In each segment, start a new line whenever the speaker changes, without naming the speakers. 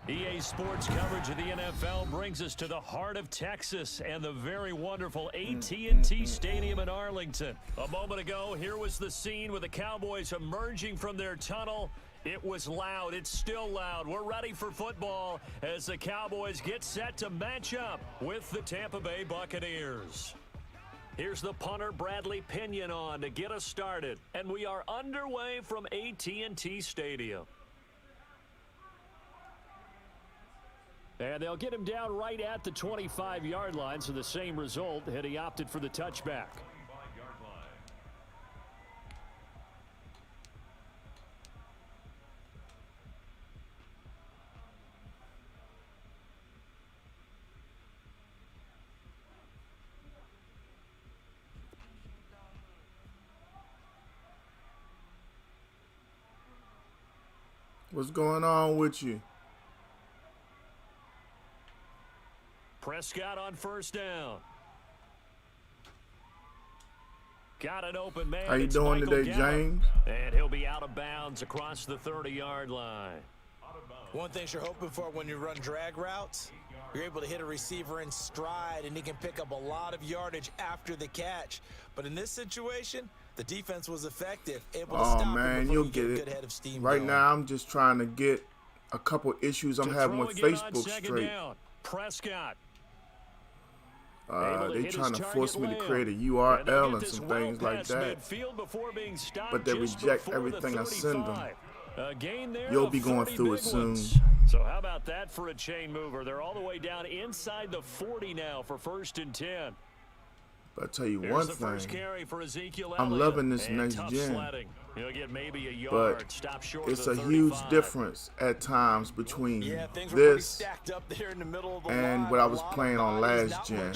EA Sports coverage of the NFL brings us to the heart of Texas and the very wonderful AT&T Stadium in Arlington. A moment ago, here was the scene with the Cowboys emerging from their tunnel. It was loud. It's still loud. We're ready for football as the Cowboys get set to match up with the Tampa Bay Buccaneers. Here's the punter, Bradley Pinion, on to get us started. And we are underway from AT&T Stadium. And they'll get him down right at the 25-yard line, so the same result had he opted for the touchback.
What's going on with you?
Prescott on first down. Got an open man.
How you doing today, James?
And he'll be out of bounds across the 30-yard line.
One thing you're hoping for when you run drag routes, you're able to hit a receiver in stride, and he can pick up a lot of yardage after the catch. But in this situation, the defense was effective, able to stop him before
you'll
he
get
a
it.
good head of steam
Right
going.
now, I'm just trying to get a couple issues I'm having with Facebook straight.
Prescott.
They trying to force me to create a URL and some things like that, but they reject everything I send them. You'll be going through it soon.
So how about that for a chain mover? They're all the way down inside the 40 now for 1st and 10.
But I'll tell you one thing, I'm loving this next gen, but it's a huge difference at times between this and what I was playing on last gen.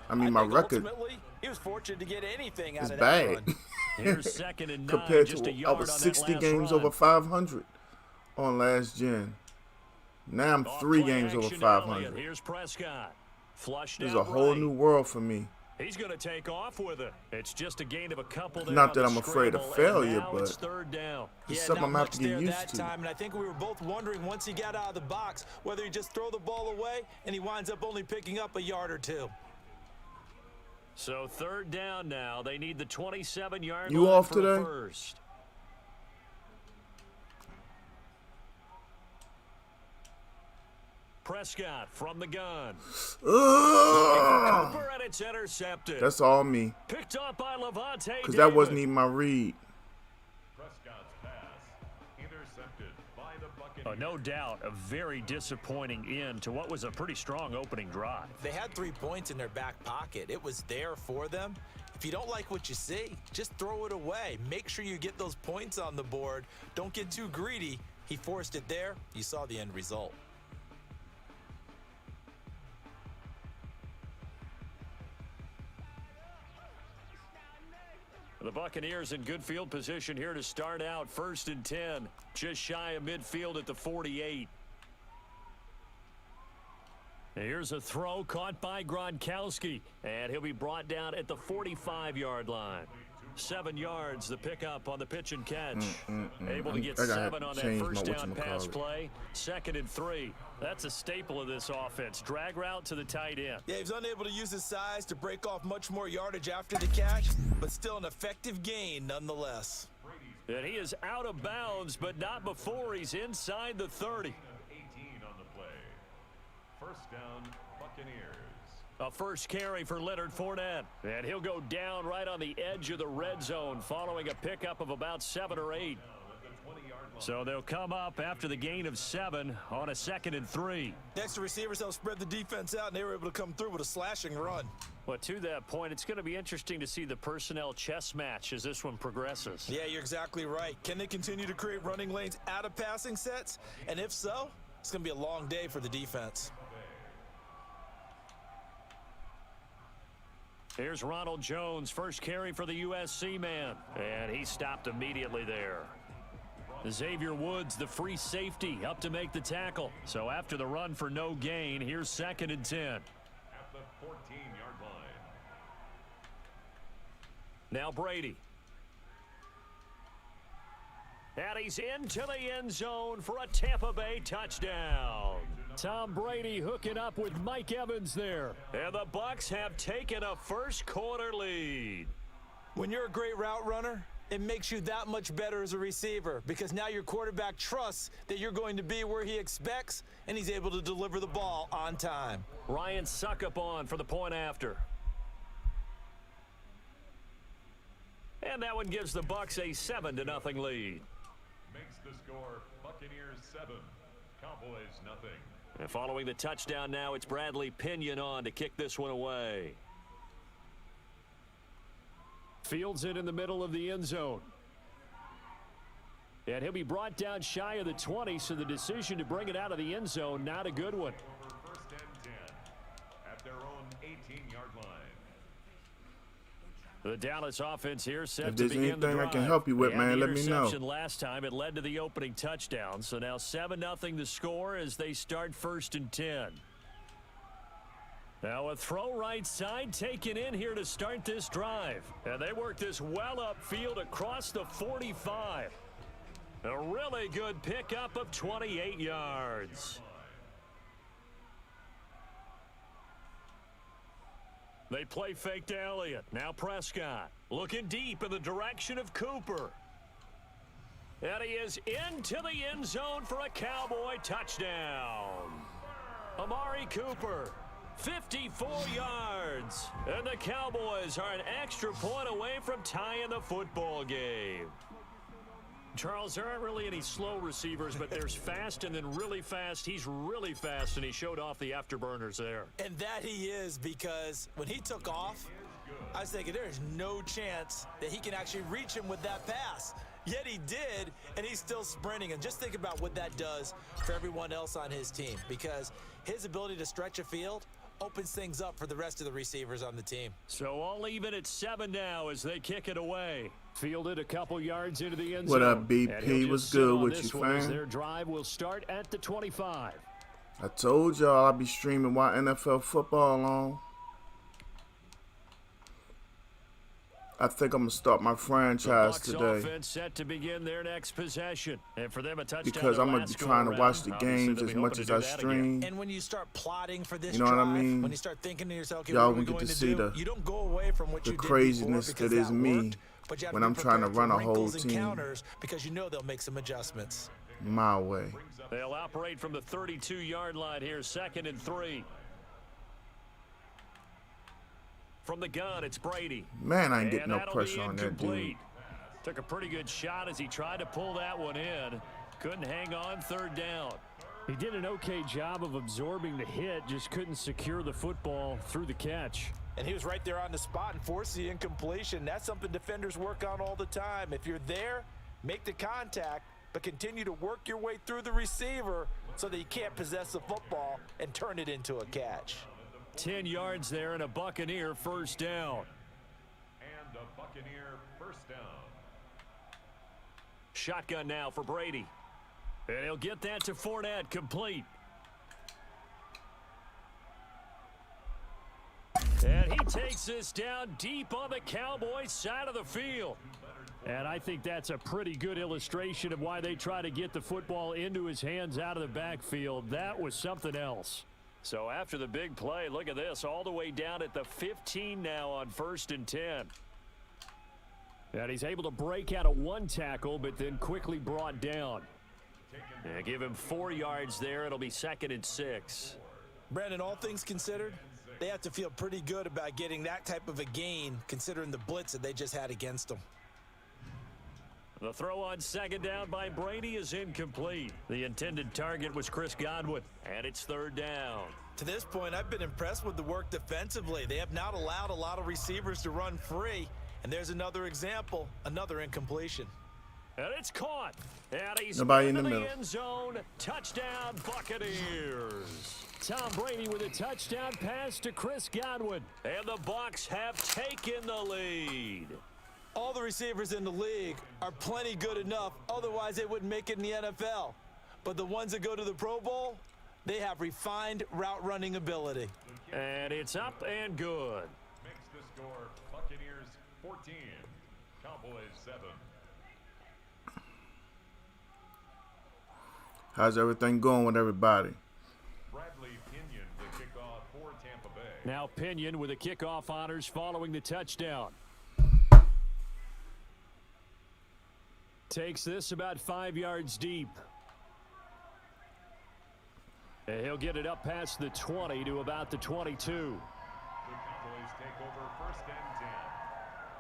I mean, my record is bad compared to I was 60 games over 500 on last gen. Now I'm 3 games over 500. There's a whole new world for me.
He's going to take off with it. It's just a gain of a couple.
Not that I'm afraid of failure, but
it's third down.
It's something I'm going to have to get used to.
And I think we were both wondering once he got out of the box whether he just throw the ball away and he winds up only picking up a yard or two.
So third down now. They need the 27-yard line.
You off
for
today?
First. Prescott from the gun. Cooper, and it's intercepted.
That's all me.
Picked up by Levante
because that wasn't even my read.
Prescott's pass intercepted by the Buccaneers.
No doubt a very disappointing end to what was a pretty strong opening drive.
They had 3 points in their back pocket. It was there for them. If you don't like what you see, just throw it away. Make sure you get those points on the board. Don't get too greedy. He forced it there. You saw the end result.
The Buccaneers in good field position here to start out. 1st and 10, just shy of midfield at the 48. Here's a throw caught by Gronkowski, and he'll be brought down at the 45-yard line. 7 yards, the pickup on the pitch and catch. Able to get 7 on that first down pass play. 2nd and 3. That's a staple of this offense. Drag route to the tight end.
Yeah, he was unable to use his size to break off much more yardage after the catch, but still an effective gain nonetheless.
And he is out of bounds, but not before he's inside the 30.
18 on the play. First down, Buccaneers.
A first carry for Leonard Fournette. And he'll go down right on the edge of the red zone following a pickup of about 7 or 8. So they'll come up after the gain of 7 on a 2nd and 3.
Next to receivers, they'll spread the defense out, and they were able to come through with a slashing run.
Well, to that point, it's going to be interesting to see the personnel chess match as this one progresses.
Yeah, you're exactly right. Can they continue to create running lanes out of passing sets? And if so, it's going to be a long day for the defense.
Here's Ronald Jones, first carry for the USC man. And he stopped immediately there. Xavier Woods, the free safety, up to make the tackle. So after the run for no gain, here's 2nd and 10.
At the 14-yard line.
Now Brady. And he's into the end zone for a Tampa Bay touchdown. Tom Brady hooking up with Mike Evans there. And the Bucs have taken a first-quarter lead.
When you're a great route runner, it makes you that much better as a receiver because now your quarterback trusts that you're going to be where he expects, and he's able to deliver the ball on time.
Ryan Suckup on for the point after. And that one gives the Bucs a 7-0 lead.
Makes the score Buccaneers 7, Cowboys nothing.
And following the touchdown now, it's Bradley Pinion on to kick this one away. Fields it in the middle of the end zone. And he'll be brought down shy of the 20, so the decision to bring it out of the end zone, not a good one.
First and 10 at their own 18-yard line.
The Dallas offense here set
If
to
there's
begin the
anything I
drive.
can help you with, man, let me know.
Last time it led to the opening touchdown, so now 7-0 the score as they start 1st and 10. Now a throw right side taken in here to start this drive. And they work this well upfield across the 45. A really good pickup of 28 yards. They play fake to Elliott. Now Prescott looking deep in the direction of Cooper. And he is into the end zone for a Cowboy touchdown. Amari Cooper, 54 yards. And the Cowboys are an extra point away from tying the football game. Charles, there aren't really any slow receivers, but there's fast and then really fast. He's really fast, and he showed off the afterburners there.
And that he is, because when he took off, I was thinking there's no chance that he can actually reach him with that pass. Yet he did, and he's still sprinting. And just think about what that does for everyone else on his team, because his ability to stretch a field opens things up for the rest of the receivers on the team.
So all even at 7 now as they kick it away. Fielded a couple yards into the end zone.
What up, BP? What's good with you, fam?
Their drive will start at the 25.
I told y'all I'll be streaming while NFL football on. I think I'm going to start my franchise today.
Offense set to begin their next possession. And for them a touchdown
because I'm going to be trying to watch the games as much as I stream.
And when you start plotting for this
you know what I
drive,
mean?
when you start thinking to yourself, okay,
y'all
what are we
gonna
going
get to
to
see
do? You don't go away from what you did
craziness
before
that is
that
me
worked, but you have
when
to
I'm
be
trying to
prepared
run
for
a whole
wrinkles and
team
counters because you know they'll make some adjustments.
my way.
They'll operate from the 32-yard line here, 2nd and 3. From the gun, it's Brady.
Man, I ain't getting no pressure on that dude.
Took a pretty good shot as he tried to pull that one in. Couldn't hang on 3rd down. He did an okay job of absorbing the hit, just couldn't secure the football through the catch.
And he was right there on the spot and forced the incompletion. That's something defenders work on all the time. If you're there, make the contact, but continue to work your way through the receiver so that you can't possess the football and turn it into a catch.
10 yards there and a Buccaneer 1st down.
And a Buccaneer 1st down.
Shotgun now for Brady. And he'll get that to Fournette, complete. And he takes this down deep on the Cowboys' side of the field. And I think that's a pretty good illustration of why they try to get the football into his hands out of the backfield. That was something else. So after the big play, look at this, all the way down at the 15 now on 1st and 10. And he's able to break out of one tackle, but then quickly brought down. And give him 4 yards there. It'll be 2nd and 6.
Brandon, all things considered, they have to feel pretty good about getting that type of a gain, considering the blitz that they just had against them.
The throw on 2nd down by Brady is incomplete. The intended target was Chris Godwin, and it's 3rd down.
To this point, I've been impressed with the work defensively. They have not allowed a lot of receivers to run free. And there's another example, another incompletion.
And it's caught. And he's
Nobody
into
in the
the
middle.
end zone. Touchdown, Buccaneers. Tom Brady with a touchdown pass to Chris Godwin. And the Bucs have taken the lead.
All the receivers in the league are plenty good enough, otherwise they wouldn't make it in the NFL. But the ones that go to the Pro Bowl, they have refined route running ability.
And it's up and good.
Makes the score Buccaneers 14, Cowboys 7.
How's everything going with everybody?
Bradley Pinion, the kickoff for Tampa Bay.
Now Pinion with the kickoff honors following the touchdown. Takes this about 5 yards deep. And he'll get it up past the 20 to about the 22.
The Cowboys take over 1st and 10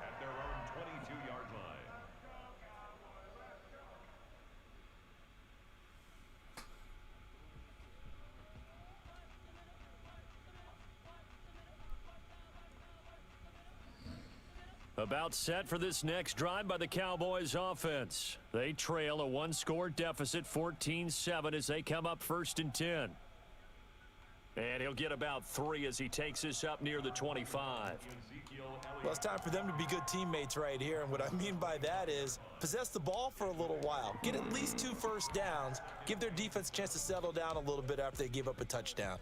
at their own 22-yard line.
About set for this next drive by the Cowboys offense. They trail a one-score deficit, 14-7, as they come up 1st and 10. And he'll get about 3 as he takes this up near the 25.
Well, it's time for them to be good teammates right here. And what I mean by that is possess the ball for a little while. Get at least 2 first downs. Give their defense a chance to settle down a little bit after they give up a touchdown.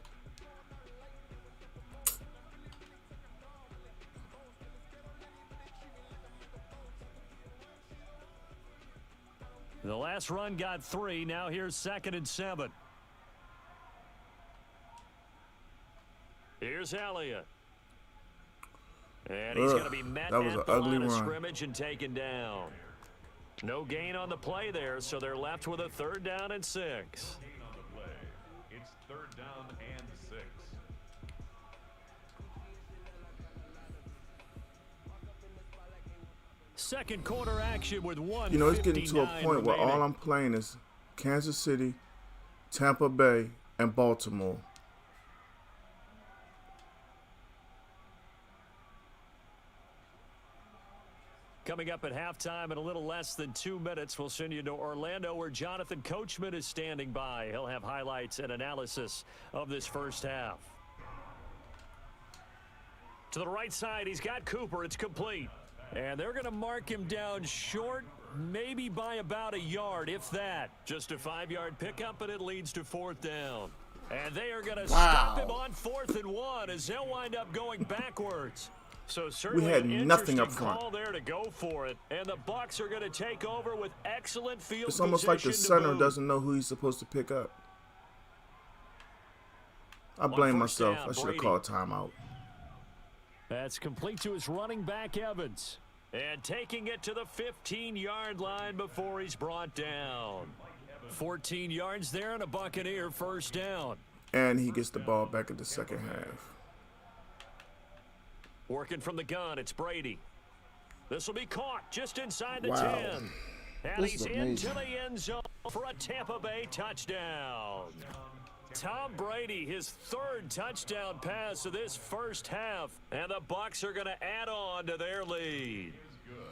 The last run got 3. Now here's 2nd and 7. Here's Elliott. And he's going to be met
that was
at
an
the
ugly
line of
run.
scrimmage and taken down. No gain on the play there, so they're left with a 3rd down and 6.
Gain on the play. It's 3rd down and 6.
Second quarter action with 1:59
You know, it's getting to a point where
remaining.
all I'm playing is Kansas City, Tampa Bay, and Baltimore.
Coming up at halftime in a little less than 2 minutes, we'll send you to Orlando where Jonathan Coachman is standing by. He'll have highlights and analysis of this first half. To the right side, he's got Cooper. It's complete. And they're going to mark him down short, maybe by about a yard, if that. Just a 5-yard pickup, and it leads to 4th down. And they are going to stop him on 4th and 1 as they'll wind up going backwards. So certainly
had
an
nothing up
interesting
front.
call there to go for it. And the Bucs are going to take over with excellent field
It's almost like the
position to
center
move.
doesn't know who he's supposed to pick up. I
On
blame
first
myself.
down,
I should have
Brady.
called timeout.
That's complete to his running back, Evans. And taking it to the 15-yard line before he's brought down. 14 yards there and a Buccaneer 1st down.
And he gets the ball back in the second half.
Working from the gun, it's Brady. This will be caught just inside the
Wow.
10. And
This
he's
is
into
amazing.
the end zone for a Tampa Bay touchdown. Tom Brady, his 3rd touchdown pass of this first half. And the Bucs are going to add on to their lead.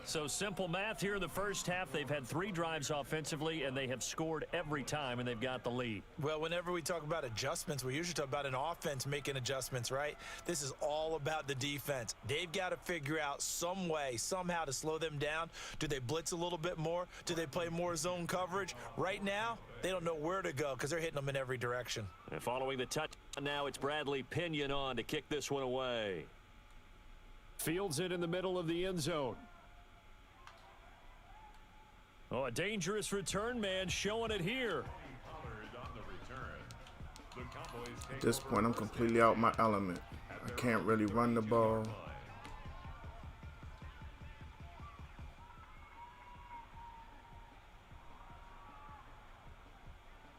So simple math here in the first half. They've had 3 drives offensively, and they have scored every time, and they've got the lead.
Well, whenever we talk about adjustments, we usually talk about an offense making adjustments, right? This is all about the defense. They've got to figure out some way, somehow to slow them down. Do they blitz a little bit more? Do they play more zone coverage? Right now, they don't know where to go because they're hitting them in every direction.
And following the touchdown now, it's Bradley Pinion on to kick this one away. Fields it in the middle of the end zone. Oh, a dangerous return man showing it here.
At this point, I'm completely out my element. I can't really run the ball.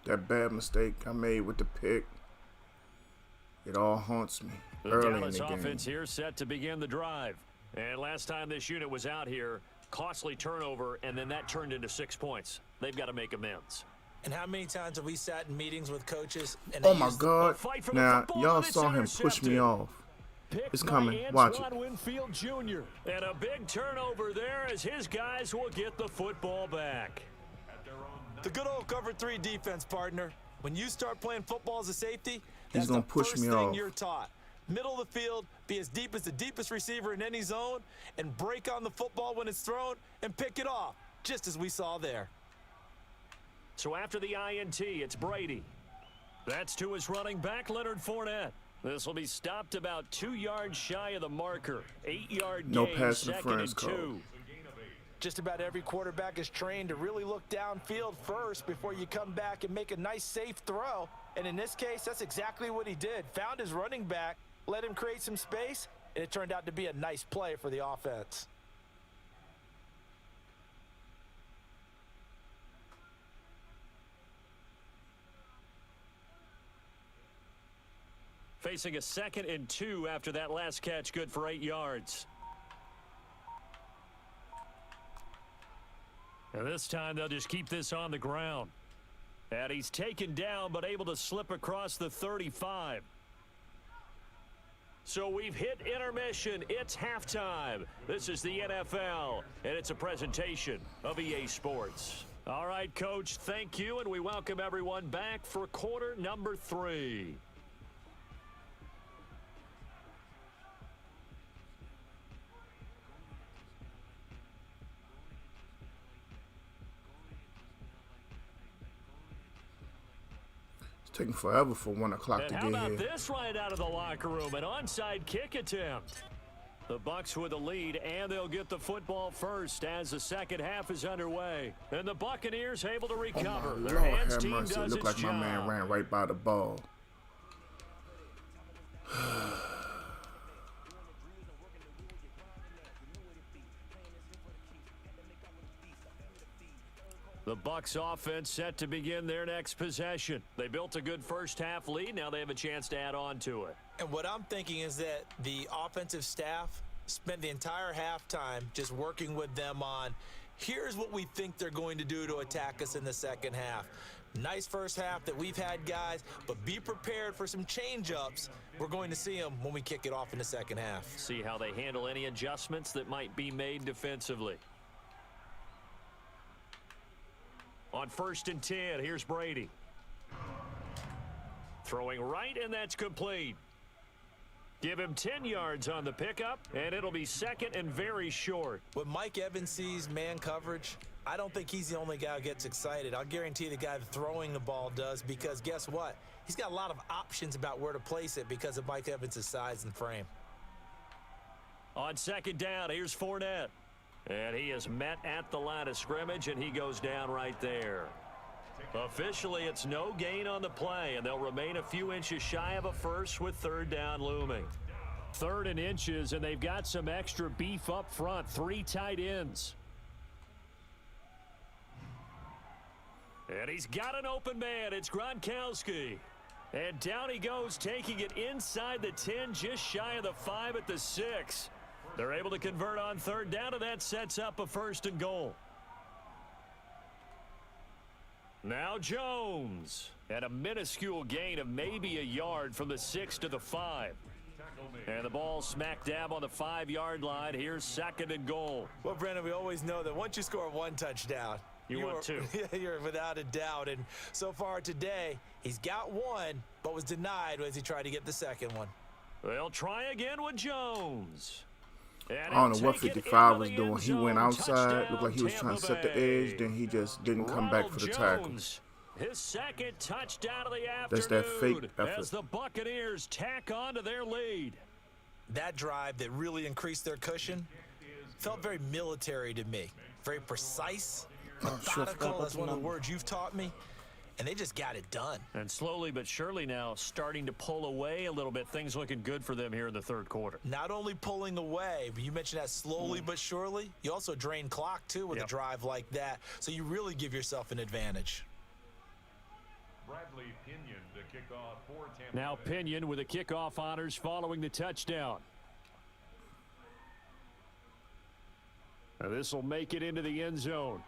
That bad mistake I made with the pick, it all haunts me
The
early in
Dallas
the game.
offense here set to begin the drive. And last time this unit was out here, costly turnover, and then that turned into 6 points. They've got to make amends.
And how many times have we sat in meetings with coaches and
Oh
they
my
use
God.
fight for the
Now,
football,
y'all
and it's
saw him push me
intercepted.
off.
Picked
It's
by
coming. Watch it.
Antoine Winfield Jr. And a big turnover there as his guys will get the football back.
the good old cover 3 defense, partner. When you start playing football as a safety, that's
gonna
the
push
first
me
thing
off.
you're taught. Middle of the field, be as deep as the deepest receiver in any zone, and break on the football when it's thrown and pick it off, just as we saw there.
So after the INT, it's Brady. That's to his running back, Leonard Fournette. This will be stopped about 2 yards shy of the marker. 8-yard
No
gain,
pass
2nd
interference
and
call.
2.
Just about every quarterback is trained to really look downfield first before you come back and make a nice, safe throw. And in this case, that's exactly what he did. Found his running back, let him create some space, and it turned out to be a nice play for the offense.
Facing a 2nd and 2 after that last catch, good for 8 yards. And this time they'll just keep this on the ground. And he's taken down but able to slip across the 35. So we've hit intermission. It's halftime. This is the NFL, and it's a presentation of EA Sports. All right, Coach, thank you, and we welcome everyone back for quarter number 3.
Taking forever for 1 o'clock to get here.
How about this right out of the locker room? An onside kick attempt. The Bucs with the lead, and they'll get the football first as the second half is underway. And the Buccaneers able to recover.
Oh,
Their
Lord,
hands
have
team
mercy.
does
It looked
its
like my
job.
man ran right by the ball.
The Bucs offense set to begin their next possession. They built a good first half lead. Now they have a chance to add on to it.
And what I'm thinking is that the offensive staff spent the entire halftime just working with them on, here's what we think they're going to do to attack us in the second half. Nice first half that we've had, guys, but be prepared for some change-ups. We're going to see them when we kick it off in the second half.
See how they handle any adjustments that might be made defensively. On 1st and 10, here's Brady. Throwing right, and that's complete. Give him 10 yards on the pickup, and it'll be 2nd and very short.
When Mike Evans sees man coverage, I don't think he's the only guy who gets excited. I'll guarantee the guy throwing the ball does, because guess what? He's got a lot of options about where to place it because of Mike Evans' size and frame.
On 2nd down, here's Fournette. And he is met at the line of scrimmage, and he goes down right there. Officially, it's no gain on the play, and they'll remain a few inches shy of a first with 3rd down looming. 3rd and inches, and they've got some extra beef up front. 3 tight ends. And he's got an open man. It's Gronkowski. And down he goes, taking it inside the 10, just shy of the 5 at the 6. They're able to convert on 3rd down, and that sets up a 1st and goal. Now Jones. And a minuscule gain of maybe a yard from the 6 to the 5. And the ball smack dab on the 5-yard line. Here's 2nd and goal.
Well, Brandon, we always know that once you score 1 touchdown,
you want 2.
You're without a doubt. And so far today, he's got 1, but was denied as he tried to get the 2nd one.
They'll try again with Jones.
I don't know what 55 was doing. He went outside, looked like he was trying to set the edge, then he just didn't come back for the tackle.
His 2nd touchdown of the afternoon.
That's that fake effort.
As the Buccaneers tack on to their lead.
That drive that really increased their cushion felt very military to me. Very precise, methodical, that's one of the words you've taught me. And they just got it done.
And slowly but surely now starting to pull away a little bit. Things looking good for them here in the 3rd quarter.
Not only pulling away, but you mentioned that slowly but surely. You also drain clock, too, with a drive like that. So you really give yourself an advantage.
Bradley Pinion to kick off for Tampa
Now
Bay.
Pinion with the kickoff honors following the touchdown. Now this will make it into the end zone.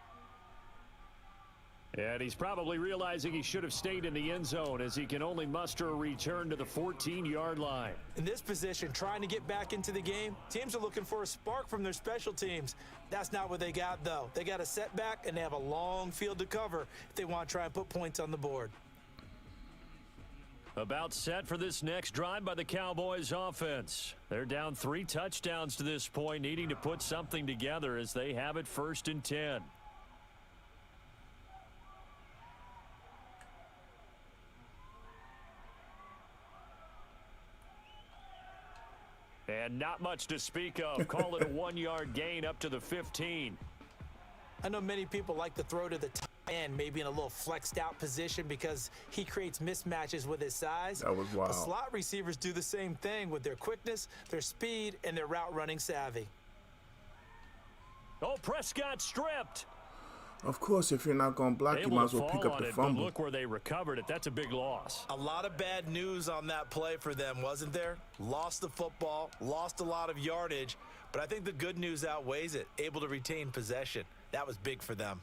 And he's probably realizing he should have stayed in the end zone as he can only muster a return to the 14-yard line.
In this position, trying to get back into the game, teams are looking for a spark from their special teams. That's not what they got, though. They got a setback, and they have a long field to cover if they want to try and put points on the board.
About set for this next drive by the Cowboys offense. They're down 3 touchdowns to this point, needing to put something together as they have it 1st and 10. And not much to speak of. Call it a 1-yard gain up to the 15.
I know many people like to throw to the tight end, maybe in a little flexed out position because he creates mismatches with his size.
That was wild.
The slot receivers do the same thing with their quickness, their speed, and their route running savvy.
Oh, Prescott stripped.
Of course, if you're not going to block, you might as well pick up the fumble.
Look where they recovered it. That's a big loss.
A lot of bad news on that play for them, wasn't there? Lost the football, lost a lot of yardage, but I think the good news outweighs it. Able to retain possession. That was big for them.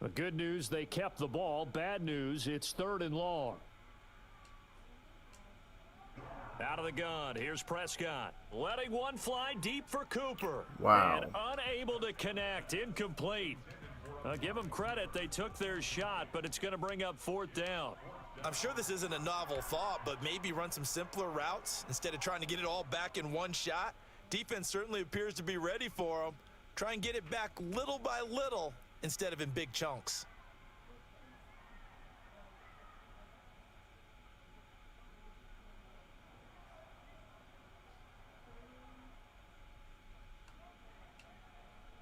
The good news, they kept the ball. Bad news, it's 3rd and long. Out of the gun, here's Prescott. Letting one fly deep for Cooper.
Wow.
And unable to connect, incomplete. Give them credit, they took their shot, but it's going to bring up 4th down.
I'm sure this isn't a novel thought, but maybe run some simpler routes instead of trying to get it all back in one shot. Defense certainly appears to be ready for them. Try and get it back little by little instead of in big chunks.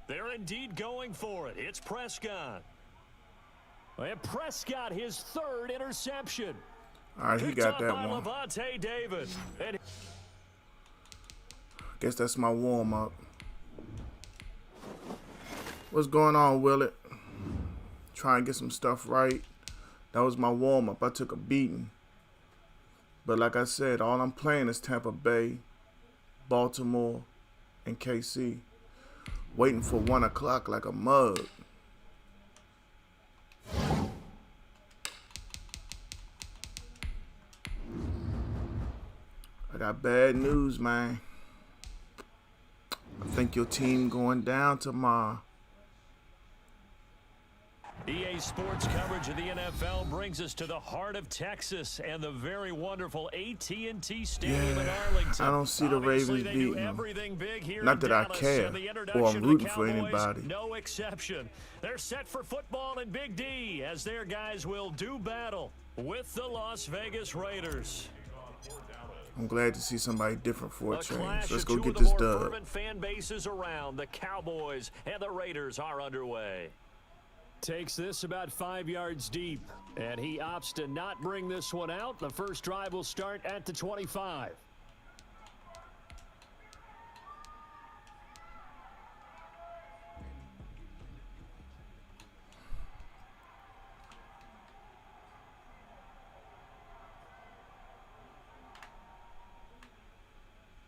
They're indeed going for it. It's Prescott. And Prescott, his 3rd interception.
All right, he got that one.
Levante David. And
guess that's my warm-up. What's going on, Willett? Trying to get some stuff right. That was my warm-up. I took a beating. But like I said, all I'm playing is Tampa Bay, Baltimore, and KC. Waiting for 1 o'clock like a mug. I got bad news, man. I think your team going down tomorrow.
EA Sports coverage of the NFL brings us to the heart of Texas and the very wonderful AT&T Stadium in Arlington.
I don't see the Ravens beating them. Not that I care or I'm rooting for anybody.
No exception. They're set for football in Big D as their guys will do battle with the Las Vegas Raiders.
I'm glad to see somebody different for a change. Let's go
Two
get
of the
this
more
dub.
fervent fan bases around. The Cowboys and the Raiders are underway. Takes this about 5 yards deep, and he opts to not bring this one out. The first drive will start at the 25.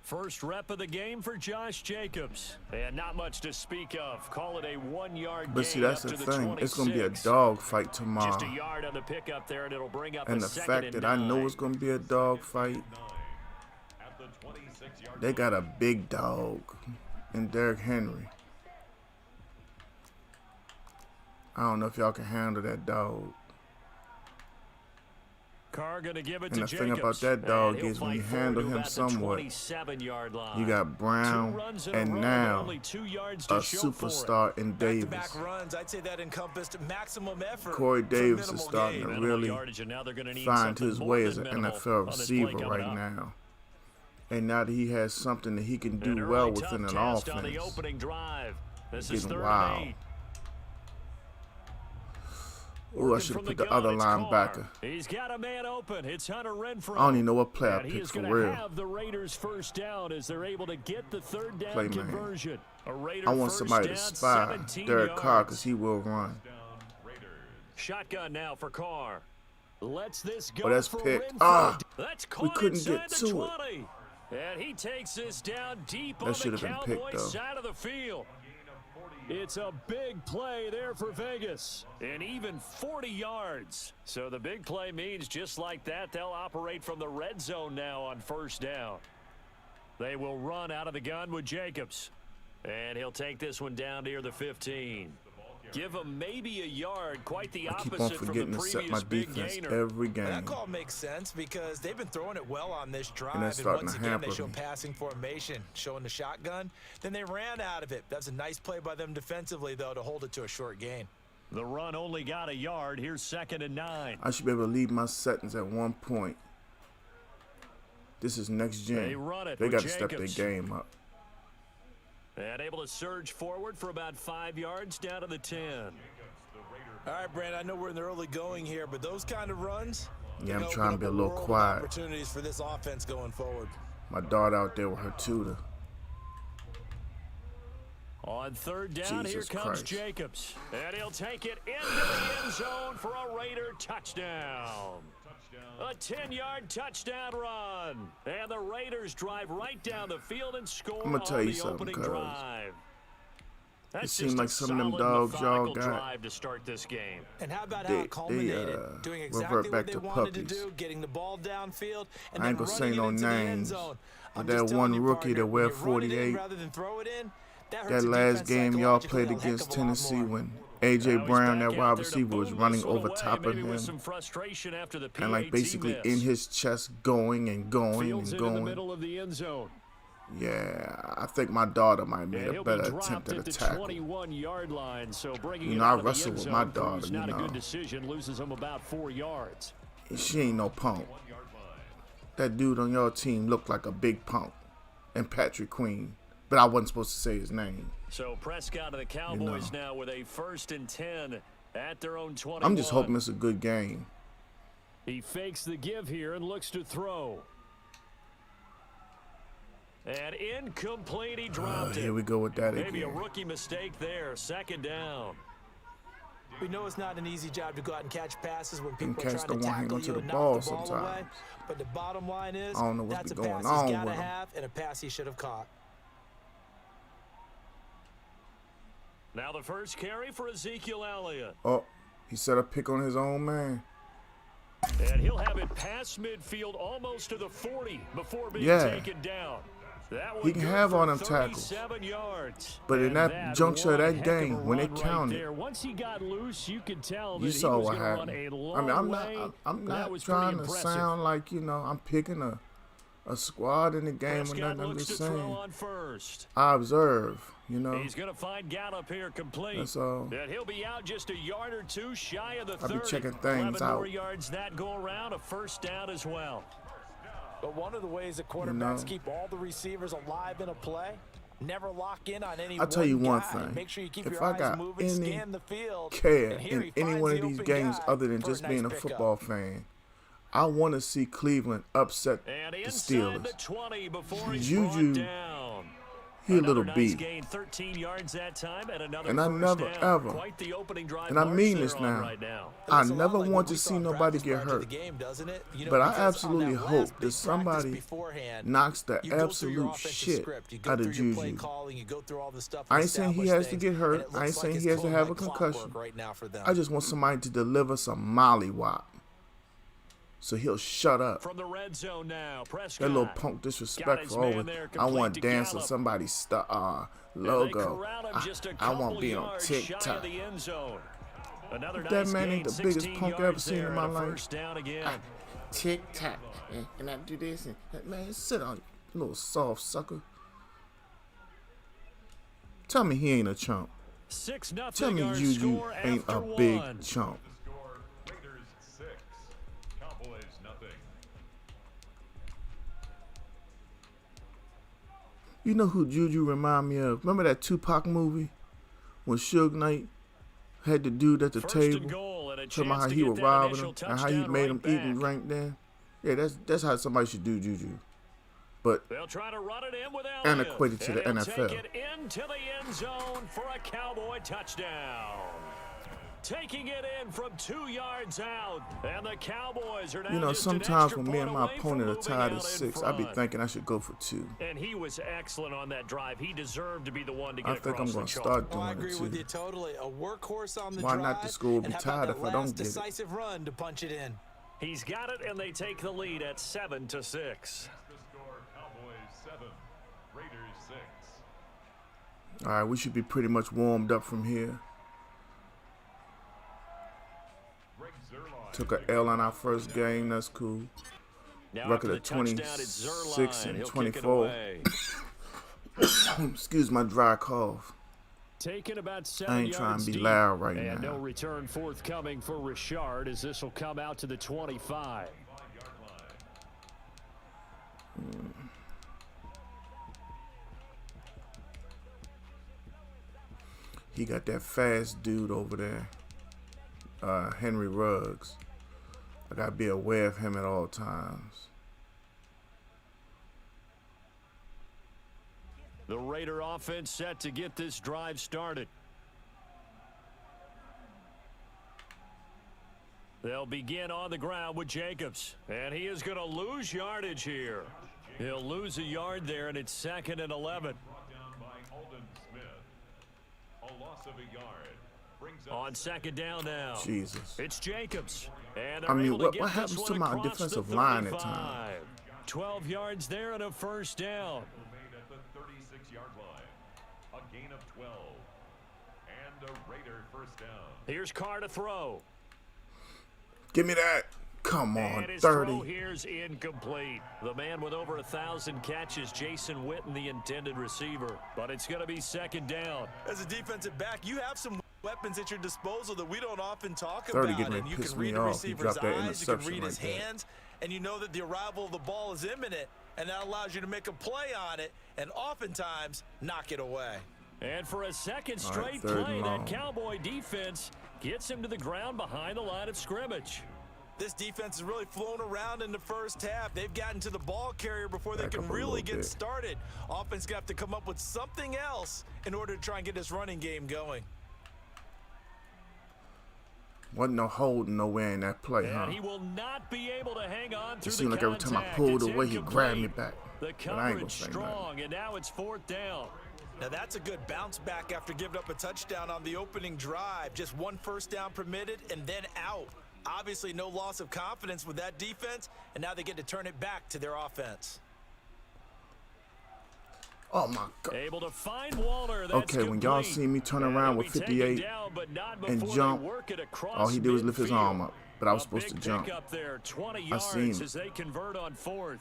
First rep of the game for Josh Jacobs. And not much to speak of. Call it a 1-yard gain.
But see, that's the thing. It's going to be a dog fight tomorrow.
Just a yard on the pickup there, and it'll bring up
and the fact that I know it's going to be a dog fight, they got a big dog in Derrick Henry. I don't know if y'all can handle that dog.
Carr gonna give it
and
to
the thing about that dog is when you handle him somewhat, you got Brown and now a superstar in Davis.
Runs, I'd say that encompassed maximum effort.
Corey Davis is starting to really find his way as an NFL receiver right now. And now that he has something that he can do well within an offense, it's getting wild. Ooh, I should have put the other linebacker.
He's got a man open. It's Hunter Renfrow.
I don't even know what play I picked for real.
Have the Raiders first down as they're able to get the third down conversion.
I want somebody to spy Derek Carr because he will run.
Shotgun now for Carr. Let's this go.
Oh, that's picked. Ah, we couldn't get to it.
And he takes this down deep on the Cowboys side of the field. It's a big play there for Vegas, and even 40 yards. So the big play means just like that, they'll operate from the red zone now on first down. They will run out of the gun with Jacobs, and he'll take this one down near the 15. Give him maybe a yard, quite the opposite from the previous big gainer.
Every game.
That call makes sense because they've been throwing it well on this drive. And once again, they show passing formation, showing the shotgun. Then they ran out of it. That's a nice play by them defensively, though, to hold it to a short gain.
The run only got a yard. Here's 2nd and 9.
I should be able to leave my settings at 1 point. This is next gen. They got to step their game up.
And able to surge forward for about 5 yards down to the 10.
All right, Brand, I know we're in the early going here, but those kind of runs,
yeah, I'm trying to be a little quiet.
Opportunities for this offense going forward.
My daughter out there with her tutor.
On 3rd down,
Jesus
here comes
Christ.
Jacobs. And he'll take it into the end zone for a Raider touchdown. A 10-yard touchdown run. And the Raiders drive right down the field and score
I'm gonna tell you
the
something,
opening
cuz.
drive.
It seems like some of them dogs y'all got.
Drive to start this game.
And how about how it culminated? Doing exactly
revert back
what they
to
wanted
puppies.
to do, getting the ball downfield, and
I ain't
then
gonna say
running
no
it into the end
names.
zone.
But
I'm
that
just telling
one
you,
rookie
partner,
that wear
when you run it in
48,
rather than throw it in, that
that
hurts the
last
defense
game y'all
psychologically
played
a heck
against
of a lot
Tennessee
more.
when A.J. Brown, that wide receiver, was running
Boom this one
over
away,
top of
maybe
him
with some frustration after the
and like
PAT
basically
miss.
in his chest going and going
Fields
and
it in the
going.
middle of the end zone.
Yeah, I think my daughter might have made
And
a
he'll
better
be
attempt
dropped
at
at
a
the
tackle.
21-yard line, so bringing
You
it
know, I
out of the
wrestle
end
with
zone
my
proves
daughter,
not
you
a
know.
good decision, loses him about 4 yards.
She ain't no punk. That dude on your team looked like a big punk. And Patrick Queen. But I wasn't supposed to say his name.
So Prescott and the Cowboys now with a 1st and 10 at their own 21.
I'm just hoping it's a good game.
He fakes the give here and looks to throw. And incomplete, he dropped it.
Here we go with that
Maybe
again.
a rookie mistake there. 2nd down.
We know it's not an easy job to go out and catch passes when people are
cats
trying
don't
to
want to hang
tackle
on to
you
the
and
ball
knock the ball away.
sometimes.
But the bottom line is,
I don't know what's
that's a
been
pass
going on
he's got to
with him.
have and a pass he should have caught.
Now the first carry for Ezekiel Elliott.
Oh, he set a pick on his own man.
And he'll have it past midfield almost to the 40 before being taken down. That one
He can
good
have
for
all them tackles.
37 yards.
But in
And
that juncture of
one
that
heck of a
game, when it
run right
counted,
there. Once he got loose, you could tell that
you
he
saw
was
what
gonna run
happened.
a
I
long
mean,
way.
I'm
That
not
was
trying
pretty
to
impressive.
sound like, you know, I'm picking a squad in the game or
Prescott
nothing. I'm
looks
just
to throw
saying.
on first.
I observe, you know.
He's going to find Gallup here complete.
That's all.
And he'll be out just a yard or two shy of the
I'll
30.
be checking things
11 more
out.
yards that go around, a 1st down as well.
But one of the ways that quarterbacks keep all the receivers alive in a play, never lock in on any
I'll tell you one
guy.
thing.
Make sure you keep
If
your
I
eyes
got
moving,
any
scan the field.
care
and here
in
he
any
finds
one
the
of these
open
games
guy
other than
for
just
nice
being a
pickup.
football fan, I want to see Cleveland upset
And
the
inside
Steelers.
the 20 before he's
Juju,
brought down.
he a little
Another nice
beat.
gain, 13 yards that time, and another
And I
first
never,
down.
ever,
Quite the opening drive
and I
march
mean
they're
this
on
now,
right now.
It
I
looks a lot
never
like
want
what
to
we
see
saw in
nobody
practice
get
prior to
hurt.
the game, doesn't it? You know,
But I
because on
absolutely
that last
hope
big
that
practice
somebody
beforehand,
knocks the
you go through your
absolute
offensive
shit
script. You go
out of
through your play
Juju.
calling, you go through all the stuff
I
and
ain't saying he
establish
has to
things,
get hurt.
and it
I ain't
looks like
saying
it's
he has to
going
have a
like clockwork
concussion.
right now for them.
I just want somebody to deliver some mollywop so he'll shut up.
From the red zone now, Prescott.
That little punk
Got his
disrespectful.
man
Oh,
there,
I want
complete
to
to
dance on
Gallup.
somebody's
And they
logo.
corral him just a
I won't
couple
be on
yards shy of
TikTok.
the end zone. Another
That
nice
man
gain,
ain't the biggest
16
punk I ever
yards
seen in
there
my
and a
life.
First down again.
TikTok. And I do this. And man, sit on you little soft sucker. Tell me he ain't a chump.
6-0
Tell me
our
Juju
score
ain't
after
a big
one.
chump.
Score Raiders 6, Cowboys nothing.
You know who Juju remind me of? Remember that Tupac movie when Suge Knight had the dude at the
First and
table
goal and a
talking about
chance
how
to
he
get
was
that
robbing
initial
him and how he
touchdown
made
right
him eat and
back.
drink then? Yeah, that's how somebody should do Juju. But
They'll try to run it in with Elliott.
and equate it to the
And he'll
NFL.
take it into the end zone for a Cowboy touchdown. Taking it in from 2 yards out, and the Cowboys are now
You know,
just an
sometimes
extra
when me and
point
my
away from
opponent are
moving
tied
out
at
in
6, I be
front.
thinking I should go for 2.
And he was excellent on that drive. He deserved to be the one to get
I think
across
I'm gonna
the
start
Oh, I
doing
agree
it
with you
too.
totally. A workhorse on the
Why
drive.
not the score will be
and how
tied
about
if
that
I don't
last
get it?
decisive run to punch it in.
He's got it, and they take the lead at 7-6.
The score Cowboys 7, Raiders 6.
All right, we should be pretty much warmed up from here.
Greg Zuerlein.
Took a L on our first game. That's cool.
Now
Record
after
of
the touchdown, it's
26
Zuerlein.
and
He'll kick it
24.
away.
Excuse my dry cough.
Taken about 7
I
yards
ain't trying to be
deep.
loud right
And
now.
no return forthcoming for Richard as this will come out to the 25.
He got that fast dude over there, Henry Ruggs. I gotta be aware of him at all times.
The Raider offense set to get this drive started. They'll begin on the ground with Jacobs, and he is going to lose yardage here. He'll lose a yard there, and it's 2nd and 11. On 2nd down now.
Jesus.
It's Jacobs. And
I mean, what happens to my defensive line at times?
12 yards there and a 1st down.
Made at the 36-yard line. A gain of 12. And a Raider 1st down.
Here's Carr to throw.
Give me that. Come on,
and his
30.
throw here's incomplete. The man with over 1,000 catches, Jason Witten, the intended receiver. But it's going to be 2nd down.
As a defensive back, you have some weapons at your disposal that we don't often talk
30
about.
getting
And you
piss
can
me
read a
off. He
receiver's
dropped that
eyes, you can
interception
read his
like that.
hands, and you know that the arrival of the ball is imminent, and that allows you to make a play on it and oftentimes knock it away.
And for a second
All right,
straight
3rd
play,
and
that
long.
Cowboy defense gets him to the ground behind the line of scrimmage.
This defense has really flown around in the first half. They've gotten to the ball carrier before they
Back
can
up a
really
little
get
bit.
started. Offense going to have to come up with something else in order to try and get this running game going.
Wasn't no holding nowhere in that play, huh?
And he will not be able to hang on through
It
the
seemed like every time I
contact.
pulled
It's
away, he grabbed me
incomplete.
back.
The
But I ain't gonna
coverage
say
strong, and now it's 4th down.
Now that's a good bounce back after giving up a touchdown on the opening drive. Just 1 first down permitted and then out. Obviously no loss of confidence with that defense, and now they get to turn it back to their offense.
Oh my God.
Able to find Waller. That's
Okay, when y'all
complete.
see me turn
And
around
he'll
with
be taken
58
down, but not
and
before
jump,
they work it across
all he did was lift his
midfield.
arm up. But I was
A
supposed to
big
jump.
pickup there, 20
I seen
yards
it.
as they convert on 4th.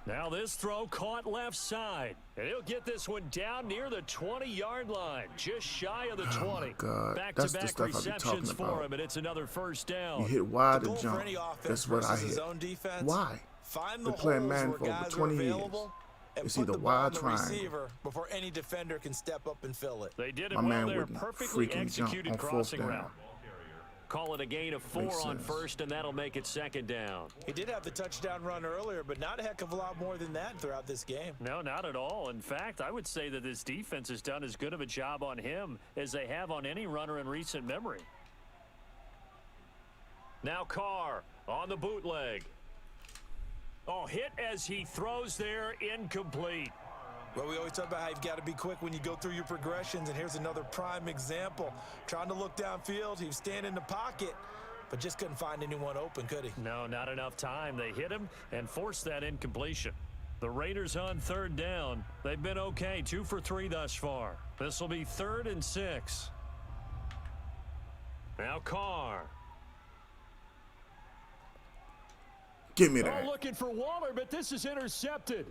Now this throw caught left side, and he'll get this one down near the 20-yard line, just shy of the 20.
Oh my God. That's the
Back-to-back
stuff I be talking
receptions for
about.
him, and it's another 1st down.
You hit wide
The
or
goal
jump.
for any offense
That's what I
versus his
hit.
own defense,
Why?
find
Been
the
playing
holes
Madden
where
for over
guys
20
are
years.
available and
It's
put
either
the ball
wide
on the
triangle.
receiver before any defender can step up and fill it.
They did it
My
well
man
there,
wouldn't
perfectly
freaking jump
executed
on 4th
crossing
down.
route. Call it a gain of 4
Makes
on
sense.
1st, and that'll make it 2nd down.
He did have the touchdown run earlier, but not a heck of a lot more than that throughout this game.
No, not at all. In fact, I would say that this defense has done as good of a job on him as they have on any runner in recent memory. Now Carr on the bootleg. Oh, hit as he throws there, incomplete.
Well, we always talk about how you've got to be quick when you go through your progressions, and here's another prime example. Trying to look downfield, he was standing in the pocket, but just couldn't find anyone open, could he?
No, not enough time. They hit him and forced that incompletion. The Raiders on 3rd down. They've been okay, 2 for 3 thus far. This will be 3rd and 6. Now Carr.
Give me that.
Oh, looking for Waller, but this is intercepted.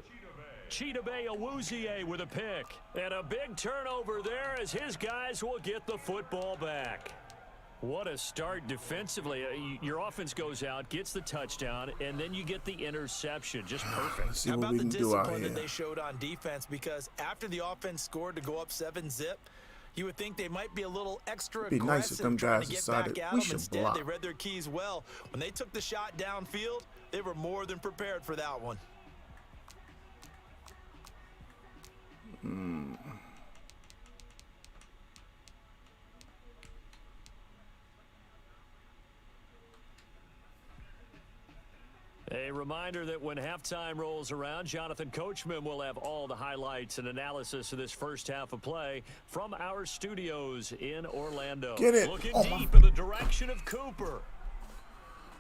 Chidobe Awuzie with a pick. And a big turnover there as his guys will get the football back. What a start defensively. Your offense goes out, gets the touchdown, and then you get the interception. Just perfect.
Let's see
How
what
about
we
the
can do out
discipline
here.
that they showed on defense? Because after the offense scored to go up 7-zip, you would think they might be a little extra
It'd be nice if
aggressive
them
trying
guys
to get
decided
back at
we
them.
should
Instead,
block.
they read their keys well. When they took the shot downfield, they were more than prepared for that one.
A reminder that when halftime rolls around, Jonathan Coachman will have all the highlights and analysis of this first half of play from our studios in Orlando.
Get it.
Looking
Oh,
deep
my.
in the direction of Cooper.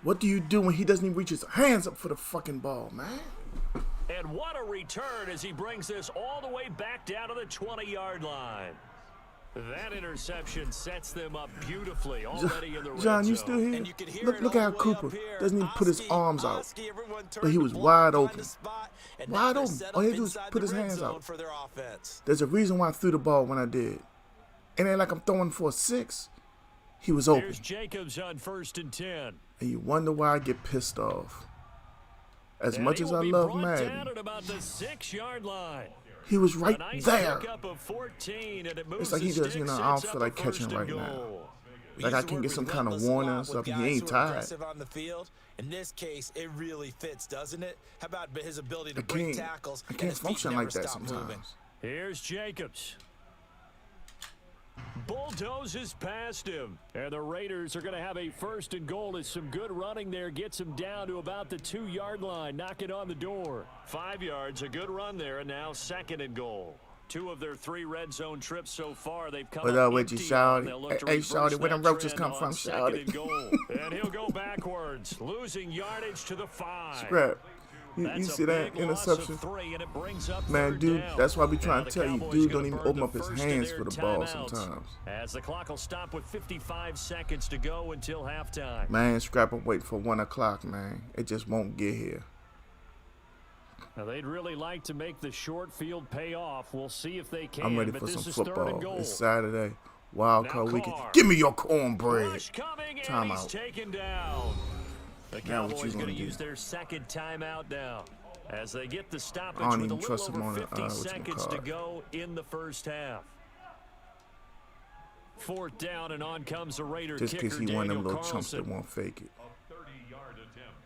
What do you do when he doesn't even reach his hands up for the fucking ball, man?
And what a return as he brings this all the way back down to the 20-yard line. That interception sets them up beautifully already in the red
John, you
zone.
still here?
And you can hear
Look
it
how
all the way
Cooper
up here.
doesn't even put his arms out.
Everyone
But
turned
he
to
was
block,
wide
find
open.
the spot, and
Wide
now they're
open.
set
All he
up
had to do was
inside
put
the
his
red
hands
zone
out.
for their offense.
There's a reason why I threw the ball when I did. It ain't like I'm throwing for a 6. He was open.
Here's Jacobs on 1st and 10.
And you wonder why I get pissed off. As
And
much
he
as
will
I
be
love
brought
Madden,
down at about the 6-yard line.
he was
A
right
nice
there.
pickup of 14, and it moves
It's like he
the
just, you know,
sticks,
I don't
sets
feel
up
like
a
catching
1st and
right now.
goal.
We
Like
use
I
the
can
word
get some kind of
relentless a
warning or
lot with
something.
guys
He ain't
who are
tired.
aggressive on the field. In this case, it really fits, doesn't it? How about his ability to
I
break
can't,
tackles?
I
and
can't
his feet
function
never
like that
stop moving.
sometimes.
Here's Jacobs. Bulldozes past him. And the Raiders are going to have a 1st and goal as some good running there gets him down to about the 2-yard line. Knock it on the door. 5 yards, a good run there, and now 2nd and goal. 2 of their 3 red zone trips so far, they've come
What
up
up with you,
empty
Shawty?
on. They'll look to
Hey,
reverse
Shawty, where
that
them roaches
trend
come
on
from,
2nd
Shawty?
and goal. And he'll go backwards, losing yardage to the 5.
Scrap. You
That's
see
a
that
big loss of
interception?
3, and it brings up
Man,
3rd
dude,
down.
that's why we trying
Now
to
the
tell you,
Cowboys
dude
gonna
don't even
burn
open
the
up his
first of
hands
their
for the ball
timeouts,
sometimes.
as the clock will stop with 55 seconds to go until halftime.
Man, Scrap, I'm waiting for 1 o'clock, man. It just won't get here.
Now they'd really like to make the short field pay off. We'll see if they can.
I'm ready
but
for
this
some
is 3rd and
football.
goal.
It's Saturday. Wild
Now
card weekend.
Carr.
Give me your cornbread.
Rush coming, and
Timeout.
he's taken down. The
Now what you
Cowboys going
gonna
to
do?
use their 2nd timeout now as they get the stoppage
I don't
with a
even
little
trust him
over
on the,
50 seconds to
whatchamacallit.
go in the first half. 4th down, and on comes the Raider
Just in
kicker,
case he one of them
Daniel
little chumps that
Carlson.
won't fake it.
A 30-yard attempt.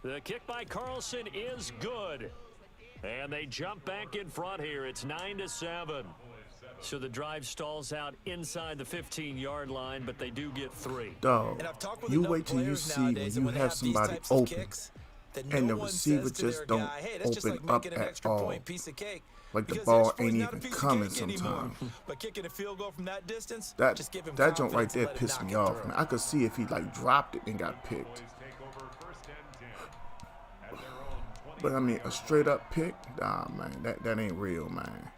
The kick by Carlson is good. And they jump back in front here. It's 9-7. So the drive stalls out inside the 15-yard line, but they do get 3.
Dog,
And I've talked with
you
enough
wait till you
players
see
nowadays that
when you
they
have
these
somebody
types of
open
kicks, that
and
no
the
one
receiver
says to
just
their
don't
guy, hey, that's just
open
like
up
making an
at
extra
all.
point piece of cake.
Like the
Because
ball
extra
ain't
point's not a
even
piece of
coming
cake anymore.
sometimes.
But kicking a field goal from that distance,
That
just give him
that joint right
confidence
there
and let it
pissed
knock
me
it
off,
through.
man. I could see if he like dropped it and got picked.
Cowboys take over 1st and 10 at their own 20.
But I mean, a straight up pick, nah, man, that ain't real, man.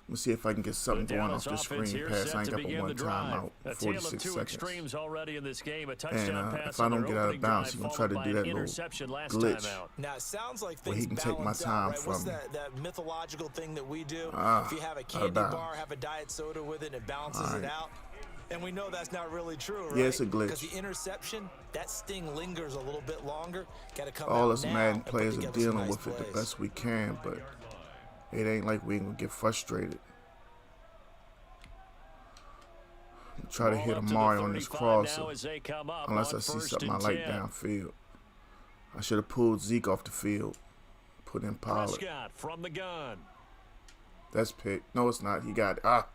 Let me see if I can get something
The
going off
Dallas
the
offense
screen
here
pass.
set
I ain't
to
got but
begin
one
the drive.
timeout,
A tale of
46
two
seconds.
extremes already in this game. A
And
touchdown pass
if I
on
don't
their
get out of
opening
bounds,
drive,
he's gonna try
followed
to
by
do
an
that little
interception last
glitch.
time out.
Now, it sounds like
Where
things
he can take my
balance
time
out, right? What's
from me.
that mythological thing that we do?
Ah,
if you have a
out of
candy
bounds.
bar, have a diet soda with it, and it balances
All
it
right.
out. And we know that's not really true, right?
Yeah, it's a glitch.
Because the interception, that sting lingers a little bit longer. Got to come
All
out
us
now
Madden
and put
players are
together some
dealing
nice
with it the
plays.
best we can, but it ain't like we ain't gonna get frustrated. Try to
Ball
hit
up
a
to the
Mario on this
35
crosser,
now as they come up
unless
on
I see
1st
something I
and
like
10.
downfield. I should have pulled Zeke off the field, put in Pollard.
Prescott from the gun.
That's picked. No, it's not. He got it. Of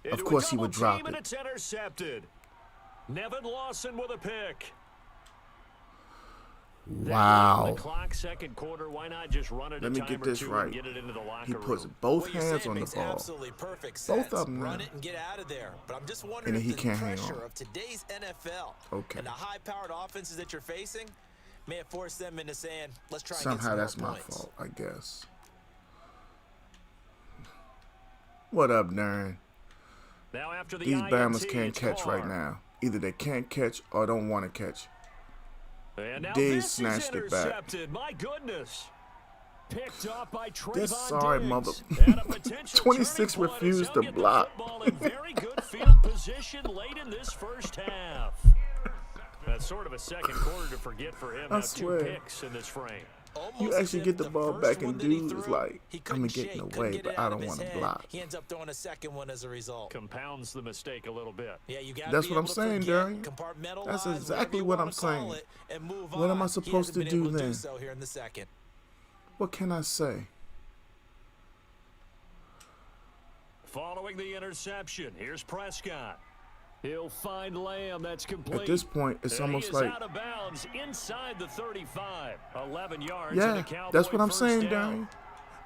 Into a
course he would
double
drop
team, and
it.
it's intercepted. Nevin Lawson with a pick.
Wow.
The clock, 2nd quarter. Why not just run it
Let
a
me
time
get
or
this
two
right.
and get it into the locker
He puts
room?
both
What you
hands
say
on the
makes
ball.
absolutely perfect
Both
sense.
of 'em
Run
now.
it and get out of there. But I'm just
And
wondering
then he
if the
can't hang
pressure
on.
of today's NFL
Okay.
and the high-powered offenses that you're facing may have forced them into saying, let's try and
Somehow
get
that's
some more
my
points.
fault, I guess. What up, Darren?
Now after the
These
INT,
Bammers can't
it's
catch
Carr.
right now. Either they can't catch or don't want to catch.
And now
Diggs
this is
snatched it back.
intercepted. My goodness. Picked off by Trayvon
This sorry
Diggs.
mother-
And a potential
26
turning point as
refused
he'll
to
get the
block.
football in very good field position late in this first half. That's sort of a second quarter to forget for him.
I
Now
swear.
2 picks in this frame.
Almost
You
as
actually
if
get the ball
first
back
one
and
that he
dude is
threw,
like,
he
I'm
couldn't
going to get in
shake,
the
couldn't
way,
get
but
it
I
out
don't
of
want
his
to
head.
block.
He ends up throwing a second one as a result.
Compounds the mistake a little bit.
Yeah, you gotta
That's
be
what I'm
able to
saying,
forget,
Darren.
compartmentalize,
That's
whatever
exactly
you
what
wanna
I'm saying.
call it, and move
What am I
on. He
supposed
hasn't
to
been
do
able
then?
so here in the second.
What can I say?
Following the interception, here's Prescott. He'll find Lamb. That's complete.
At this point, it's
And
almost
he is
like,
out of bounds inside the 35. 11 yards. and
yeah,
a Cowboy
that's what I'm
first
saying,
down.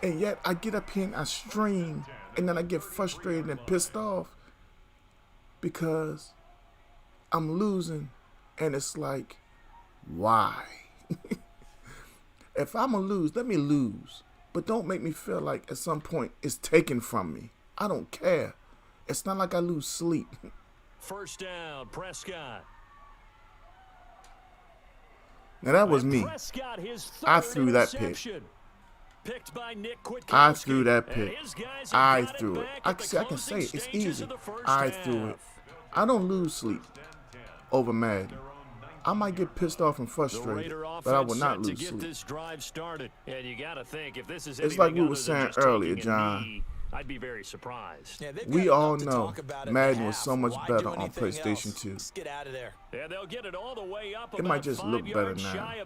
Darren. And yet I get up here and I stream, and then I get frustrated and pissed off because I'm losing, and it's like, why? If I'm going to lose, let me lose. But don't make me feel like at some point it's taken from me. I don't care. It's not like I lose sleep.
First down, Prescott.
Now that was me. I threw that pick. I threw that pick. I threw it. I can say it. It's easy. I threw it. I don't lose sleep over Madden. I might get pissed off and frustrated, but I will not lose sleep. It's like we were saying earlier, John.
I'd be very surprised.
Yeah,
we all know Madden was so much better on PlayStation 2.
Let's get out of there.
Yeah, they'll get it all the way up.
It might just look better now,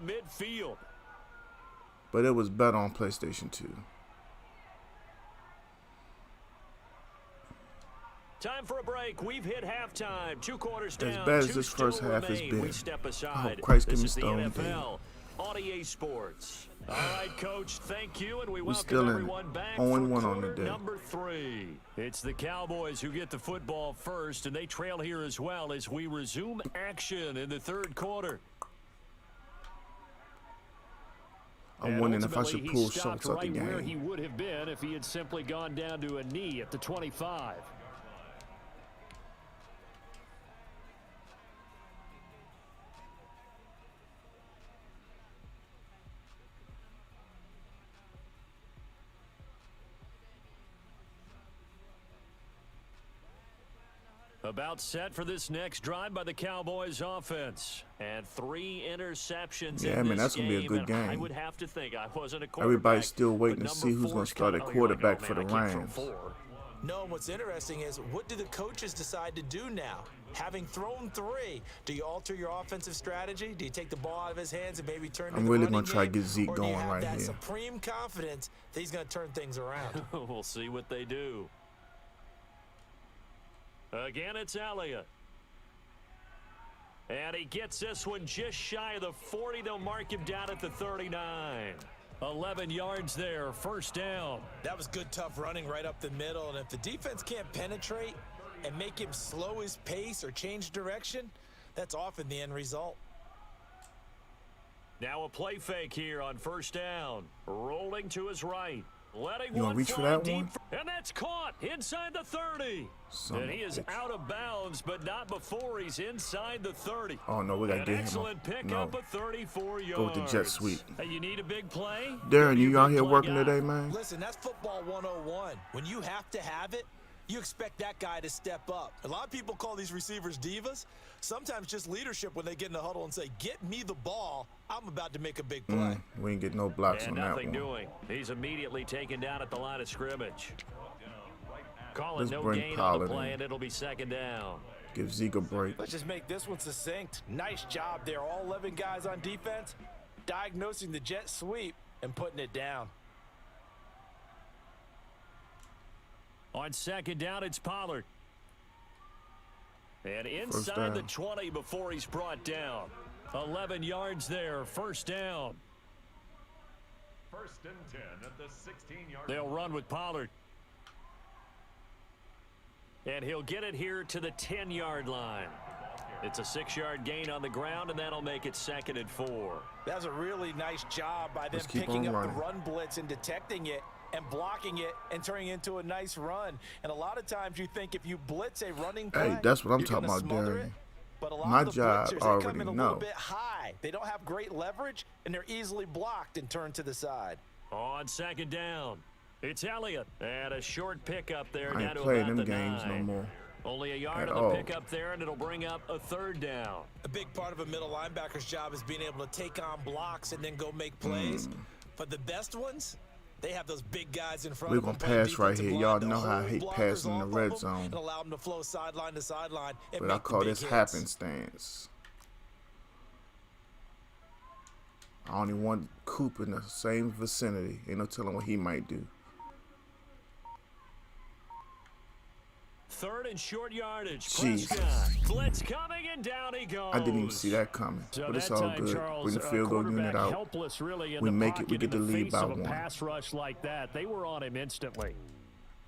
but it was better on PlayStation 2.
Time for a break. We've hit halftime. 2 quarters down.
As bad as this first half has been,
we step aside.
I hope Christ give me
This is the
stone
NFL on EA Sports. All right, Coach, thank you, and we welcome
still
everyone back
0-1
for
on the day.
number 3. It's the Cowboys who get the football first, and they trail here as well as we resume action in the third quarter.
I'm wondering if I should pull Schultz out the game.
Where he would have been if he had simply gone down to a knee at the 25. About set for this next drive by the Cowboys offense. And 3 interceptions
yeah,
in
man,
this
that's going to be a good game.
I would have to think I wasn't a quarterback.
Everybody's still waiting to see who's going to start at quarterback for the Rams.
No, what's interesting is, what do the coaches decide to do now? Having thrown 3, do you alter your offensive strategy? Do you take the ball out of his hands and maybe turn to
I'm
the
really
going
to try to get Zeke going right here.
That supreme confidence that he's going to turn things around.
We'll see what they do. Again, it's Elliott. And he gets this one just shy of the 40. They'll mark him down at the 39. 11 yards there, first down.
That was good, tough running right up the middle. And if the defense can't penetrate and make him slow his pace or change direction, that's often the end result.
Now a play fake here on first down. Rolling to his right. Letting
you want to reach for that one?
And that's caught inside the 30. And he is out of bounds, but not before he's inside the 30.
Oh, no, we got to get him.
Excellent pickup of 34 yards.
Go with the jet sweep.
Hey, you need a big play?
Darren, you out here working today, man?
Listen, that's football 101. When you have to have it, you expect that guy to step up. A lot of people call these receivers divas. Sometimes just leadership when they get in the huddle and say, get me the ball. I'm about to make a big play.
We ain't get no blocks
and
on that one.
Nothing doing. He's immediately taken down at the line of scrimmage. Calling
Let's
no
bring
gain
Pollard
on the play,
in.
and it'll be second down.
Give Zeke a break.
Let's just make this one succinct. Nice job there. All 11 guys on defense, diagnosing the jet sweep and putting it down.
On second down, it's Pollard. And inside the 20 before he's brought down. 11 yards there, first down.
First and 10 at the 16-yard line.
They'll run with Pollard. And he'll get it here to the 10-yard line. It's a 6-yard gain on the ground, and that'll make it second and 4.
That's a really nice job by them picking up the run blitz and detecting it and blocking it and turning it into a nice run. And a lot of times you think if you blitz a running play,
hey, that's what I'm talking about, Darren.
But a lot
My
of the
job
blitzers,
already
they come in a
know.
little bit high. They don't have great leverage, and they're easily blocked and turned to the side.
On second down, it's Elliott. And a short pickup there.
I
down
ain't
to
playing
about
them
the
games
9.
no more.
Only a yard on the pickup there, and it'll bring up a third down.
A big part of a middle linebacker's job is being able to take on blocks and then go make plays. But the best ones, they have those big guys in front of them.
We're going to pass right here. Y'all know how I hate passing in the red zone.
And allow them to flow sideline to sideline.
But I call this happenstance. I only want Coop in the same vicinity. Ain't no telling what he might do.
Third and short yardage.
Jesus.
Blitz coming, and down he goes.
I didn't even see that coming.
So
but it's all good. Bring the field goal unit out.
Really
we make it. We get the lead by 1.
Pass rush like that, they were on him instantly.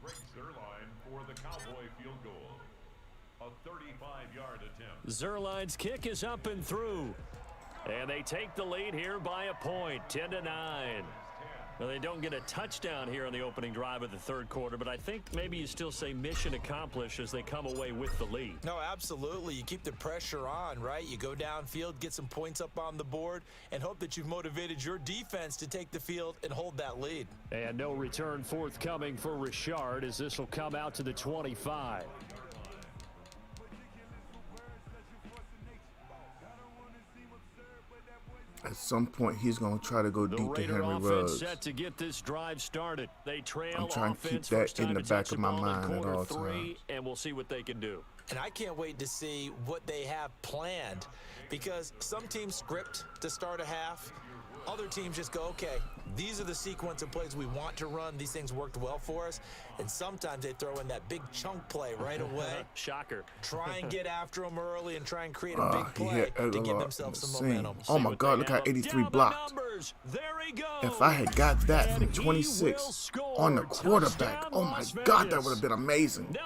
Greg Zuerlein for the Cowboy field goal. A 35-yard attempt.
Zuerlein's kick is up and through. And they take the lead here by a point, 10-9. Well, they don't get a touchdown here on the opening drive of the third quarter, but I think maybe you still say mission accomplished as they come away with the lead.
No, absolutely. You keep the pressure on, right? You go downfield, get some points up on the board, and hope that you've motivated your defense to take the field and hold that lead.
And no return forthcoming for Richard as this will come out to the 25.
At some point, he's going to try to go deep to Henry Ruggs.
Set to get this drive started. They trail.
I'm trying to keep that in the back of my mind at all times.
And we'll see what they can do.
And I can't wait to see what they have planned, because some teams script to start a half. Other teams just go, okay, these are the sequence of plays we want to run. These things worked well for us. And sometimes they throw in that big chunk play right away.
Shocker.
Try and get after them early and try and create a big play to give themselves some momentum.
Oh, my God, look how 83 blocked. If I had got that from 26 on the quarterback, oh, my God, that would have been amazing.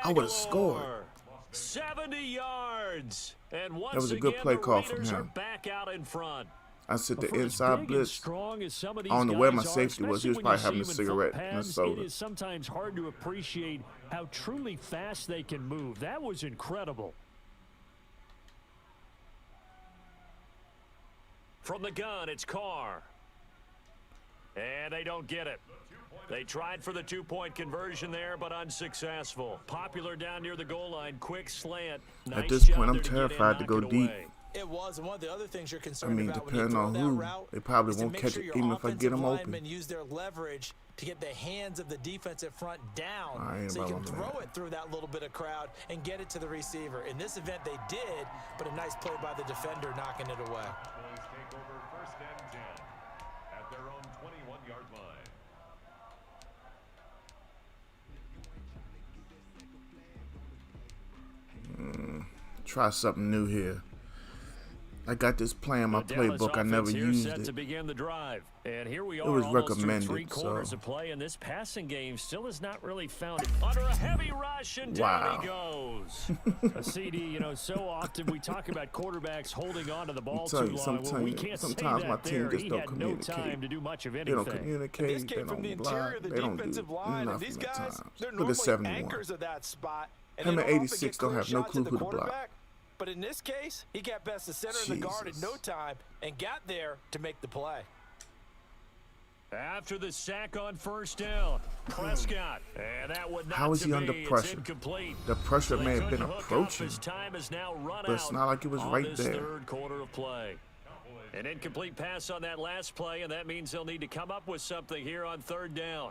I would have scored.
70 yards. And once
that was a good play call from him.
Back out in front.
I said the inside blitz. I don't know where my safety was. He was probably having a cigarette and a soda.
It is sometimes hard to appreciate how truly fast they can move. That was incredible. From the gun, it's Carr. And they don't get it. They tried for the two-point conversion there, but unsuccessful. Popular down near the goal line. Quick slant.
At this point, I'm terrified to go deep.
It was, and one of the other things you're concerned about
depending on who, they probably won't catch it even if I get them open.
Use their leverage to get the hands of the defensive front down, so you can throw it through that little bit of crowd and get it to the receiver. In this event, they did, but a nice play by the defender knocking it away.
Take over first and 10 at their own 21-yard line.
Try something new here. I got this play in my playbook. I never used it.
To begin the drive. And here we are,
it was
recommended.
So.
Of play, and this passing game still has not really found it. Under a heavy rush, and down he goes. A CD, you know, so often we talk about quarterbacks holding on to the ball too long. Well, we can't
sometimes
say
my
that
team
there.
just
He
don't
had
communicate.
No time to do much of anything.
They don't communicate.
This came from the interior of the defensive line, and these guys, they're normally anchors of that spot.
Him at 86 don't have no clue who to block.
But in this case, he got past the center of the guard in no time and got there to make the play.
After the sack on first down, Prescott, and that would not
How is he under pressure? The pressure may have been approaching, but it's not like it was right there.
Third quarter of play. An incomplete pass on that last play, and that means they'll need to come up with something here on third down.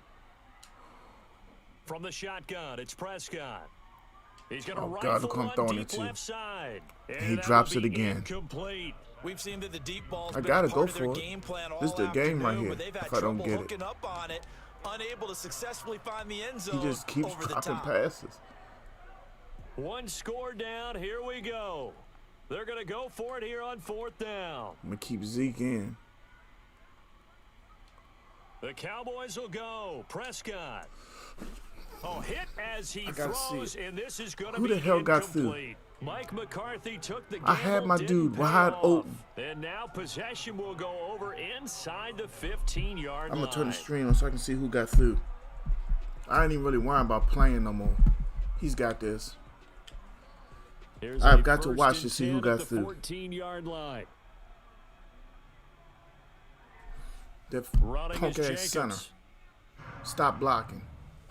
From the shotgun, it's Prescott. He's going to rifle one deep left side.
And he drops it again.
Incomplete.
We've seen that the deep ball's
I
been
gotta
part
go
of their
for it.
game plan all
This is the game right here.
If
I don't get it,
up on it, unable to successfully find the end zone.
He just keeps dropping passes.
One score down. Here we go. They're going to go for it here on fourth down.
I'm gonna keep Zeke in.
The Cowboys will go. Prescott. Oh, hit as he throws, and this is going to be
who the hell got
incomplete. Mike McCarthy took the
I had my dude wide open.
And now possession will go over inside the 15-yard line.
I'm going to turn the stream on so I can see who got through. I ain't even really worrying about playing no more. He's got this. I've got to watch to see who got through.
14-yard line.
That punk-ass center. Stop blocking.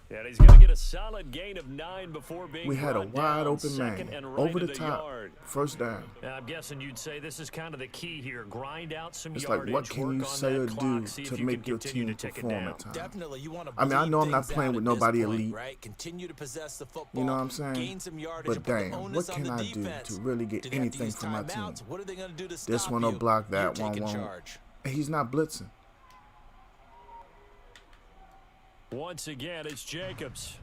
And he's going to get a solid gain of 9 before being
We had a wide open man over the top. First down.
I'm guessing you'd say this is kind of the key here. Grind out some
it's
yardage.
Like, what can you say or do to make your team perform at times?
Definitely, you want to
I mean, I know I'm not playing with nobody elite.
Right? Continue to possess the football,
you know what I'm saying?
Gain some yardage,
but damn, what can I do to really get anything from my team?
What are they going to do to stop
this one will block, that one won't.
Charge.
And he's not blitzing.
Once again, it's Jacobs.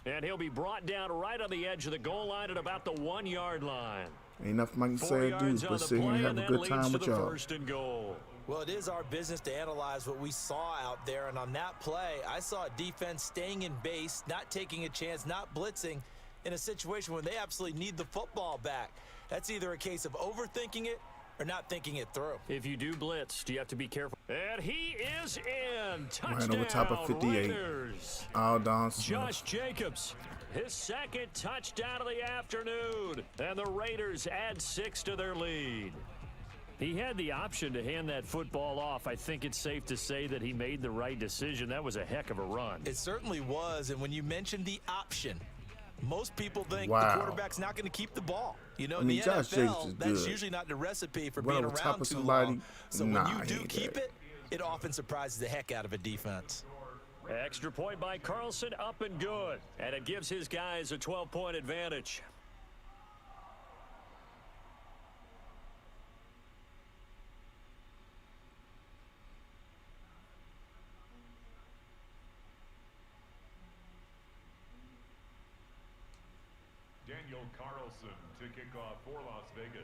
And he'll be brought down right on the edge of the goal line at about the 1-yard line.
Ain't nothing I can say or do but sit here and have a good time with y'all.
Well, it is our business to analyze what we saw out there. And on that play, I saw a defense staying in base, not taking a chance, not blitzing in a situation where they absolutely need the football back. That's either a case of overthinking it or not thinking it through.
If you do blitz, do you have to be careful? And he is in. Touchdown,
Ran over top of 58.
Raiders.
Aldon Smith.
Josh Jacobs, his second touchdown of the afternoon. And the Raiders add 6 to their lead. He had the option to hand that football off. I think it's safe to say that he made the right decision. That was a heck of a run.
It certainly was, and when you mentioned the option, most people think
Wow.
the quarterback's not going to keep the ball. You know,
I mean,
in the
Josh Jacobs
NFL,
is
that's
good.
usually not the recipe for
Run
being
over top
around
of
too
somebody?
long. So
Nah,
when you do
ain't
keep
that.
it, it often surprises the heck out of a defense.
Extra point by Carlson, up and good. And it gives his guys a 12-point advantage.
Daniel Carlson to kick off for Las Vegas.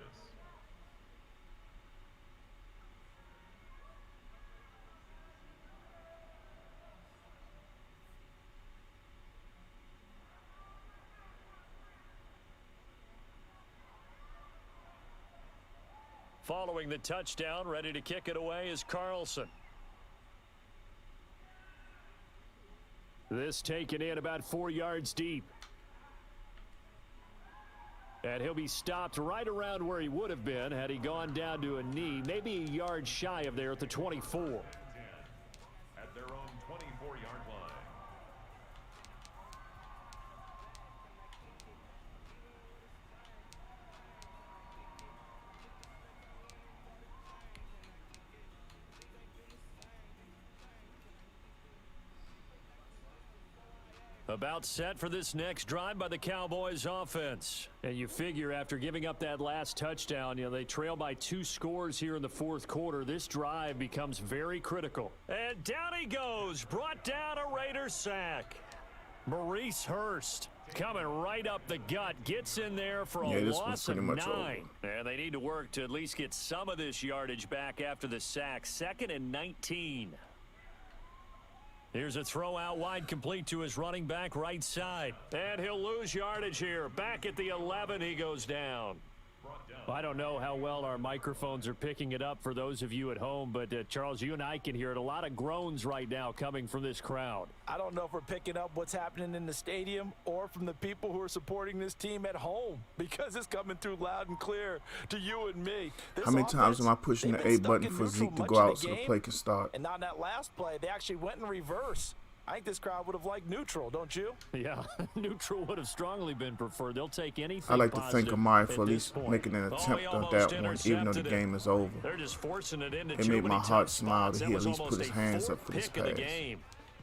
Following the touchdown, ready to kick it away is Carlson. This taken in about 4 yards deep. And he'll be stopped right around where he would have been had he gone down to a knee, maybe a yard shy of there at the 24.
At their own 24-yard line.
About set for this next drive by the Cowboys offense. And you figure after giving up that last touchdown, they trail by 2 scores here in the fourth quarter. This drive becomes very critical. And down he goes, brought down a Raider sack. Maurice Hurst coming right up the gut, gets in there for a loss of 9. And they need to work to at least get some of this yardage back after the sack. 2nd and 19. Here's a throw out wide, complete to his running back right side. And he'll lose yardage here. Back at the 11, he goes down. I don't know how well our microphones are picking it up for those of you at home, but Charles, you and I can hear it. A lot of groans right now coming from this crowd.
I don't know if we're picking up what's happening in the stadium or from the people who are supporting this team at home, because it's coming through loud and clear to you and me.
How many times am I pushing the A button for Zeke to go out so the play can start?
And on that last play, they actually went in reverse. I think this crowd would have liked neutral, don't you?
Yeah, neutral would have strongly been preferred. They'll take anything.
I like to thank Amari for at least making an attempt at that one, even though the game is over.
They're just forcing it into
it made my heart smile to he at least put his hands up for this pass.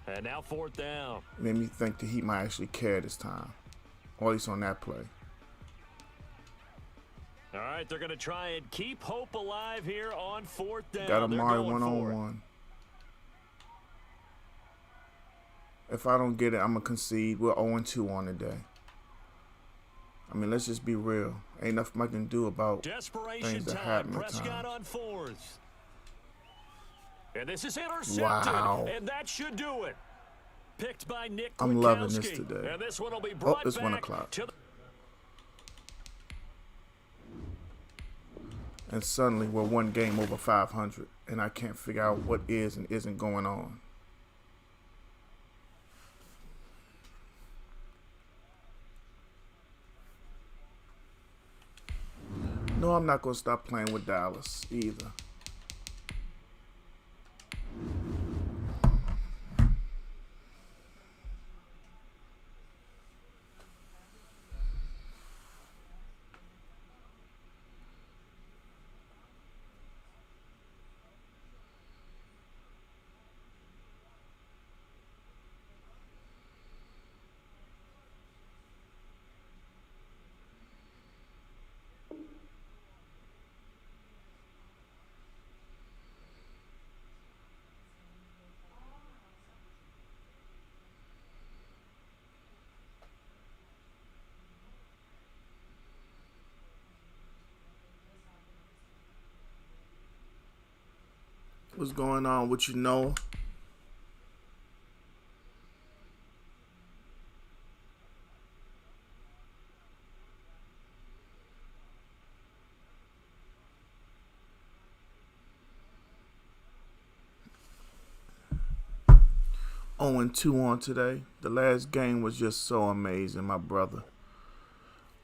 And now 4th down.
It made me think that he might actually care this time, or at least on that play.
All right, they're going to try and keep hope alive here on 4th down.
Got Amari one-on-one. If I don't get it, I'm going to concede. We're 0-2 on the day. I mean, let's just be real. Ain't nothing I can do about things that happen at
Prescott on 4th. And this is intercepted.
Wow.
And that should do it. Picked by Nick
I'm loving this today.
And this one will be brought
it's
back
1 o'clock.
to
And suddenly we're 1 game over 500. And I can't figure out what is and isn't going on. No, I'm not going to stop playing with Dallas either. What's going on with you, Noah? 0-2 on today. The last game was just so amazing, my brother.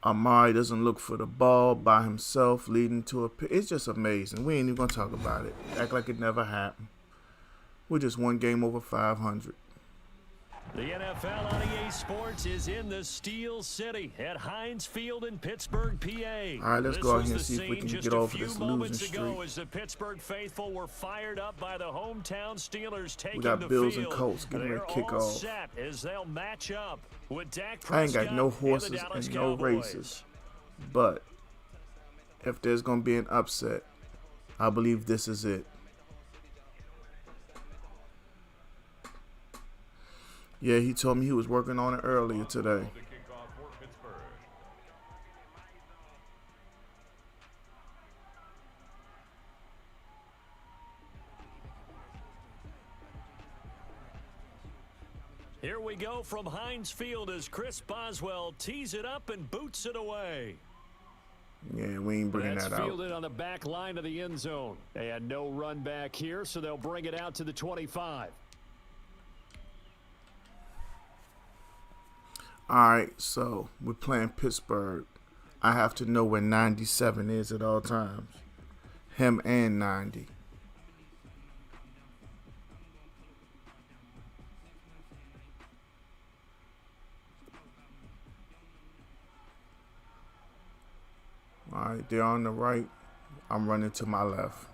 Amari doesn't look for the ball by himself, leading to a pick. It's just amazing. We ain't even going to talk about it. Act like it never happened. We're just one game over 500.
The NFL on EA Sports is in the Steel City at Heinz Field in Pittsburgh, PA.
All right, let's go out here and see if we can get over this losing streak.
As the Pittsburgh faithful were fired up by the hometown Steelers taking
we got
the
Bills
field.
and Colts getting ready to kick
all
off.
set as they'll match up with Dak
I ain't
Prescott
got no horses and no races, but if there's going to be an upset, I believe this is it. Yeah, he told me he was working on it earlier today.
Here we go from Heinz Field as Chris Boswell tees it up and boots it away.
Yeah, we ain't bringing that out.
That's fielded on the back line of the end zone. And no run back here, so they'll bring it out to the 25.
All right, so we're playing Pittsburgh. I have to know where 97 is at all times. Him and 90. All right, they're on the right. I'm running to my left.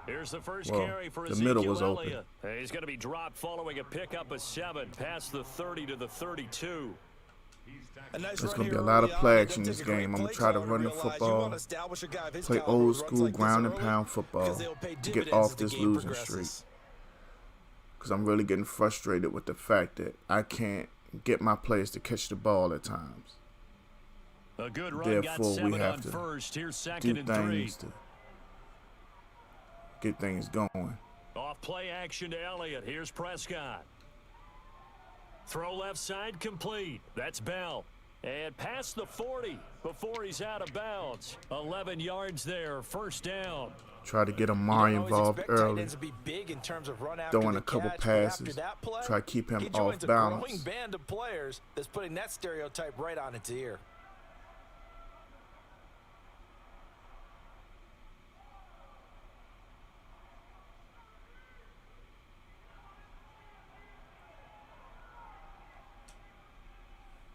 Here's the first carry for
the middle was open.
Elliott. He's going to be dropped following a pickup of 7 past the 30 to the 32.
There's going to be a lot of play action in this game. I'm going to try to run the football, play old school ground and pound football to get off this losing streak. Because I'm really getting frustrated with the fact that I can't get my players to catch the ball at times.
A good run.
Therefore, we have to
do
things to get things going.
Off play action to Elliott. Here's Prescott. Throw left side complete. That's Bell. And past the 40 before he's out of bounds. 11 yards there. First down.
Try to get Amari involved early. Throwing a couple passes. Try to keep him off balance.
Growing band of players that's putting that stereotype right on its ear.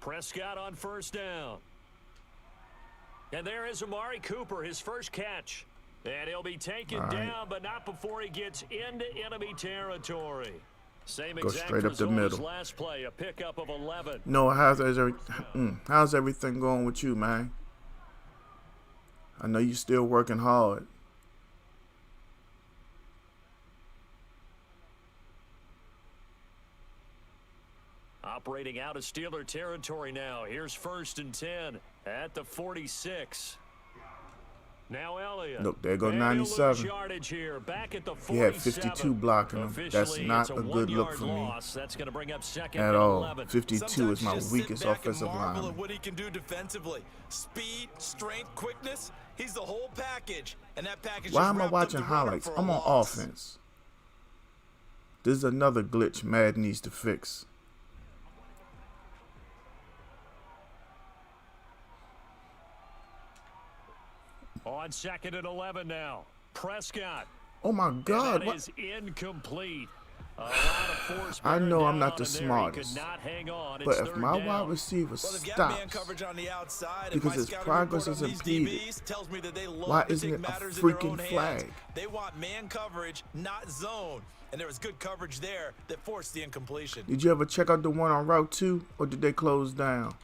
Prescott on first down. And there is Amari Cooper, his first catch. And he'll be taken down, but not before he gets into enemy territory. Same
Go straight up the middle.
Last play, a pickup of 11.
No, how's everything going with you, man? I know you're still working hard.
Operating out of Steeler territory now. Here's 1st and 10 at the 46. Now Elliott.
Look, there go 97.
Here, back at the
he had 52 blocking him. That's not a good look for me
That's going to bring up second
at all.
11.
52 is my weakest offensive line.
What he can do defensively. Speed, strength, quickness. He's the whole package. And that package.
Why am I watching highlights? I'm on offense. This is another glitch Madden needs to fix.
On 2nd and 11 now. Prescott.
Oh my God.
That is incomplete. A lot of force.
I know I'm not the smartest, but if my wide receiver stops because his progress is impeded, why isn't it a freaking flag?
They want man coverage, not zone. And there was good coverage there that forced the incompletion.
Did you ever check out the one on Route 2, or did they close down?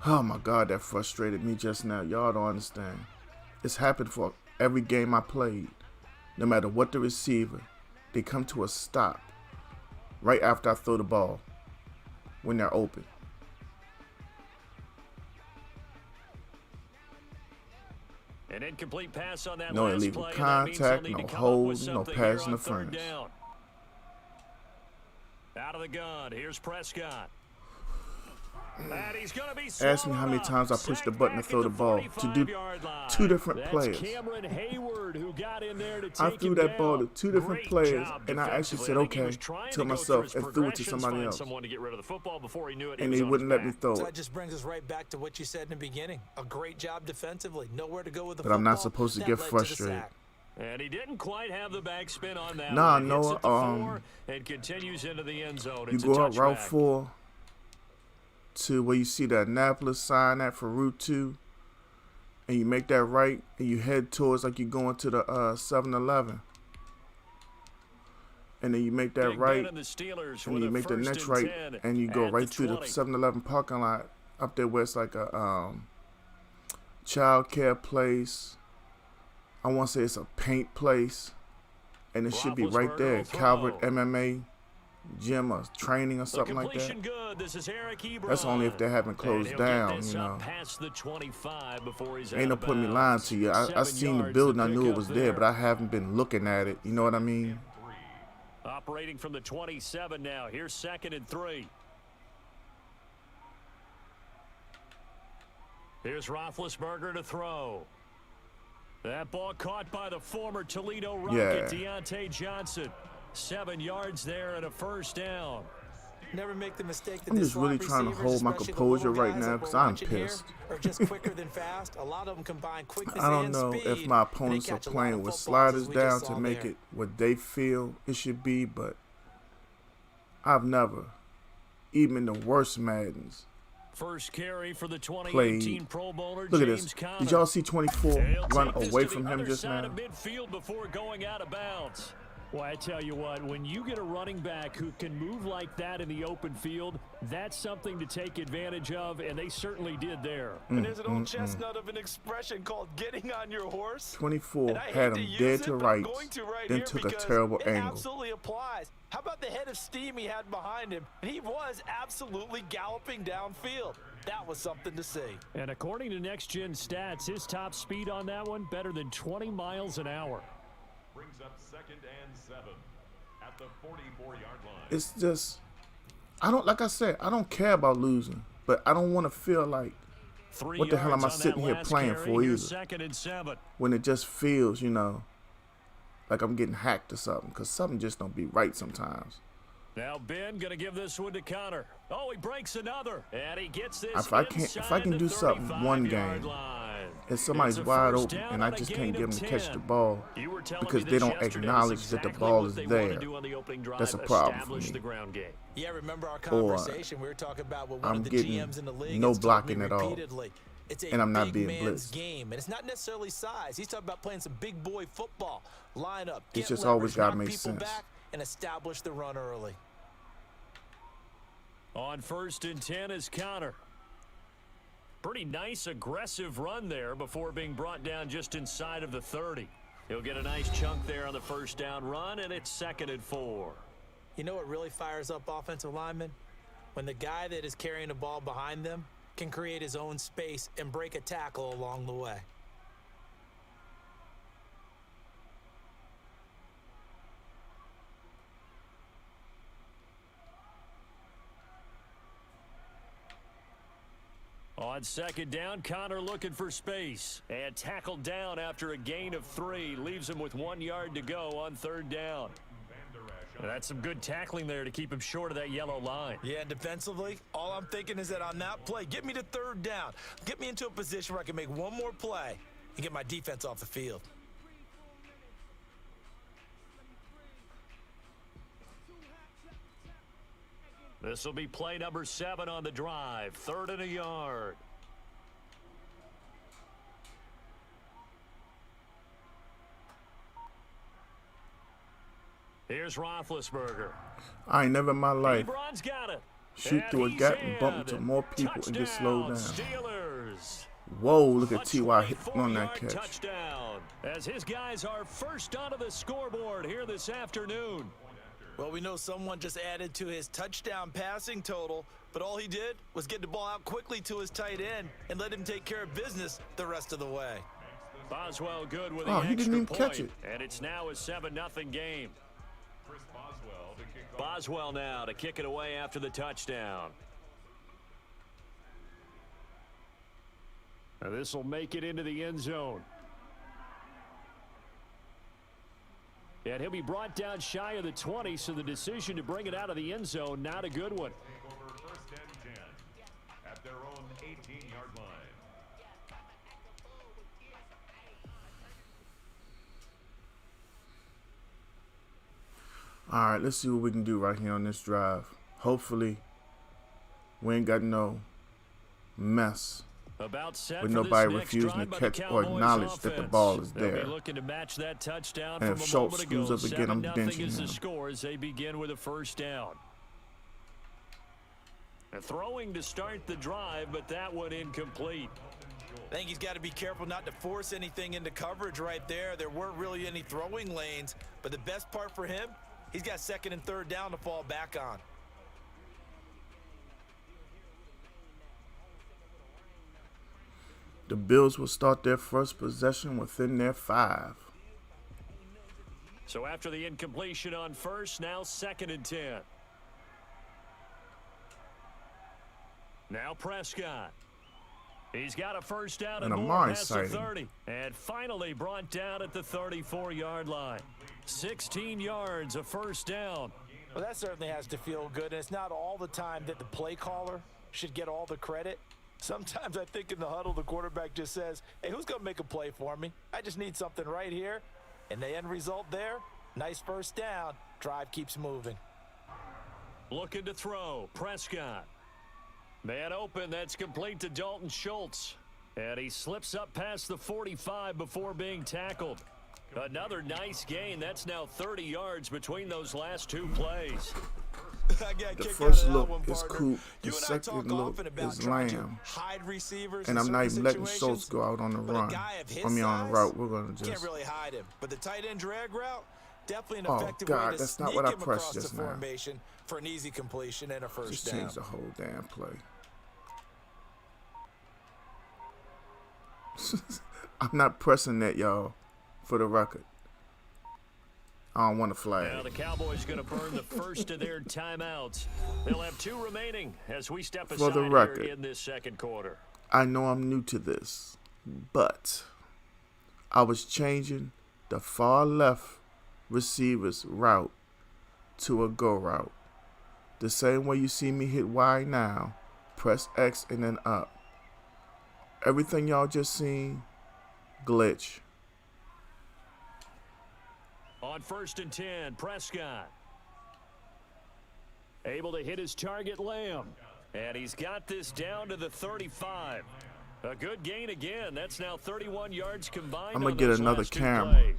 Oh my God, that frustrated me just now. Y'all don't understand. It's happened for every game I played. No matter what the receiver, they come to a stop right after I throw the ball when they're open.
An incomplete pass on that
no
last
illegal
play,
contact, no hold, no pass interference.
Out of the gun, here's Prescott.
Ask me how many times I pushed the button to throw the ball to do two different players. I threw that ball to two different players, and I actually said, okay, to myself, and threw it to somebody else. And they wouldn't let me throw it.
So that just brings us right back to what you said in the beginning. A great job defensively. Nowhere to go with the
but
football.
I'm not supposed to get frustrated.
And he didn't quite have the backspin on that.
Nah,
one.
Noah,
and continues into the end zone.
You go up Route 4 to where you see the Annapolis sign at for Route 2, and you make that right, and you head towards like you're going to the 7-Eleven. And then you make that right, and you make the next right, and you go right through the 7-Eleven parking lot up there where it's like a child care place. I want to say it's a paint place, and it should be right there. Calvert MMA gym or training or something like that. That's only if they haven't closed down, you know. Ain't no point me lying to you. I seen the building, I knew it was there, but I haven't been looking at it. You know what I mean?
Operating from the 27 now. Here's 2nd and 3. Here's Roethlisberger to throw. That ball caught by the former Toledo Rocket, Deontay Johnson. 7 yards there and a first down.
Never make the mistake that
I'm just really trying to hold my composure right now because I'm pissed.
Or just quicker than fast. A lot of them combine quickness
I don't know if my opponents are playing with sliders down to make it what they feel it should be, but I've never, even in the worst Maddens,
First carry for the 2018 Pro Bowler.
Look at this. Did y'all see 24 run away from him just now?
Midfield before going out of bounds. Well, I tell you what, when you get a running back who can move like that in the open field, that's something to take advantage of, and they certainly did there.
And there's an old chestnut of an expression called getting on your horse.
24 had him dead to rights, then took a terrible angle.
Absolutely applies. How about the head of steam he had behind him? And he was absolutely galloping downfield. That was something to see.
And according to Next Gen Stats, his top speed on that one, better than 20 miles an hour.
Brings up 2nd and 7 at the 44-yard line.
It's just, like I said, I don't care about losing, but I don't want to feel like, what the hell am I sitting here playing for either?
2nd and 7.
When it just feels, you know, like I'm getting hacked or something, because something just don't be right sometimes.
Now Ben gonna give this one to Connor. Oh, he breaks another, and he gets this.
If I can do something one game, if somebody's wide open and I just can't get them to catch the ball because they don't acknowledge that the ball is there, that's a problem for me.
Yeah, remember our conversation? We were talking about what one of the GMs in the league
no blocking at all.
And I'm not being blitzed. Game, and it's not necessarily size. He's talking about playing some big boy football. Line up.
It's just always got to make sense.
And establish the run early.
On 1st and 10 is Connor. Pretty nice aggressive run there before being brought down just inside of the 30. He'll get a nice chunk there on the first down run, and it's 2nd and 4.
You know what really fires up offensive linemen? When the guy that is carrying the ball behind them can create his own space and break a tackle along the way.
On 2nd down, Connor looking for space. And tackled down after a gain of 3. Leaves him with 1 yard to go on 3rd down. That's some good tackling there to keep him short of that yellow line.
Yeah, and defensively, all I'm thinking is that on that play, get me to 3rd down. Get me into a position where I can make one more play and get my defense off the field.
This will be play number 7 on the drive. 3rd and a yard. Here's Roethlisberger.
I ain't never in my life
got it.
shoot through a gap and bump into more people and get slowed down.
Steelers.
Whoa, look at T.Y. hitting on that catch.
Touchdown. As his guys are first onto the scoreboard here this afternoon.
Well, we know someone just added to his touchdown passing total, but all he did was get the ball out quickly to his tight end and let him take care of business the rest of the way.
Boswell good with the
he didn't even
point,
catch it.
And it's now a 7-0 game. Boswell now to kick it away after the touchdown. Now this will make it into the end zone. And he'll be brought down shy of the 20, so the decision to bring it out of the end zone, not a good one.
Take over first and 10 at their own 18-yard line.
All right, let's see what we can do right here on this drive. Hopefully, we ain't got no mess with nobody refusing to catch or acknowledge that the ball is there.
Looking to match that touchdown
and if Schultz screws up again, I'm benching him.
Score as they begin with a first down. Throwing to start the drive, but that one incomplete.
I think he's got to be careful not to force anything into coverage right there. There weren't really any throwing lanes, but the best part for him, he's got second and third down to fall back on.
The Bills will start their first possession within their 5.
So after the incompletion on first, now second and 10. Now Prescott. He's got a first down and more past the 30. And finally brought down at the 34-yard line. 16 yards, a first down.
Well, that certainly has to feel good. And it's not all the time that the play caller should get all the credit. Sometimes I think in the huddle, the quarterback just says, hey, who's going to make a play for me? I just need something right here. And the end result there, nice first down. Drive keeps moving.
Looking to throw, Prescott. Man open, that's complete to Dalton Schultz. And he slips up past the 45 before being tackled. Another nice gain. That's now 30 yards between those last two plays.
The first look is Coop. The second look is Lamb. And I'm not even letting Schultz go out on the run. I mean, on the route. We're going to just...
Can't really hide him. But the tight end drag route, definitely an effective way to
that's
sneak
not what I
him
pressed
across
just
the
now.
formation for an easy completion and a first
just
down.
Change the whole damn play. I'm not pressing that, y'all, for the record. I don't want to flag.
Now the Cowboys going to burn the first of their timeouts. They'll have 2 remaining as we step aside
for the record,
here in this second quarter.
I know I'm new to this, but I was changing the far left receiver's route to a go route. The same way you see me hit Y now, press X and then up. Everything y'all just seen, glitch.
On first and 10, Prescott. Able to hit his target, Lamb. And he's got this down to the 35. A good gain again. That's now 31 yards combined.
I'm going to get another camera.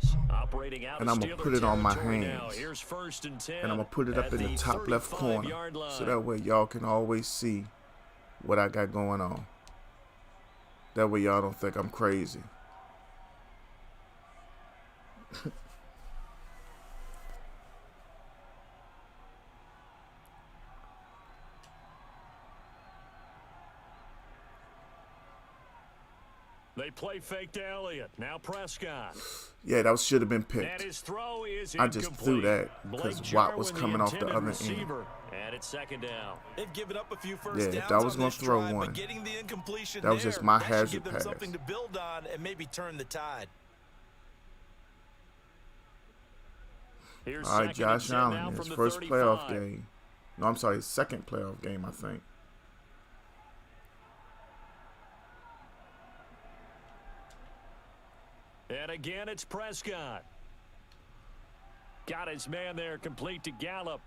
And I'm going to put it on my hands.
Here's first and 10.
And I'm going to put it up in the top left corner. So that way y'all can always see what I got going on. That way y'all don't think I'm crazy.
They play fake to Elliott. Now Prescott.
Yeah, that should have been picked.
And his throw is
I just threw that because Watt was coming off the other end.
And it's second down.
They've given up a few first downs.
If I was going to throw one,
getting the incompletion
that was just my hazard
give them
pass.
something to build on and maybe turn the tide.
All right, Josh Allen, his first playoff game. No, I'm sorry, his second playoff game, I think.
And again, it's Prescott. Got his man there, complete to Gallup.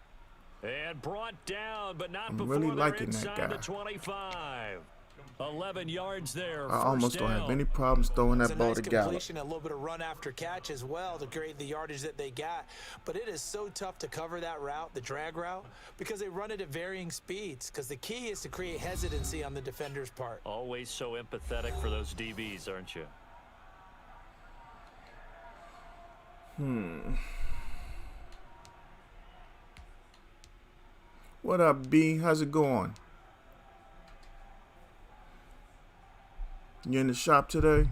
And brought down, but not before
really
they're
liking
inside
that guy.
the 25. 11 yards there.
I almost don't have any problems throwing that ball to Gallup.
A little bit of run after catch as well to create the yardage that they got. But it is so tough to cover that route, the drag route, because they run it at varying speeds. Because the key is to create hesitancy on the defender's part.
Always so empathetic for those DBs, aren't you?
What up, B? How's it going? You in the shop today?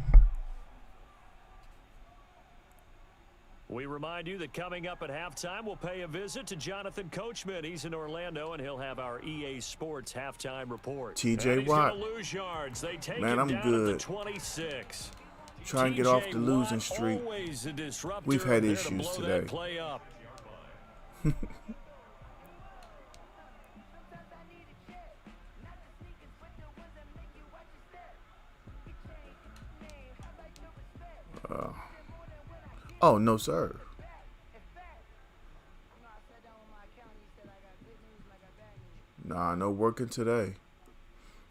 We remind you that coming up at halftime, we'll pay a visit to Jonathan Coachman. He's in Orlando, and he'll have our EA Sports halftime report.
T.J. Watt. Man, I'm good.
26.
Try and get off the losing streak. We've had issues today. Oh, no, sir. Nah, no working today.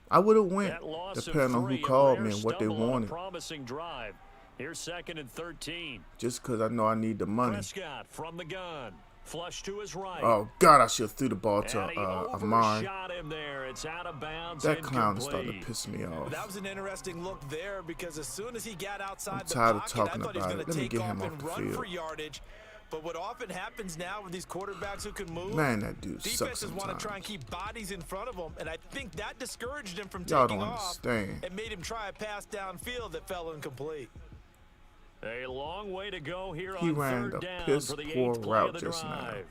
I would have went, depending on who called me and what they wanted.
Promising drive. Here's 2nd and 13.
Just because I know I need the money.
Prescott from the gun. Flush to his right.
Oh, God, I should have threw the ball to Amari.
It's out of bounds.
That clown is starting to piss me off.
That was an interesting look there because as soon as he got outside the
pocket,
I thought he was going to take off and run for yardage. But what often happens now with these quarterbacks who can move,
man, that dude sucks
defenses
sometimes.
want to try and keep bodies in front of them, and I think that discouraged him from
Y'all
taking
don't
off
understand.
and made him try a pass downfield that fell incomplete.
A long way to go here
he
on
ran
3rd
the
down
piss
for the
poor
8th play
route
of the
just now.
drive.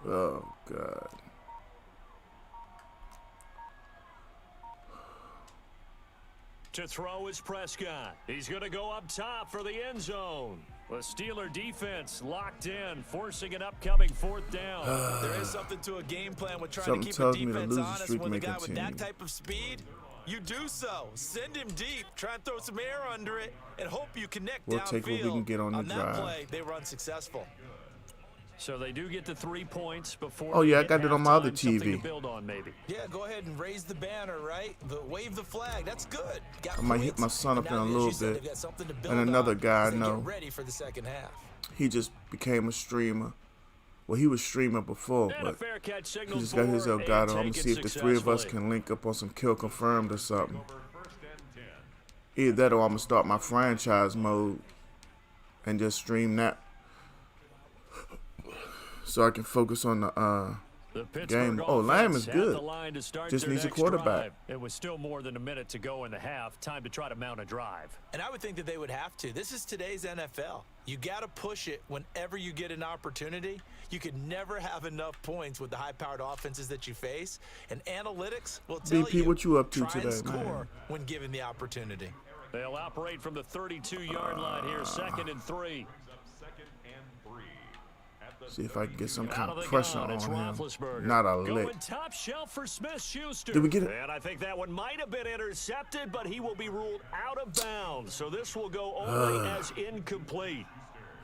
Oh, God.
To throw is Prescott. He's going to go up top for the end zone. The Steeler defense locked in, forcing an upcoming 4th down.
There is something to a game plan with trying to keep a defense honest when the guy with that type of speed. You do so. Send him deep. Try and throw some air under it and hope you connect
We'll
downfield.
take what we can get on the
that
drive.
play, they were unsuccessful.
So they do get the 3 points before.
Oh, yeah, I got
it
it on my other TV.
To build on, maybe.
Yeah, go ahead and raise the banner, right? Wave the flag. That's good.
I might hit my son up in a little bit. And another guy I know,
ready for the second half.
he just became a streamer. Well, he was streaming before, but he just got his Elgato. I'm going to see if the 3 of us can link up on some Kill Confirmed or something. Either that or I'm going to start my franchise mode and just stream that. So I can focus on the game. Oh, Lamb is good. Just needs a quarterback.
It was still more than a minute to go in the half. Time to try to mount a drive.
And I would think that they would have to. This is today's NFL. You got to push it whenever you get an opportunity. You could never have enough points with the high-powered offenses that you face. And analytics will tell
BP,
you,
what you up to
try
today,
and score
man?
when given the opportunity.
They'll operate from the 32-yard line here, 2nd and 3.
See if I can get some kind of pressure on him. Not a lick.
Top shelf for Smith-Schuster.
Did we get it?
And I think that one might have been intercepted, but he will be ruled out of bounds. So this will go only as incomplete.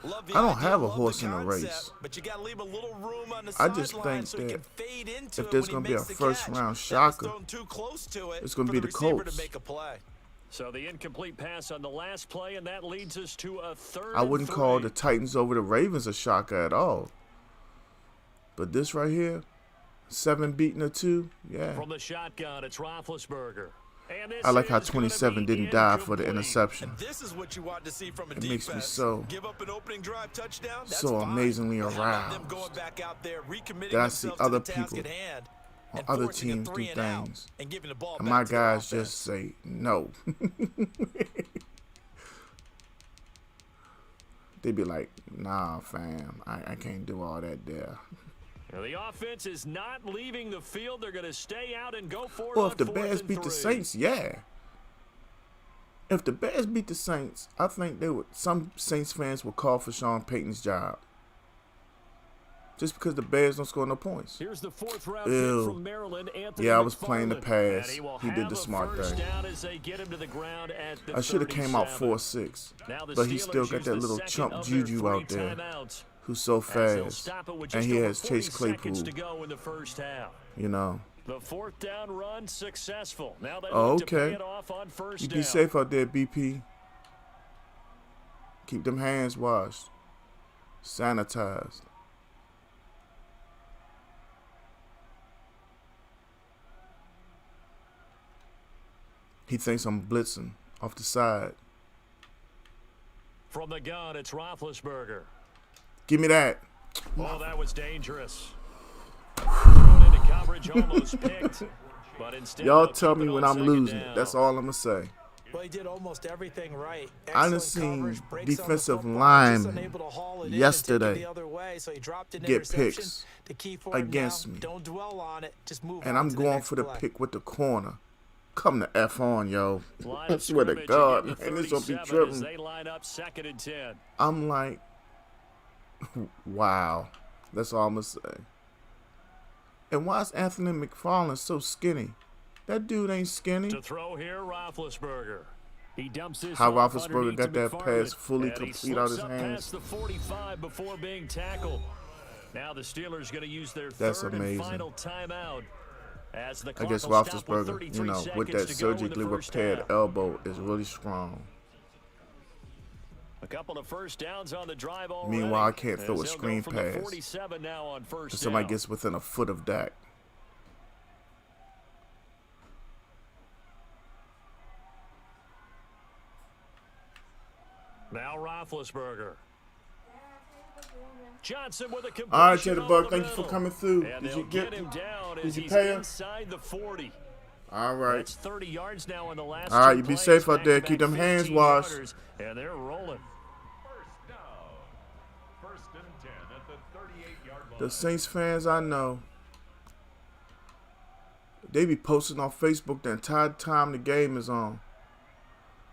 I don't have a horse in a race.
But you gotta leave a little room on the
I just think
so
that
fade into
if there's going to be a first-round shocker, it's going to be the Colts.
So the incomplete pass on the last play, and that leads us to a 3rd.
I wouldn't call the Titans over the Ravens a shocker at all. But this right here, 7 beating a 2, yeah.
From the shotgun, it's Roethlisberger.
I like how 27 didn't die for the interception.
And this is what you want to see from a
It
defense.
makes me so
Give up an opening drive touchdown. That's
so
fine.
amazingly
Them
aroused
going back out there, recommitting
that I see
themselves
other
to the task
people
at hand,
on
and
other
forcing a
teams do
3 and out,
things,
and giving the ball
and
back
my
to their
guys
offense.
just say no. They be like, nah, fam, I can't do all that there.
Now the offense is not leaving the field. They're going to stay out and go for it.
Well,
on
if the
4th
Bears
and
beat the
3.
Saints, yeah. If the Bears beat the Saints, I think they would. Some Saints fans would call for Sean Payton's job. Just because the Bears don't score no points.
Here's the 4th round pick from Maryland, Anthony
Yeah, I was
McFarland.
playing the pass.
And
He did the smart
first
thing.
down as they get him to the ground at the
I should have came out
37.
4-6.
Now the
But he
Steelers
still got
use
that
the
little
second
chump
of their
Juju
3
out there
timeouts.
who's so
As they'll
fast.
stop it with
And
just
he
over
has
40
Chase
seconds to
Claypool,
go in the first half.
you know.
The 4th down run successful. Now they
Oh,
look to pay
okay.
it off on first
You
down.
be safe out there, BP. Keep them hands washed. Sanitized. He thinks I'm blitzing off the side.
From the gun, it's Roethlisberger.
Give me that.
Oh, that was dangerous. Thrown into coverage, almost picked.
Y'all tell me when I'm losing it. That's all I'm going to say.
Well, he did almost everything right.
I done seen defensive linemen yesterday get picks against me.
Don't dwell on it. Just move
and
on
I'm
to the
going
next
for the
play.
pick with the corner. Come the F on, yo. I swear to God, man, this gonna be tripping. I'm like, wow. That's all I'm gonna say. And why is Anthony McFarland so skinny? That dude ain't skinny.
To throw here, Roethlisberger. He dumps this
How
off
Roethlisberger got that pass fully
and
complete out his hands.
Past the 45 before being tackled. Now the Steelers going to use their
That's
third
amazing.
and final timeout. As the
I guess
clock will stop with
Roethlisberger,
33
you know, with that
seconds to go in the
surgically
first
repaired
half.
elbow is really strong.
A couple of first downs on the drive already.
Meanwhile, I can't throw a
As he'll
screen
go from the
pass
47 now on first
if somebody
down.
gets within a foot of Dak.
Now Roethlisberger. Johnson with a completion.
All right, Tater
over
Bug,
the
thank you for
middle.
coming through.
And
Did
they'll
you get
him down
did
as
you
he's
pay him?
inside the 40.
All right.
That's 30 yards now in the last
All right,
two
you be
plays,
safe out there. Keep
back-to-back
them hands
15
washed.
yarders, and they're rolling.
First and 10 at the 38-yard line.
The Saints fans I know, they be posting on Facebook the entire time the game is on,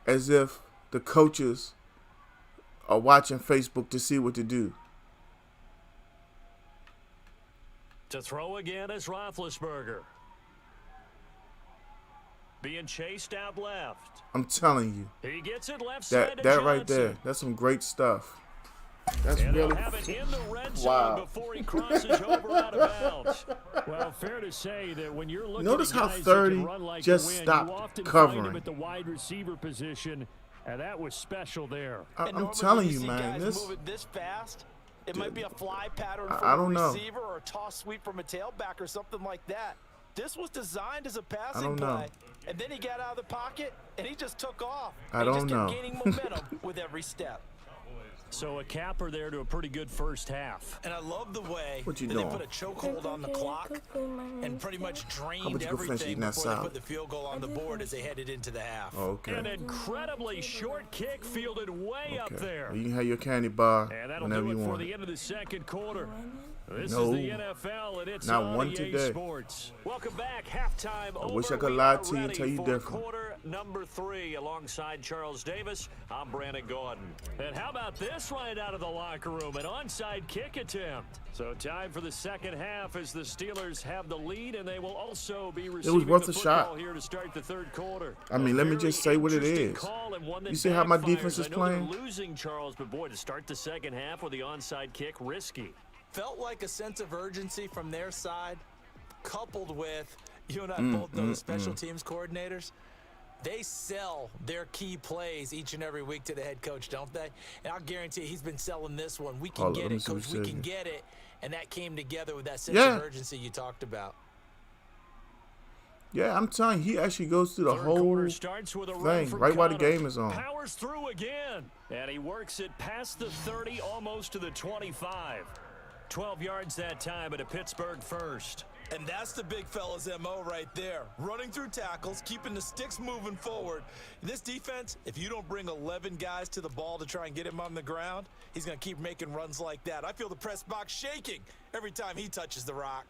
as if the coaches are watching Facebook to see what to do.
To throw again is Roethlisberger. Being chased out left.
I'm telling you,
He gets it left side to
that right
Johnson.
there, that's some great stuff. That's
And
really
they'll have it in the red zone
wow.
before he crosses over out of bounds. Well, fair to say that when you're looking
Notice
at
how
guys
30
that can run like
just
the wind,
stopped
you often
covering.
find him at the wide receiver position, and that was special there.
I'm telling you, man,
guys
this.
move it this fast, it might be a fly pattern
I
from
don't
a
know.
receiver or a toss sweep from a tailback or something like that. This was designed as a
I
passing
don't know.
play, and then he got out of the pocket and he just took off.
I
And he
don't
just kept
know.
gaining momentum with every step.
So a capper there to a pretty good first half.
And I love the way
What you
that
doing?
they put a chokehold on the clock and pretty much drained
about you go finish
everything
eating that
before they
salad?
put the field goal on the board as they headed into the half.
An
Okay.
incredibly short kick fielded way up
Okay.
there.
You can have your candy bar
And that'll
whenever
do
you
it for
want
the
it.
end of the second quarter. This
No.
is the NFL, and it's
Not
on
one
EA
today.
Sports. Welcome back. Halftime
I
over.
wish I could
We
lie
are
to you and
ready
tell you
for
different.
Quarter number 3 alongside Charles Davis. I'm Brandon Gordon. And how about this right out of the locker room? An onside kick attempt. So time for the second half as the Steelers have the lead, and they will also be receiving
worth
the
a
football
shot.
here to start the third quarter.
I mean, let me just say what it
Very
is.
call and one that
You see how my
backfires.
defense is
I know they're
playing?
losing, Charles, but boy, to start the second half with the onside kick, risky.
Felt like a sense of urgency from their side, coupled with, you and I both know the special teams coordinators. They sell their key plays each and every week to the head coach, don't they? And I'll guarantee you he's been selling this one. We can
Hold on,
get
let me
it,
see what
coach.
you
We
said
can
here.
get it. And that came together with that sense
Yeah.
of urgency you talked about.
Yeah, I'm telling you, he actually goes through the
Third
whole
quarter starts with a run
thing
from
right while the
Connor.
game is on.
Powers through again, and he works it past the 30, almost to the 25. 12 yards that time at a Pittsburgh first.
And that's the big fella's MO right there. Running through tackles, keeping the sticks moving forward. This defense, if you don't bring 11 guys to the ball to try and get him on the ground, he's going to keep making runs like that. I feel the press box shaking every time he touches the rock.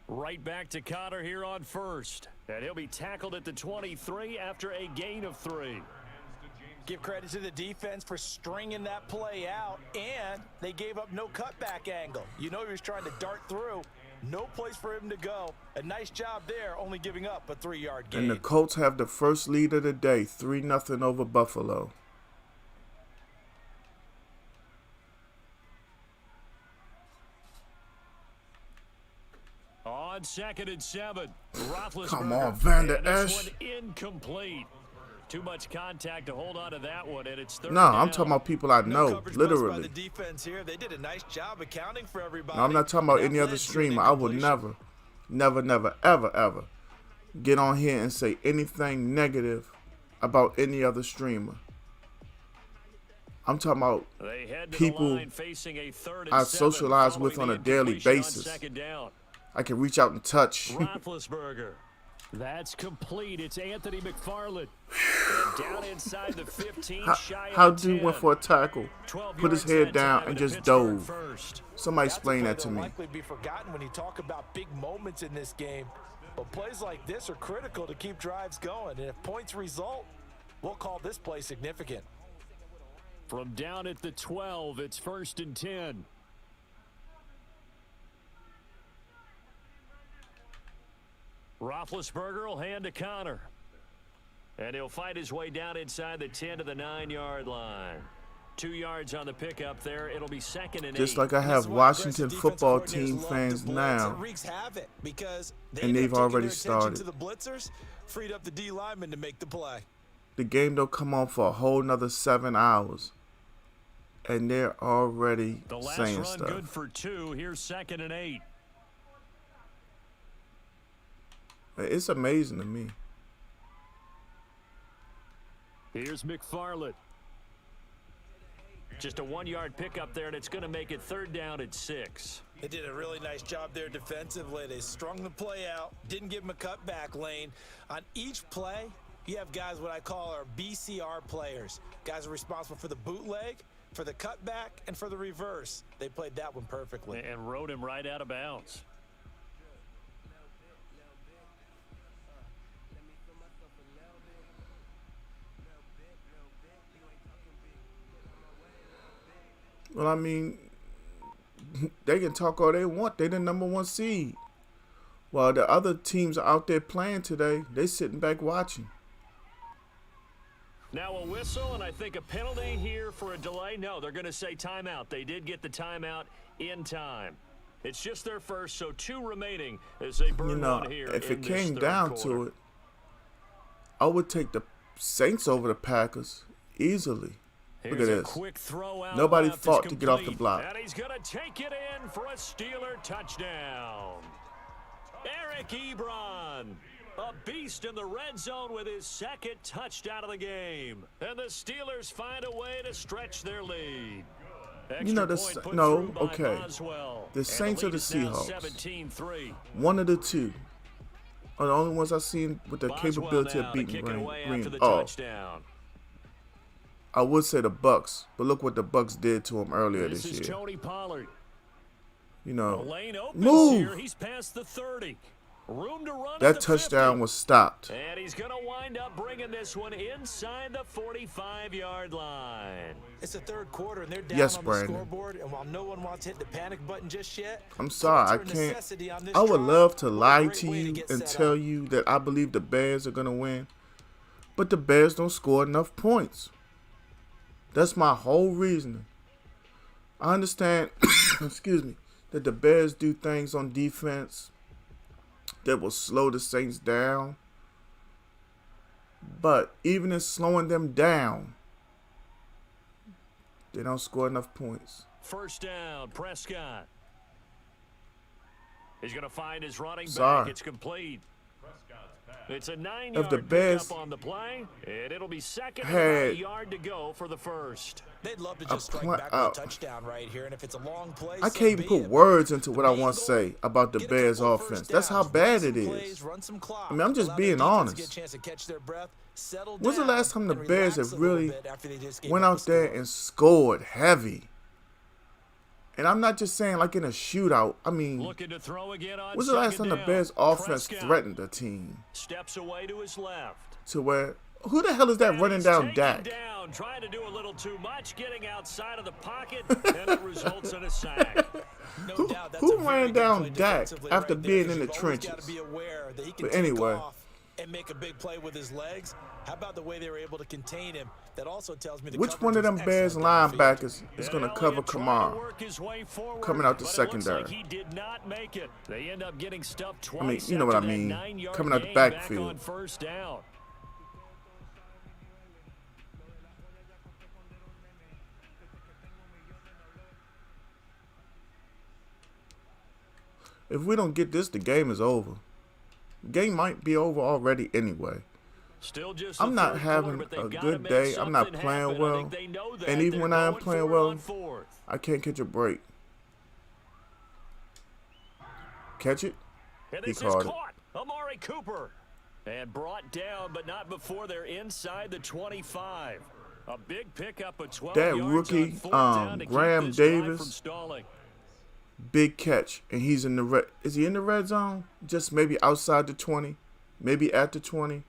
Right back to Connor here on first. And he'll be tackled at the 23 after a gain of 3.
Give credit to the defense for stringing that play out, and they gave up no cutback angle. You know he was trying to dart through. No place for him to go. A nice job there, only giving up a 3-yard gain.
And the Colts have the first lead of the day, 3-0 over Buffalo.
On 2nd and 7. Roethlisberger.
Come on, Van Der
And this
Esch.
one incomplete. Too much contact to hold on to that one, and it's third
No,
down.
I'm talking about people I
No
know,
coverage bust by
literally.
the defense here. They did a nice job accounting for everybody.
No, I'm not talking about
That
any other
led to an
streamer. I would
incompletion.
never, ever get on here and say anything negative about any other streamer. I'm talking about
They head to
people
the line facing a 3rd and
I
7
socialize
following
with
the
on a daily
incompletion on
basis.
second down.
I can reach out and touch.
Roethlisberger. That's complete. It's Anthony McFarland. Down inside the 15.
How dude went for a tackle, put his head down, and just dove. Somebody explain that to me.
Likely be forgotten when you talk about big moments in this game. But plays like this are critical to keep drives going. And if points result, we'll call this play significant.
From down at the 12, it's 1st and 10. Roethlisberger will hand to Connor. And he'll fight his way down inside the 10 to the 9-yard line. 2 yards on the pickup there. It'll be 2nd and 8.
Just like I have Washington football team fans now, and they've already started.
The blitzers freed up the D lineman to make the play.
The game don't come on for a whole nother 7 hours, and they're already saying stuff.
The last run good for 2. Here's 2nd and 8.
It's amazing to me.
Here's McFarland. Just a 1-yard pickup there, and it's going to make it 3rd down at 6.
They did a really nice job there defensively. They strung the play out, didn't give him a cutback lane. On each play, you have guys what I call our BCR players. Guys are responsible for the bootleg, for the cutback, and for the reverse. They played that one perfectly.
And rode him right out of bounds.
Well, I mean, they can talk all they want. They're the #1 seed. While the other teams are out there playing today, they sitting back watching.
Now a whistle, and I think a penalty here for a delay. No, they're going to say timeout. They did get the timeout in time. It's just their first, so 2 remaining as they burn one here.
If it came down to it, I would take the Saints over the Packers easily. Look at this. Nobody fought to get off the block.
And he's going to take it in for a Steeler touchdown. Eric Ebron, a beast in the red zone with his 2nd touchdown of the game. And the Steelers find a way to stretch their lead.
You know, the Saints or the Seahawks. One of the two are the only ones I've seen with the capability of beating Green. I would say the Bucks, but look what the Bucks did to him earlier this year.
Tony Pollard.
You know,
move. Here. He's past the 30. Room to run.
That touchdown was stopped.
And he's going to wind up bringing this one inside the 45-yard line.
It's the 3rd quarter, and they're down on the scoreboard. And while no one wants to hit the panic button just yet,
I'm sorry, I can't. I would love to lie to you and tell you that I believe the Bears are going to win, but the Bears don't score enough points. That's my whole reasoning. I understand, excuse me, that the Bears do things on defense that will slow the Saints down. But even in slowing them down, they don't score enough points.
1st down, Prescott. He's going to find his running back. It's complete. It's a 9-yard pickup on the play, and it'll be 2nd and a yard to go for the 1st.
They'd love to just strike back with a touchdown right here, and if it's a long play,
I can't even put words into what I want to say about the Bears offense. That's how bad it is. I mean, I'm just being honest. When's the last time the Bears have really went out there and scored heavy? And I'm not just saying like in a shootout. I mean, when's the last time the Bears offense threatened a team?
Steps away to his left.
To where, who the hell is that running down Dak?
Trying to do a little too much, getting outside of the pocket, and it results in a sack.
Who ran down Dak after being in the trenches? But anyway.
And make a big play with his legs. How about the way they were able to contain him? That also tells me
which one of them Bears linebackers is going to cover Kamara coming out the secondary?
He did not make it. They end up getting stuffed twice.
I mean, you know what I mean. Coming out the backfield.
First down.
If we don't get this, the game is over. The game might be over already anyway. I'm not having a good day. I'm not playing well. And even when I am playing well, I can't catch a break. Catch it.
And
He
this is
caught it.
caught. Amari Cooper. And brought down, but not before they're inside the 25. A big pickup of 12
That
yards
rookie,
on fourth down to
Graham
keep this drive
Davis,
from stalling.
big catch, and he's in the red. Is he in the red zone? Just maybe outside the 20, maybe at the 20.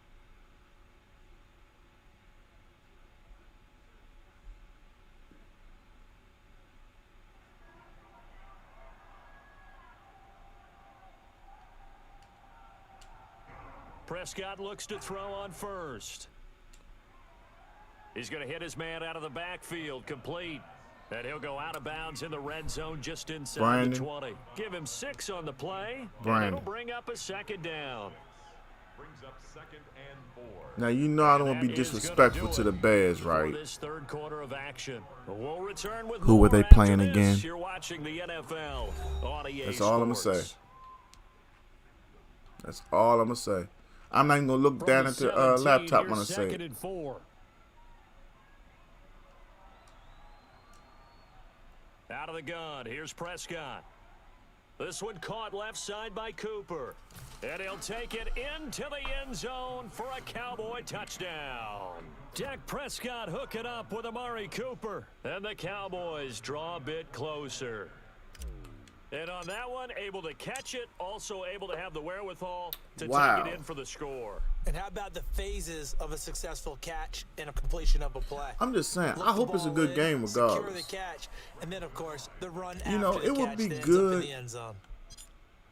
Prescott looks to throw on first. He's going to hit his man out of the backfield, complete. And he'll go out of bounds in the red zone just inside the 20. Give him 6 on the play, and it'll bring up a second down.
Brings up 2nd and 4.
Now, you know I don't want to be disrespectful to the Bears, right?
This third quarter of action. We'll return with
Who were they playing again?
You're watching the NFL on EA
That's all I'm going to
Sports.
say. That's all I'm going to say. I'm not even going to look down at the laptop when I say it.
2nd and 4. Out of the gun, here's Prescott. This one caught left side by Cooper. And he'll take it into the end zone for a Cowboy touchdown. Dak Prescott hooking up with Amari Cooper. And the Cowboys draw a bit closer. And on that one, able to catch it, also able to have the wherewithal to take it in for the score.
And how about the phases of a successful catch and a completion of a play?
I'm just saying, I hope it's a good game regardless.
Secure the catch, and then, of course, the run
You know,
after
it
the
would
catch
be
that ends
good
up in the end zone.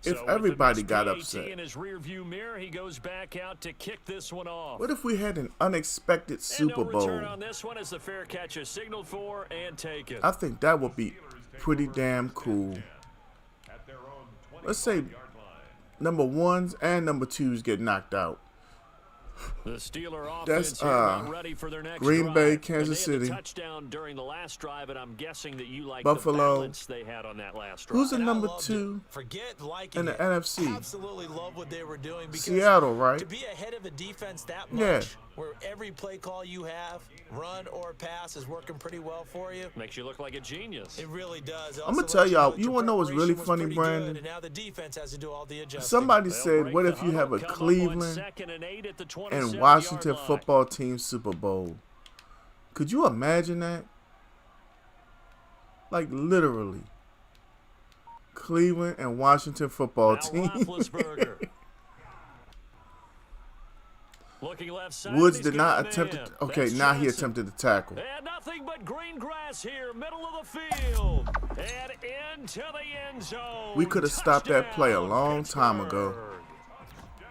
if
So
everybody
with the
got
PAT
upset.
in his rearview mirror, he goes back out to kick this one off.
What if we had an unexpected Super
and no
Bowl?
return on this one as the fair catch is signaled for and taken.
I think that would be pretty damn cool.
At their own
Let's say
25-yard line.
number 1s and number 2s get knocked out.
The Steeler
That's,
offense here not ready for their next
Green
drive.
Bay,
And
Kansas
they had the
City.
touchdown during the last drive, and I'm guessing that you like
Buffalo.
the balance they had on that last drive.
Who's the
And I
number
loved
2
it. Forget liking
in the
it.
NFC?
Absolutely love what they were doing. Because
Seattle, right?
to be ahead of a defense that much,
Yeah.
where every play call you have, run or pass, is working pretty well for you.
Makes you look like a genius.
It really does.
I'm gonna tell y'all, you wanna know what's really funny,
Brandon?
Brandon?
And now the defense has to do all the adjusting.
Somebody
They'll
said,
break
what
the
if you have a
huddle, come up on
Cleveland
2nd and 8 at the
and
27-yard
Washington
line.
football team Super Bowl? Could you imagine that? Like literally. Cleveland and Washington football
Now
team.
Roethlisberger. Looking left side.
Woods
he's
did not
got a
attempt
man.
it. Okay,
That's
now he
Johnson.
attempted to tackle.
And nothing but green grass here, middle of the field. And into the end zone.
We could have stopped that play a
Touchdown,
long time ago.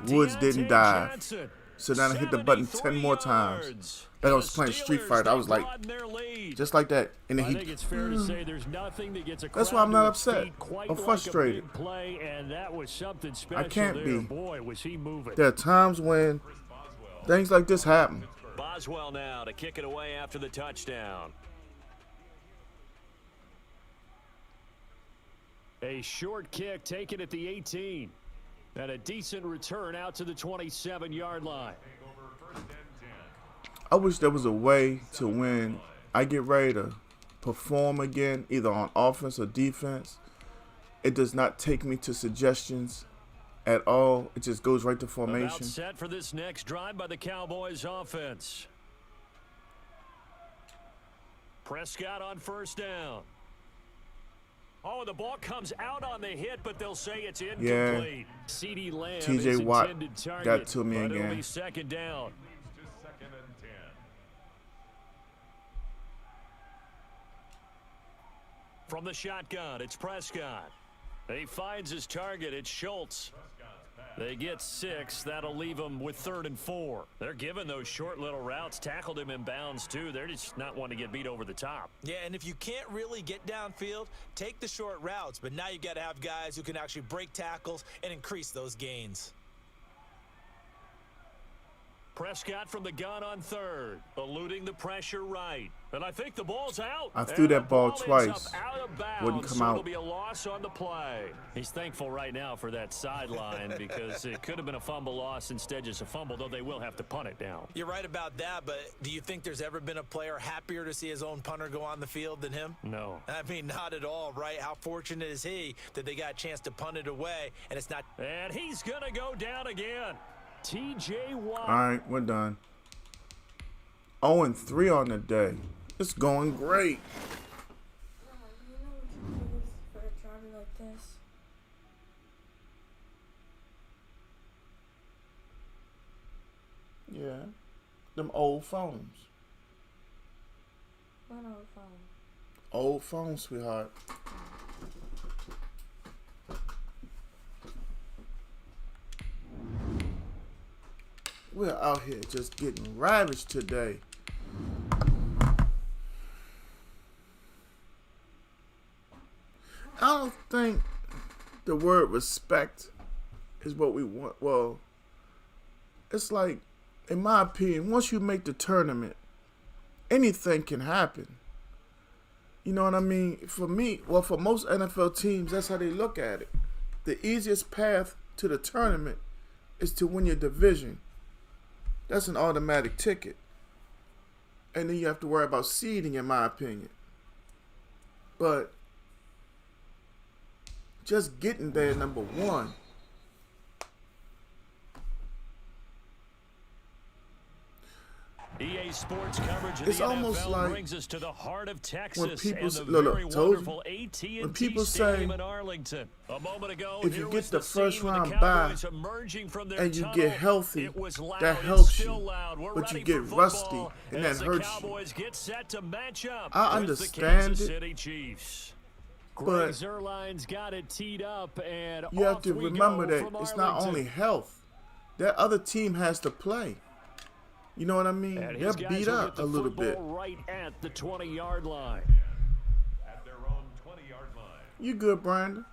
Pittsburgh.
Woods
Deontay
didn't dive.
Johnson,
So then I hit the button 10 more
73
times.
yards.
Like I was
The
playing Street
Steelers,
Fighter. I
they
was like,
broaden their lead.
just like that. And then
I
he.
think it's fair to say there's nothing that gets a
That's
crowd
why I'm not
to its
upset.
feet quite
I'm
like a
frustrated.
big play, and that was something special
can't
there.
be.
Boy, was he moving.
There are times when things like this happen.
Boswell now to kick it away after the touchdown. A short kick taken at the 18. And a decent return out to the 27-yard line.
I wish there was a way to when I get ready to perform again, either on offense or defense, it does not take me to suggestions at all. It just goes right to
About
formation.
set for this next drive by the Cowboys offense. Prescott on first down. Oh, the ball comes out on the hit, but they'll say it's incomplete. CeeDee Lamb is
TJ Watt
intended target,
got to me
but
again.
It'll be second down.
To 2nd and 10.
From the shotgun, it's Prescott. He finds his target. It's Schultz. They get 6. That'll leave them with 3rd and 4. They're giving those short little routes. Tackled him in bounds, too. They're just not wanting to get beat over the top.
Yeah, and if you can't really get downfield, take the short routes. But now you got to have guys who can actually break tackles and increase those gains.
Prescott from the gun on 3rd. Eluding the pressure right. And I think the ball's out.
I threw that ball twice. Wouldn't come out.
It'll be a loss on the play. He's thankful right now for that sideline because it could have been a fumble loss, instead just a fumble, though they will have to punt it down.
You're right about that, but do you think there's ever been a player happier to see his own punter go on the field than him?
No.
I mean, not at all, right? How fortunate is he that they got a chance to punt it away, and it's not.
And he's going to go down again. T.J. Watt.
All right, we're done. 0-3 on the day. It's going great. Yeah, them old phones.
What old phone?
Old phone, sweetheart. We're out here just getting ravaged today. I don't think the word respect is what we want. Well, it's like, in my opinion, once you make the tournament, anything can happen. You know what I mean? For me, well, for most NFL teams, that's how they look at it. The easiest path to the tournament is to win your division. That's an automatic ticket. And then you have to worry about seeding, in my opinion. But just getting there, number one.
EA Sports coverage of
It's
the
almost
NFL
like
brings us to the heart of Texas
when people
and the
look,
very
told you,
wonderful AT&T
when people
Stadium
say,
in Arlington. A moment ago,
if
here
you
was
get the first
scene when
round
the
bye
Cowboys emerging from their
and you
tunnel.
get healthy,
It was loud.
that
It's
helps
still
you.
loud. We're
But you
ready
get
for
rusty,
football
and
as
that
the
hurts you.
Cowboys get set to match up
I
with the
understand
Kansas
it,
City Chiefs.
but
Greg Zuerlein's got it teed up, and
you have
off
to
we
remember
go
that
from
it's not
Arlington.
only health. That other team has to play. You know what I mean?
And
They're
his guys
beat
will
up
get the
a little bit.
football right at the 20-yard line.
At their own 20-yard line.
You good, Brandon?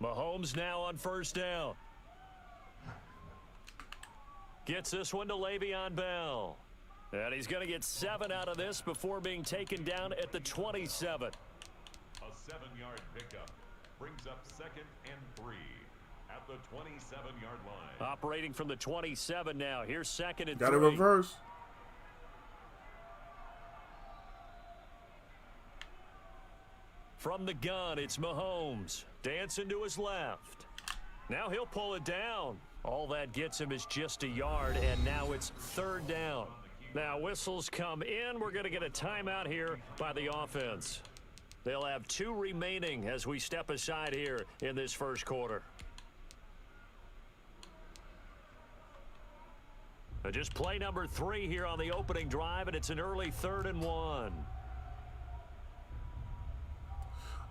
Mahomes now on first down. Gets this one to Le'Veon Bell. And he's going to get 7 out of this before being taken down at the 27.
A 7-yard pickup brings up 2nd and 3 at the 27-yard line.
Operating from the 27 now. Here's 2nd and 3.
Got to reverse.
From the gun, it's Mahomes. Dancing to his left. Now he'll pull it down. All that gets him is just a yard, and now it's 3rd down. Now whistles come in. We're going to get a timeout here by the offense. They'll have 2 remaining as we step aside here in this first quarter. Just play number 3 here on the opening drive, and it's an early 3rd and 1.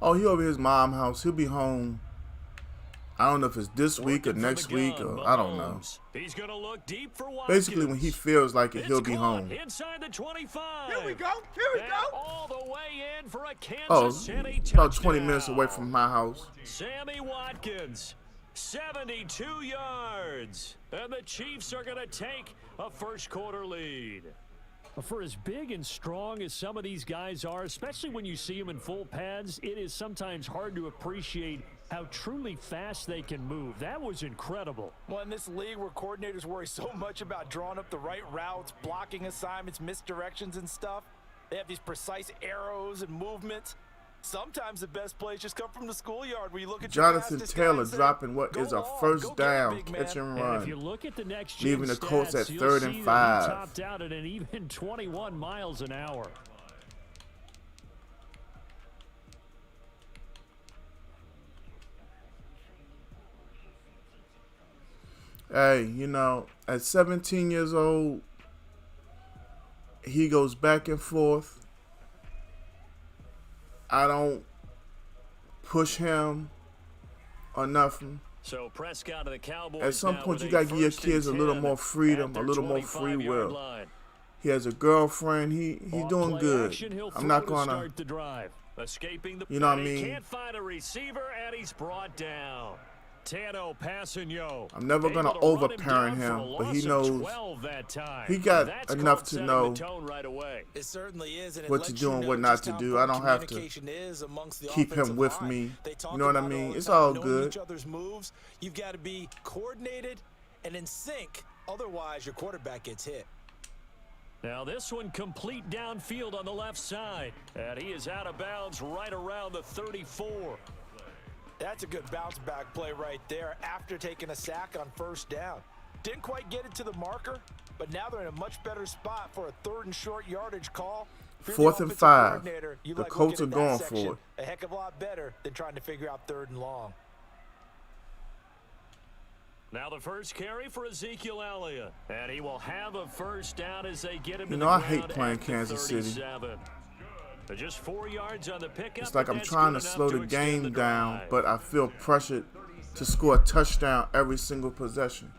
Oh, he over his mom's house. He'll be home. I don't know if it's this week or next week, or I don't know.
He's going to look deep for Watkins.
Basically, when he feels like it, he'll be home.
Inside the 25.
Here we go. Here we
And
go.
all the way in for a Kansas
Oh,
City
about
touchdown.
20 minutes away from my house.
Sammy Watkins, 72 yards. And the Chiefs are going to take a first quarter lead. For as big and strong as some of these guys are, especially when you see them in full pads, it is sometimes hard to appreciate how truly fast they can move. That was incredible.
Well, in this league where coordinators worry so much about drawing up the right routes, blocking assignments, misdirections and stuff, they have these precise arrows and movements. Sometimes the best plays just come from the schoolyard where you look at
Jonathan
your
Taylor
guy
dropping what is a first down catch and
And if you
run.
look at the next
Leaving the Colts at
stats,
3rd
you'll
and
see that
5.
he topped out at an even 21 miles an hour.
Hey, you know, at 17 years old, he goes back and forth. I don't push him or nothing.
So Prescott of the Cowboys.
At some point, you got to give your kids a little more freedom, a little more free will. He has a girlfriend. He's doing good. I'm not going to, you know what I mean?
Can't find a receiver, and he's brought down. Tano Passanio.
I'm never going to overparent him, but he knows he got enough to know
It certainly is, and
what to do and what not to do. I don't have to keep him with me. You know what I mean? It's all good.
Each other's moves. You've got to be coordinated and in sync. Otherwise, your quarterback gets hit.
Now this one complete downfield on the left side. And he is out of bounds right around the 34.
That's a good bounce back play right there after taking a sack on first down. Didn't quite get it to the marker, but now they're in a much better spot for a 3rd and short yardage call.
4th and 5. The Colts are going for it.
A heck of a lot better than trying to figure out 3rd and long.
Now the first carry for Ezekiel Elliott, and he will have a first down as they get him.
You know, I hate playing Kansas City.
Just 4 yards on the pickup.
It's like I'm trying to slow the game down, but I feel pressured to score a touchdown every single possession.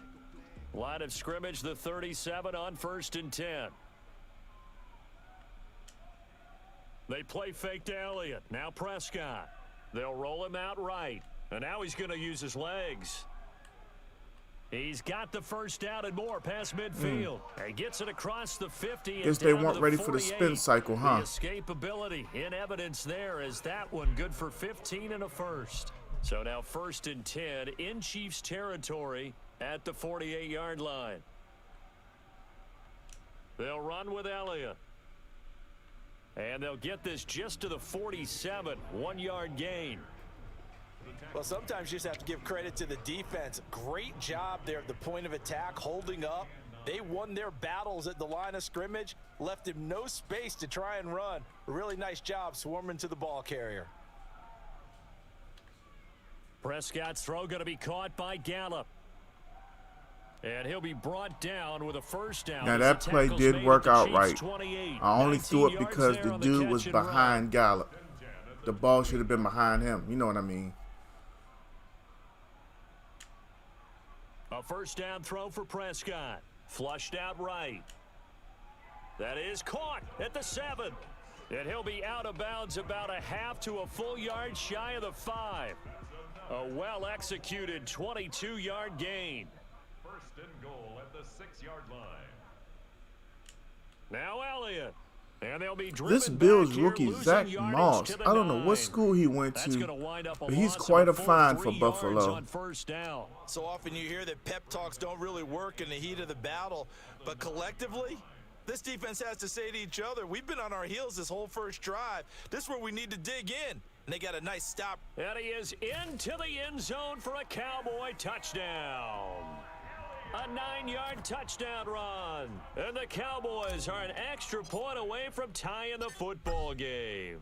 Line of scrimmage, the 37 on 1st and 10. They play fake to Elliott. Now Prescott. They'll roll him out right, and now he's going to use his legs. He's got the first down and more past midfield. And gets it across the 50.
Guess they weren't ready for the spin cycle, huh?
The escapability in evidence there is that one good for 15 and a first. So now 1st and 10 in Chiefs territory at the 48-yard line. They'll run with Elliott. And they'll get this just to the 47, 1-yard gain.
Well, sometimes you just have to give credit to the defense. Great job there at the point of attack, holding up. They won their battles at the line of scrimmage, left him no space to try and run. A really nice job swarming to the ball carrier.
Prescott's throw going to be caught by Gallup. And he'll be brought down with a first down.
Now that play did work out right. I only threw it because the dude was behind Gallup. The ball should have been behind him. You know what I mean?
A first down throw for Prescott. Flushed out right. That is caught at the 7. And he'll be out of bounds about a half to a full yard shy of the 5. A well-executed 22-yard gain.
First and goal at the 6-yard line.
Now Elliott. And they'll be driven
this Bills
back
rookie,
here,
Zach Moss, I don't know what school he went to, but he's quite a find for Buffalo.
So often you hear that pep talks don't really work in the heat of the battle, but collectively, this defense has to say to each other, we've been on our heels this whole first drive. This is where we need to dig in. And they got a nice stop.
And he is into the end zone for a Cowboy touchdown. A 9-yard touchdown run. And the Cowboys are an extra point away from tying the football game.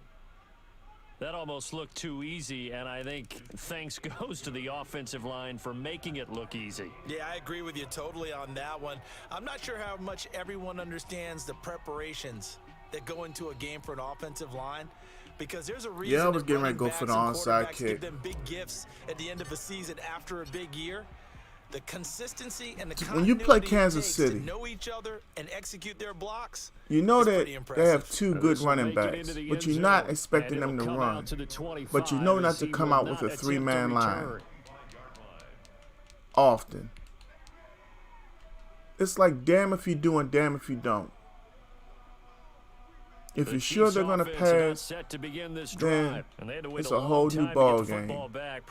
That almost looked too easy, and I think thanks goes to the offensive line for making it look easy.
Yeah, I agree with you totally on that one. I'm not sure how much everyone understands the preparations that go into a game for an offensive line. Because there's a reason.
Yeah, I was getting ready to go for the onside kick.
Give them big gifts at the end of a season after a big year. The consistency and the
when you play Kansas City,
to know each other and execute their blocks,
you know that they have 2 good running backs, but you're not expecting them to run. But you know not to come out with a 3-man line often. It's like damn if you do and damn if you don't. If you're sure they're going to pass, then it's a whole new ball game at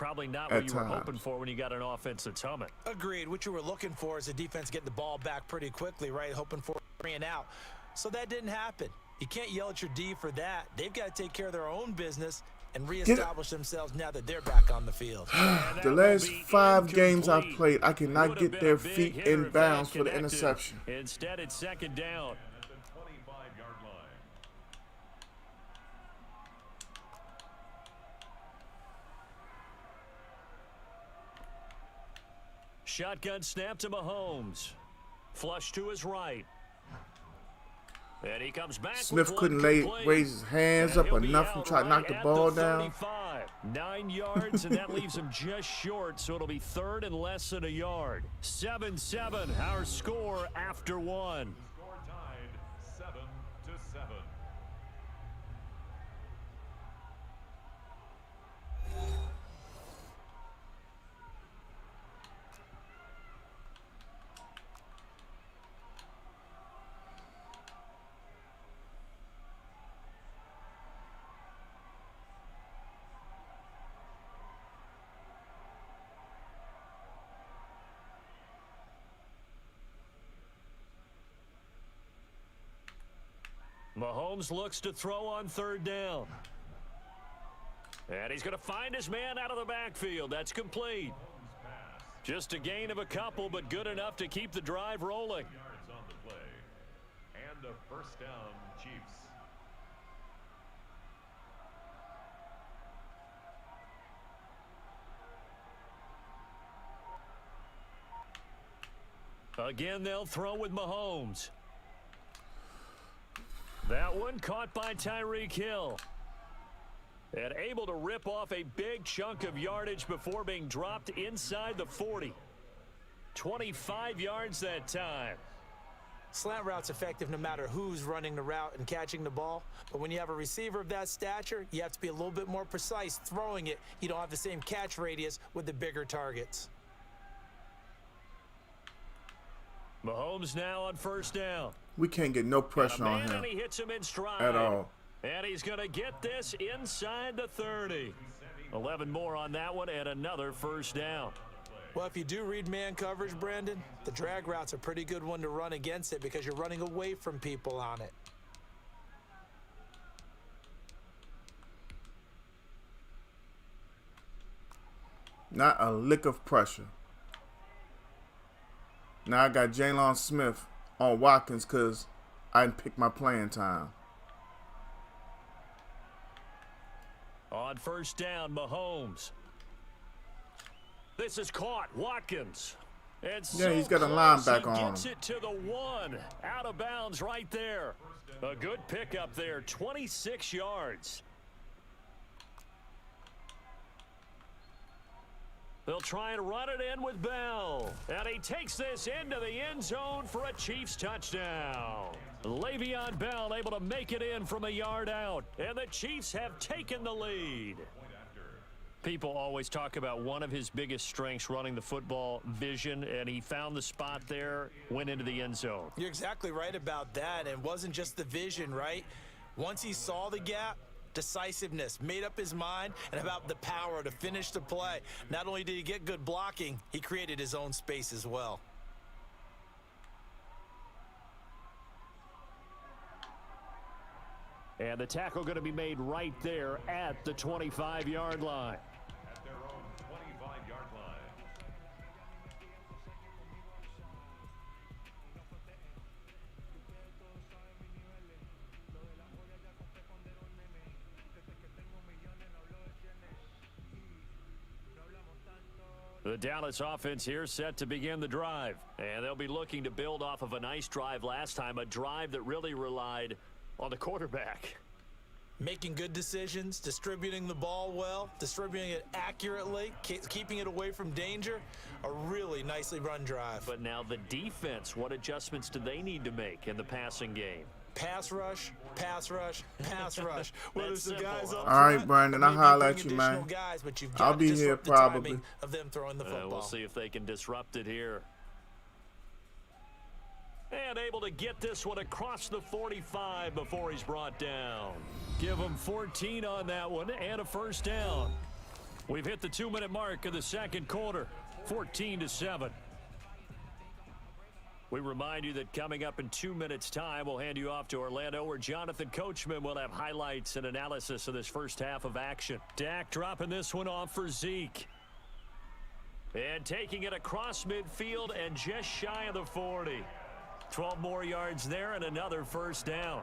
times.
When you got an offense that's humming.
Agreed. What you were looking for is the defense getting the ball back pretty quickly, right? Hoping for 3 and out. So that didn't happen. You can't yell at your D for that. They've got to take care of their own business and reestablish themselves now that they're back on the field.
The last 5 games I've played, I cannot get their feet in bounds for the interception.
Instead, it's 2nd down. Shotgun snap to Mahomes. Flush to his right. And he comes back.
Smith couldn't raise his hands up enough and try to knock the ball down.
9 yards, and that leaves him just short, so it'll be third and less than a yard. 7-7, our score after one.
Score tied 7-7.
Mahomes looks to throw on third down. And he's going to find his man out of the backfield. That's complete. Just a gain of a couple, but good enough to keep the drive rolling.
Yards on the play. And a first down, Chiefs.
Again, they'll throw with Mahomes. That one caught by Tyreek Hill. And able to rip off a big chunk of yardage before being dropped inside the 40. 25 yards that time.
Slant route's effective no matter who's running the route and catching the ball. But when you have a receiver of that stature, you have to be a little bit more precise throwing it. You don't have the same catch radius with the bigger targets.
Mahomes now on first down.
We can't get no pressure on him
And he hits him in stride.
at all.
And he's going to get this inside the 30. 11 more on that one and another first down.
Well, if you do read man coverage, Brandon, the drag route's a pretty good one to run against it because you're running away from people on it.
Not a lick of pressure. Now I got Jalen Smith on Watkins because I didn't pick my playing time.
On first down, Mahomes. This is caught. Watkins. And
Yeah, he's got a
close,
linebacker on
he gets
him.
it to the 1. Out of bounds right there. A good pickup there. 26 yards. They'll try and run it in with Bell. And he takes this into the end zone for a Chiefs touchdown. Le'Veon Bell able to make it in from a yard out. And the Chiefs have taken the lead. People always talk about one of his biggest strengths running the football, vision, and he found the spot there, went into the end zone.
You're exactly right about that. And it wasn't just the vision, right? Once he saw the gap, decisiveness, made up his mind, and about the power to finish the play. Not only did he get good blocking, he created his own space as well.
And the tackle going to be made right there at the 25-yard line.
At their own 25-yard line.
The Dallas offense here set to begin the drive. And they'll be looking to build off of a nice drive last time, a drive that really relied on the quarterback.
Making good decisions, distributing the ball well, distributing it accurately, keeping it away from danger. A really nicely run drive.
But now the defense, what adjustments do they need to make in the passing game?
Pass rush, pass rush, pass rush. Well, there's the guys up
All right,
front,
Brandon,
or
I'll
maybe
holler
bring
at you, man.
guys, but you've
I'll
got
be
to
here
disrupt the
probably.
timing of them throwing the football.
We'll see if they can disrupt it here. And able to get this one across the 45 before he's brought down. Give him 14 on that one and a first down. We've hit the 2-minute mark of the second quarter, 14-7. We remind you that coming up in 2 minutes' time, we'll hand you off to Orlando, where Jonathan Coachman will have highlights and analysis of this first half of action. Dak dropping this one off for Zeke. And taking it across midfield and just shy of the 40. 12 more yards there and another first down.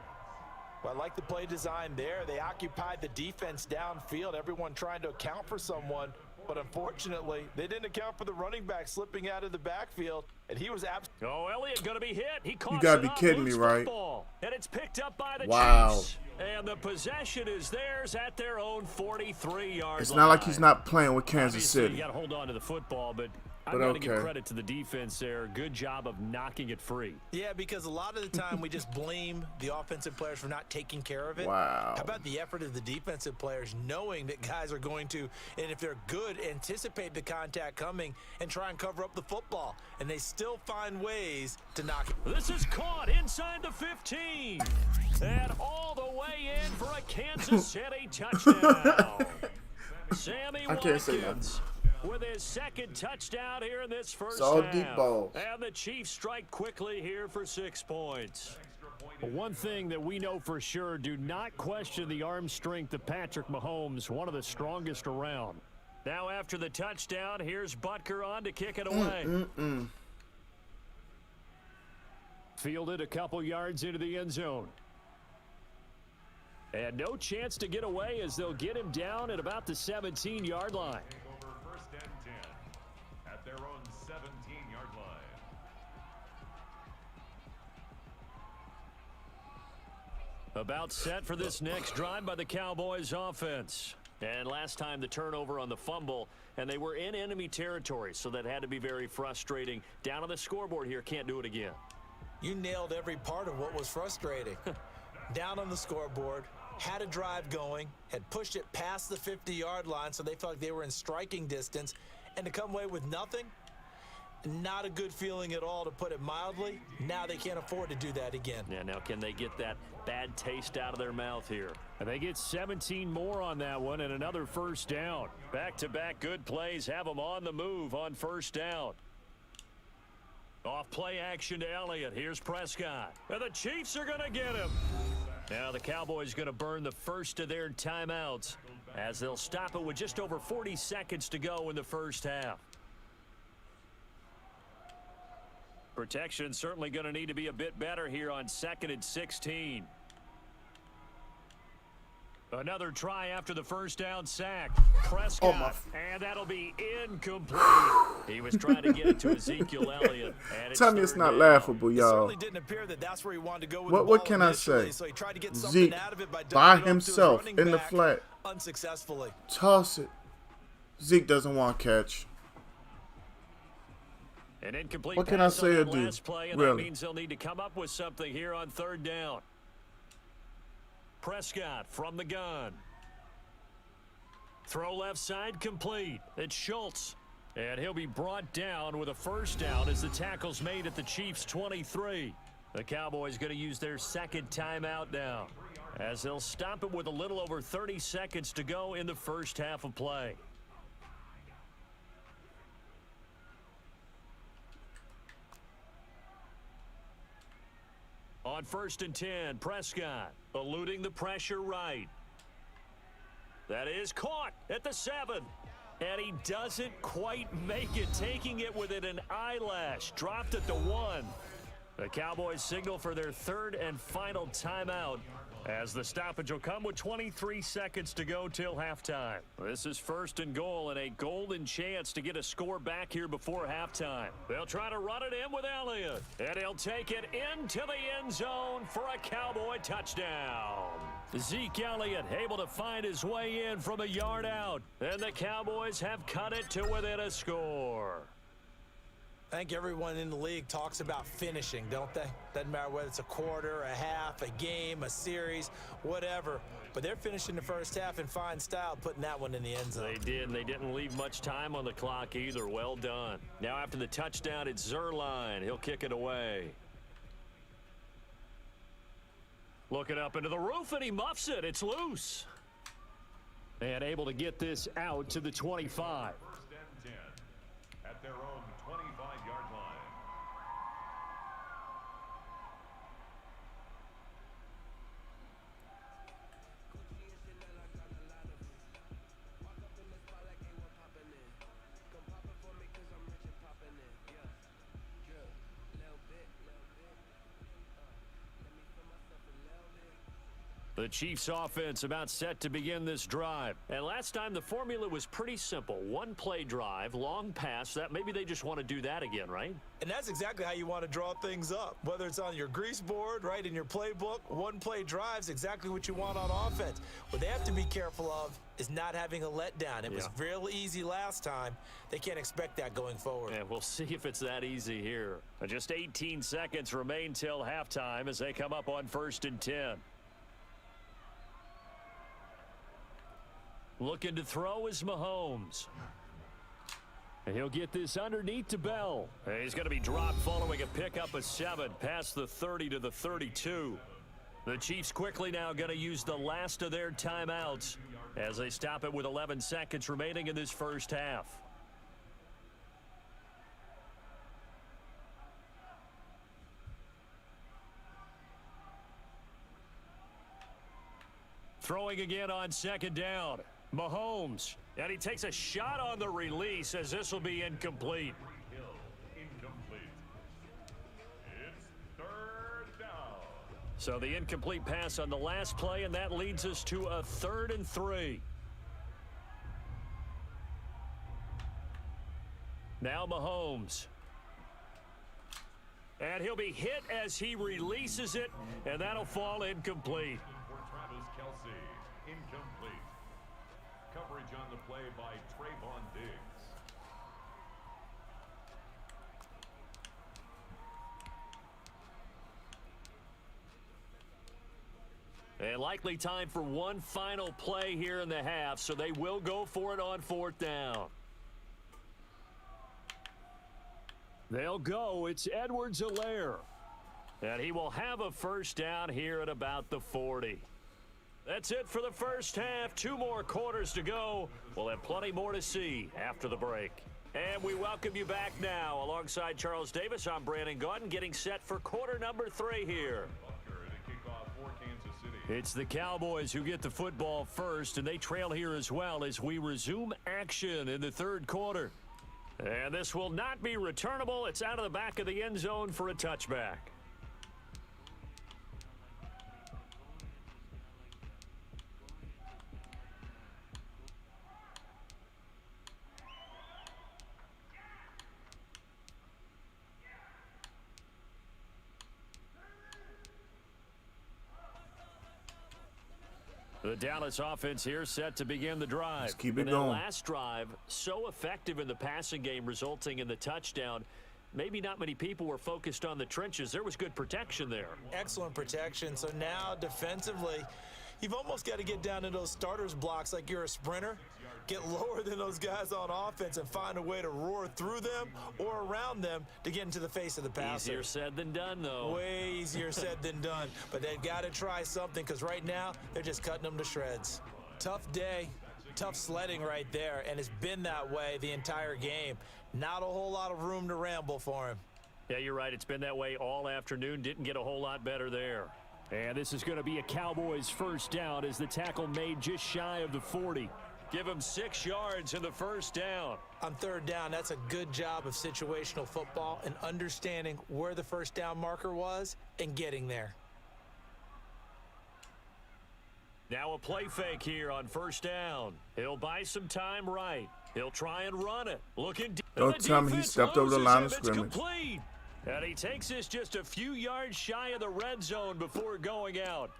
Well, I like the play design there. They occupied the defense downfield, everyone trying to account for someone. But unfortunately, they didn't account for the running back slipping out of the backfield, and he was absolutely.
Oh, Elliott going to be hit. He caught
You gotta be kidding me, right?
And it's picked up by the
Wow.
Chiefs. And the possession is theirs at their own 43-yard line.
It's not like he's not playing with Kansas City.
You got to hold on to the football, but I'm going to give credit to the defense there. Good job of knocking it free.
Yeah, because a lot of the time we just blame the offensive players for not taking care of it.
Wow.
How about the effort of the defensive players knowing that guys are going to, and if they're good, anticipate the contact coming and try and cover up the football. And they still find ways to knock it.
This is caught inside the 15. And all the way in for a Kansas City touchdown. Sammy Watkins with his second touchdown here in this first half.
Deep balls.
And the Chiefs strike quickly here for 6 points. One thing that we know for sure, do not question the arm strength of Patrick Mahomes, one of the strongest around. Now after the touchdown, here's Butker on to kick it away. Fielded a couple yards into the end zone. And no chance to get away as they'll get him down at about the 17-yard line.
First and 10 at their own 17-yard line.
About set for this next drive by the Cowboys offense. And last time the turnover on the fumble, and they were in enemy territory, so that had to be very frustrating. Down on the scoreboard here, can't do it again.
You nailed every part of what was frustrating. Down on the scoreboard, had a drive going, had pushed it past the 50-yard line, so they felt like they were in striking distance, and to come away with nothing, not a good feeling at all, to put it mildly. Now they can't afford to do that again.
Yeah, now can they get that bad taste out of their mouth here? And they get 17 more on that one and another first down. Back-to-back good plays have them on the move on first down. Off play action to Elliott. Here's Prescott. And the Chiefs are going to get him. Now the Cowboys going to burn the first of their timeouts as they'll stop it with just over 40 seconds to go in the first half. Protection certainly going to need to be a bit better here on 2nd and 16. Another try after the first down sack. Prescott, and that'll be incomplete. He was trying to get it to Ezekiel Elliott.
Tell me it's not laughable, y'all.
Certainly didn't appear that that's where he wanted to go with
what can I say?
So he tried to get something
Zeke
out of it
by himself in the flat.
Unsuccessfully.
Toss it. Zeke doesn't want to catch.
An incomplete
what can I say or do?
Play, and
really?
That means they'll need to come up with something here on 3rd down. Prescott from the gun. Throw left side complete. It's Schultz. And he'll be brought down with a first down as the tackle's made at the Chiefs' 23. The Cowboys going to use their second timeout now, as they'll stop it with a little over 30 seconds to go in the first half of play. On 1st and 10, Prescott eluding the pressure right. That is caught at the 7. And he doesn't quite make it, taking it within an eyelash. Dropped at the 1. The Cowboys signal for their 3rd and final timeout, as the stoppage will come with 23 seconds to go till halftime. This is 1st and goal and a golden chance to get a score back here before halftime. They'll try to run it in with Elliott, and he'll take it into the end zone for a Cowboy touchdown. Zeke Elliott able to find his way in from a yard out, and the Cowboys have cut it to within a score.
I think everyone in the league talks about finishing, don't they? Doesn't matter whether it's a quarter, a half, a game, a series, whatever. But they're finishing the first half in fine style, putting that one in the end zone.
They did, and they didn't leave much time on the clock either. Well done. Now after the touchdown, it's Zerline. He'll kick it away. Looking up into the roof, and he muffs it. It's loose. And able to get this out to the 25.
1st and 10 at their own 25-yard line.
The Chiefs offense about set to begin this drive. And last time the formula was pretty simple. One play drive, long pass. That maybe they just want to do that again, right?
And that's exactly how you want to draw things up. Whether it's on your grease board, right, in your playbook, one play drive's exactly what you want on offense. What they have to be careful of is not having a letdown. It was real easy last time. They can't expect that going forward.
And we'll see if it's that easy here. Just 18 seconds remain till halftime as they come up on 1st and 10. Looking to throw is Mahomes. And he'll get this underneath to Bell. And he's going to be dropped following a pickup of 7 past the 30 to the 32. The Chiefs quickly now going to use the last of their timeouts as they stop it with 11 seconds remaining in this first half. Throwing again on 2nd down. Mahomes, and he takes a shot on the release as this will be incomplete.
Incomplete. It's 3rd down.
So the incomplete pass on the last play, and that leads us to a 3rd and 3. Now Mahomes. And he'll be hit as he releases it, and that'll fall incomplete.
For Travis Kelce, incomplete. Coverage on the play by Trayvon Diggs.
And likely time for one final play here in the half, so they will go for it on 4th down. They'll go. It's Edwards-Helaire. And he will have a 1st down here at about the 40. That's it for the first half. 2 more quarters to go. We'll have plenty more to see after the break. And we welcome you back now. Alongside Charles Davis, I'm Brandon Gaudin, getting set for quarter number 3 here. It's the Cowboys who get the football first, and they trail here as well as we resume action in the 3rd quarter. And this will not be returnable. It's out of the back of the end zone for a touchback. The Dallas offense here set to begin the drive.
Let's keep it
and
going.
Last drive, so effective in the passing game, resulting in the touchdown. Maybe not many people were focused on the trenches. There was good protection there.
Excellent protection. So now defensively, you've almost got to get down to those starters blocks like you're a sprinter. Get lower than those guys on offense and find a way to roar through them or around them to get into the face of the passer.
Easier said than done, though.
Way easier said than done. But they've got to try something because right now they're just cutting them to shreds. Tough day, tough sledding right there, and it's been that way the entire game. Not a whole lot of room to ramble for him.
Yeah, you're right. It's been that way all afternoon. Didn't get a whole lot better there. And this is going to be a Cowboys 1st down as the tackle made just shy of the 40. Give him 6 yards in the 1st down.
On 3rd down, that's a good job of situational football and understanding where the 1st down marker was and getting there.
Now a play fake here on 1st down. He'll buy some time right. He'll try and run it. Looking deep.
Don't tell me he stepped over the line of scrimmage.
Complete. And he takes this just a few yards shy of the red zone before going out.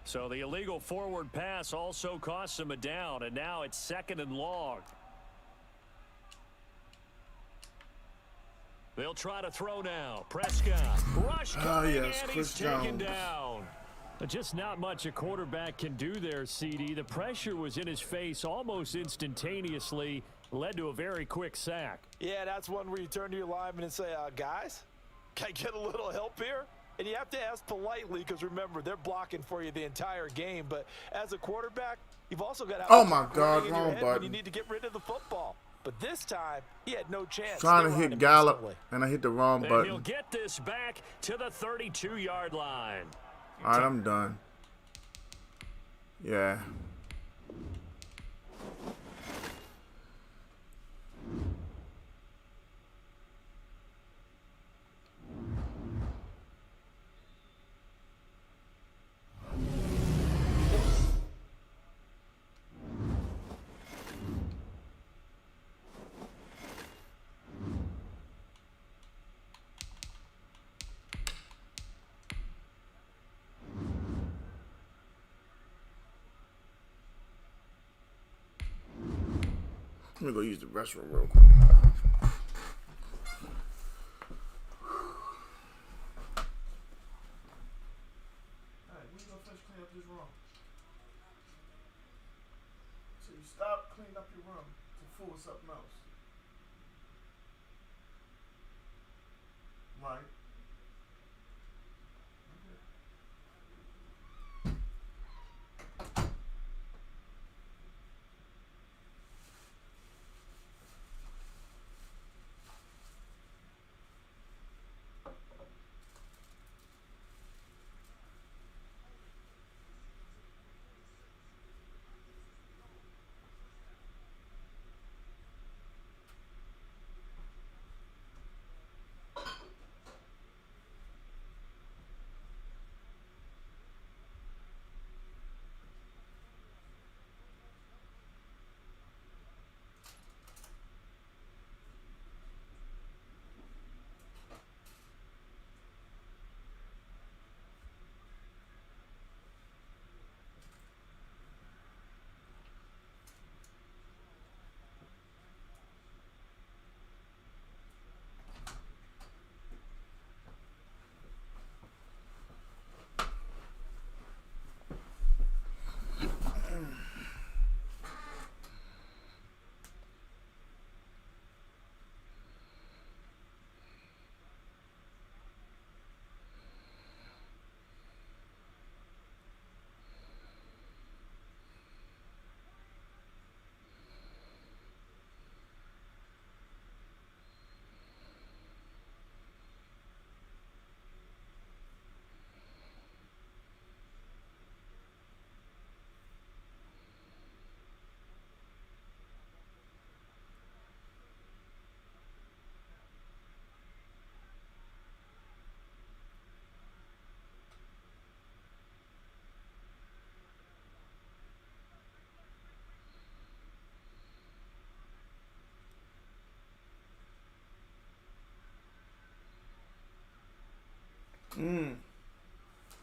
So the illegal forward pass also costs him a down, and now it's 2nd and long. They'll try to throw now. Prescott. Rush coming,
yes,
and
Chris
he's taken
Jones.
down. Just not much a quarterback can do there, CD. The pressure was in his face almost instantaneously. Led to a very quick sack.
Yeah, that's one where you turn to your lineman and say, guys, can I get a little help here? And you have to ask politely because, remember, they're blocking for you the entire game. But as a quarterback, you've also got to have
Oh, my God,
in your
wrong
head when
button.
you need to get rid of the football. But this time, he had no chance.
Trying
They
to
were on
hit
him
Gallup,
instantly.
and I hit the wrong
And he'll
button.
get this back to the 32-yard line.
All right, I'm done. Yeah. Let me go use the restroom real quick. Alright, we gonna finish cleaning up this room. So you stop cleaning up your room to fool with something else. Right.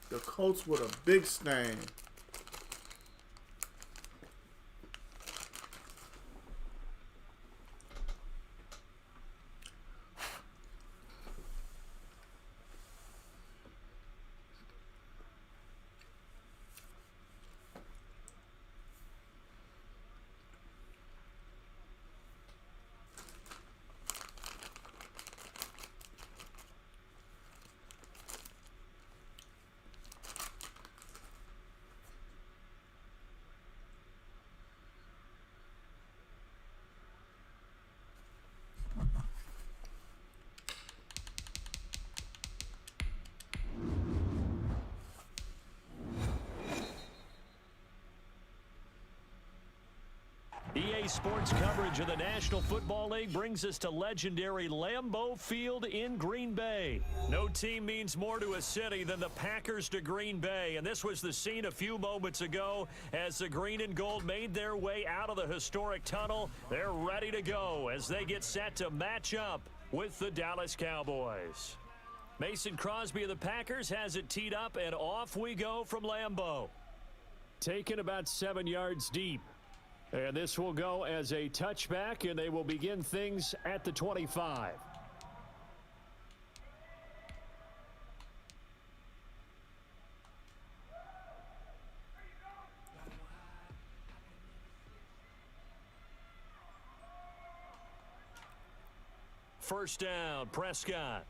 The Colts with a big stain.
EA Sports coverage of the National Football League brings us to legendary Lambeau Field in Green Bay. No team means more to a city than the Packers to Green Bay, and this was the scene a few moments ago as the green and gold made their way out of the historic tunnel. They're ready to go as they get set to match up with the Dallas Cowboys. Mason Crosby of the Packers has it teed up, and off we go from Lambeau. Taken about 7 yards deep. And this will go as a touchback, and they will begin things at the 25. First down, Prescott.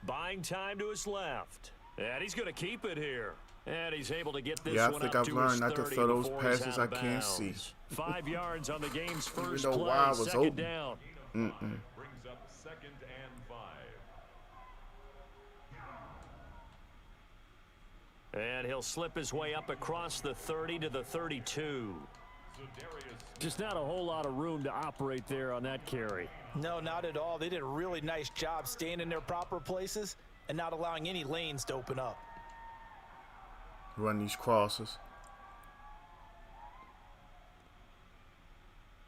Buying time to his left. And he's going to keep it here. And he's able to get this one up to his 30.
I think I've learned not to throw those passes I can't see.
5 yards on the game's first
Even though
play,
was
second
open.
down.
Brings up 2nd and 5.
And he'll slip his way up across the 30 to the 32. Just not a whole lot of room to operate there on that carry.
No, not at all. They did a really nice job staying in their proper places and not allowing any lanes to open up.
Run these crosses.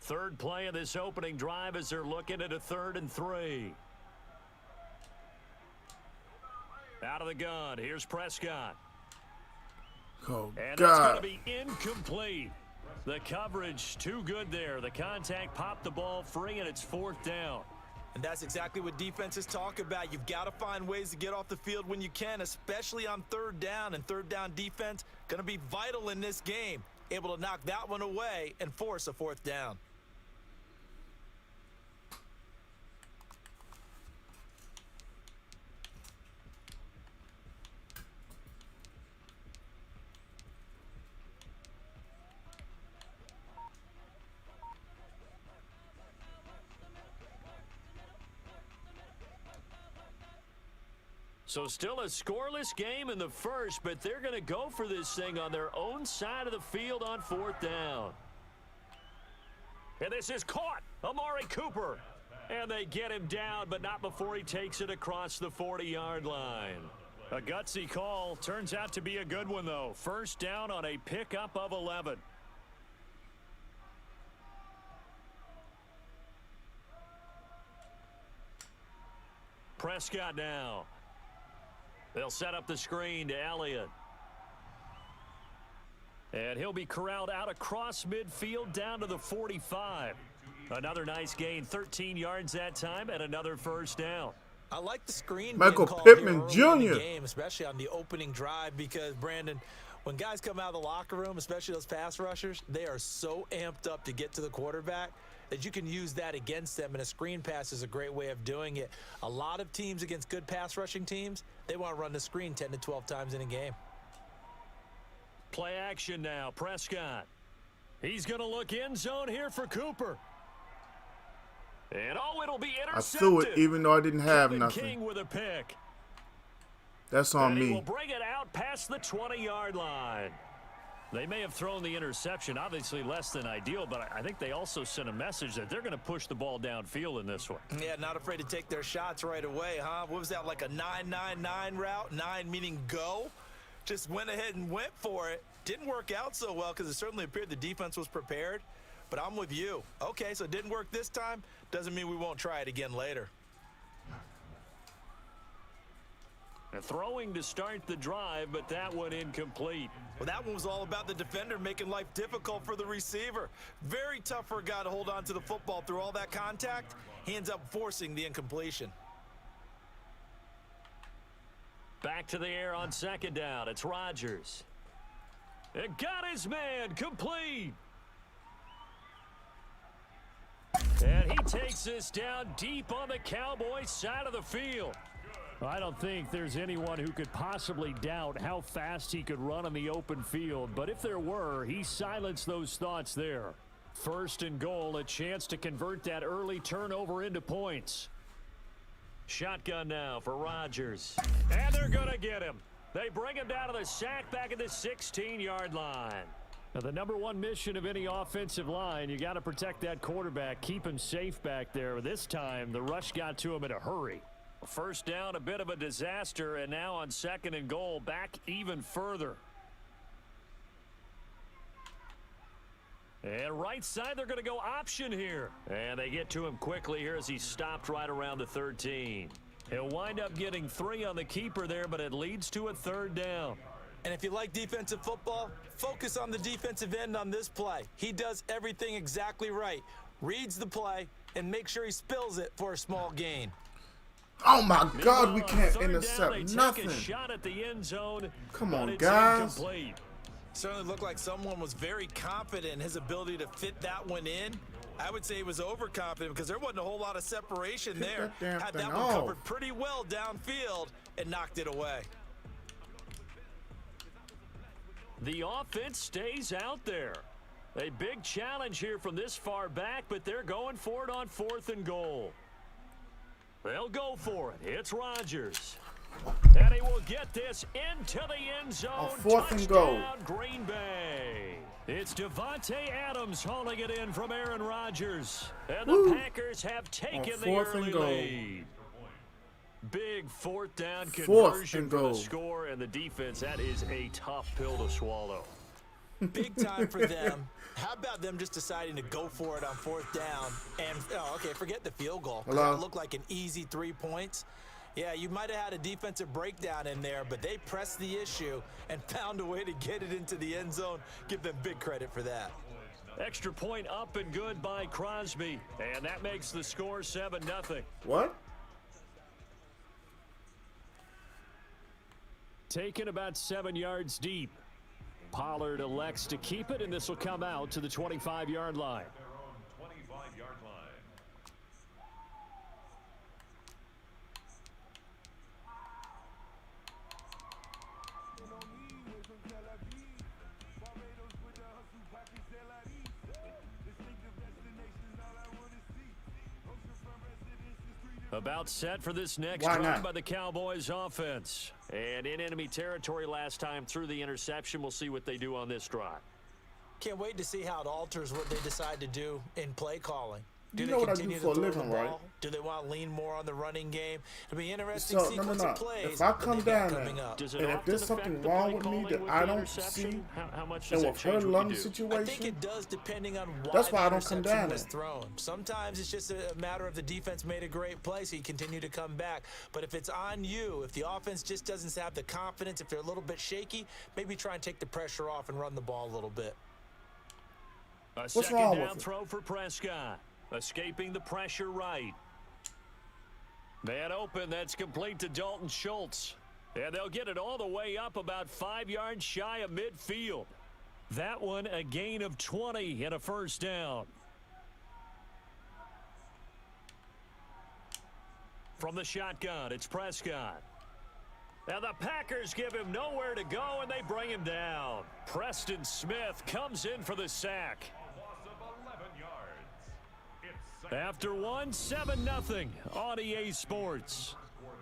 Third play of this opening drive as they're looking at a 3rd and 3. Out of the gun, here's Prescott.
Oh,
and
God.
that's going to be incomplete. The coverage too good there. The contact popped the ball free, and it's 4th down.
And that's exactly what defenses talk about. You've got to find ways to get off the field when you can, especially on 3rd down. And 3rd down defense going to be vital in this game. Able to knock that one away and force a 4th down.
So still a scoreless game in the first, but they're going to go for this thing on their own side of the field on 4th down. And this is caught. Amari Cooper. And they get him down, but not before he takes it across the 40-yard line. A gutsy call. Turns out to be a good one, though. 1st down on a pickup of 11. Prescott now. They'll set up the screen to Elliott. And he'll be corralled out across midfield down to the 45. Another nice gain, 13 yards that time, and another 1st down.
I like the screen
Michael
being called
Pittman
here early in
Jr.
the game, especially on the opening drive, because, Brandon, when guys come out of the locker room, especially those pass rushers, they are so amped up to get to the quarterback that you can use that against them, and a screen pass is a great way of doing it. A lot of teams against good pass rushing teams, they want to run the screen 10 to 12 times in a game.
Play action now, Prescott. He's going to look end zone here for Cooper. And it'll be intercepted.
I threw it even though I didn't have
Kevin
nothing.
King with a pick.
That's on
And he
me.
will bring it out past the 20-yard line. They may have thrown the interception, obviously less than ideal, but I think they also sent a message that they're going to push the ball downfield in this one.
Yeah, not afraid to take their shots right away, huh? What was that, like a 9-9-9 route? 9 meaning go? Just went ahead and went for it. Didn't work out so well because it certainly appeared the defense was prepared. But I'm with you. Okay, so it didn't work this time. Doesn't mean we won't try it again later.
Throwing to start the drive, but that one incomplete.
Well, that one was all about the defender making life difficult for the receiver. Very tough for a guy to hold on to the football through all that contact. He ends up forcing the incompletion.
Back to the air on 2nd down. It's Rodgers. It got his man complete. And he takes this down deep on the Cowboys side of the field. I don't think there's anyone who could possibly doubt how fast he could run on the open field, but if there were, he silenced those thoughts there. 1st and goal, a chance to convert that early turnover into points. Shotgun now for Rodgers. And they're going to get him. They bring him down to the sack back at the 16-yard line. Now, the #1 mission of any offensive line, you got to protect that quarterback, keep him safe back there. This time, the rush got to him in a hurry. 1st down, a bit of a disaster, and now on 2nd and goal, back even further. And right side, they're going to go option here. And they get to him quickly here as he stopped right around the 13. He'll wind up getting 3 on the keeper there, but it leads to a 3rd down.
And if you like defensive football, focus on the defensive end on this play. He does everything exactly right. Reads the play and make sure he spills it for a small gain.
Oh my God, we can't
3rd down,
intercept
they
nothing.
take a shot at the end zone.
Come on,
but it's
guys.
incomplete.
Certainly looked like someone was very confident in his ability to fit that one in. I would say he was overconfident because there wasn't a whole lot of separation there.
that damn
Had
thing
that one
off.
covered pretty well downfield and knocked it away.
The offense stays out there. A big challenge here from this far back, but they're going for it on 4th and goal. They'll go for it. It's Rodgers. And he will get this into the end zone.
4th and goal.
Touchdown, Green Bay. It's Devontae Adams hauling it in from Aaron Rodgers. And the Packers have taken the
4th and
early
goal.
lead. Big 4th down
4th
conversion
and
for the
goal.
score, and the defense, that is a tough pill to swallow.
Big time for them. How about them just deciding to go for it on 4th down? And, okay, forget the field goal.
Hello?
That looked like an easy 3 points. Yeah, you might have had a defensive breakdown in there, but they pressed the issue and found a way to get it into the end zone. Give them big credit for that.
Extra point up and good by Crosby. And that makes the score 7-0.
What?
Taken about 7 yards deep. Pollard elects to keep it, and this will come out to the 25-yard line.
Their own 25-yard line.
About set for this next drive by the Cowboys offense. And in enemy territory last time through the interception. We'll see what they do on this drive.
Can't wait to see how it alters what they decide to do in play calling.
You know what I do for a living, right?
Do they want to lean more on the running game? It'll be interesting sequence of plays.
If I come down there, and if there's something wrong with me that I don't see, and with her lung situation,
I think it does, depending on why
that's why I don't come down
was thrown. Sometimes it's just a matter of the defense made a great play, so you continue to come back. But if it's on you, if the offense just doesn't have the confidence, if they're a little bit shaky, maybe try and take the pressure off and run the ball a little bit.
A second down throw for Prescott. Escaping the pressure right. Man open, that's complete to Dalton Schultz. And they'll get it all the way up about 5 yards shy of midfield. That one a gain of 20 and a first down. From the shotgun, it's Prescott. Now the Packers give him nowhere to go, and they bring him down. Preston Smith comes in for the sack. After 1, 7-0 on EA Sports.
Quarter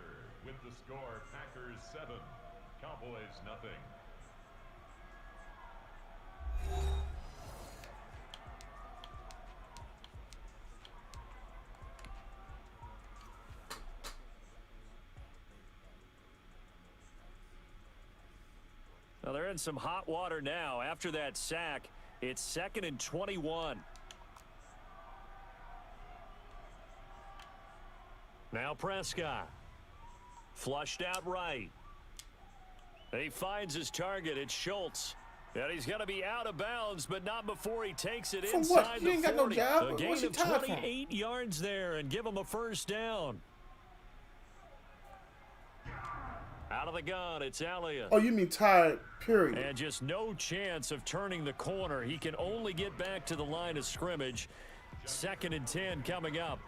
with the score, Packers 7, Cowboys nothing.
Well, they're in some hot water now. After that sack, it's 2nd and 21. Now Prescott. Flushed out right. He finds his target. It's Schultz. And he's going to be out of bounds, but not before he takes it inside the 40. A gain of 28 yards there, and give him a first down. Out of the gun, it's Elliott.
Oh, you mean tired, period.
And just no chance of turning the corner. He can only get back to the line of scrimmage. 2nd and 10 coming up.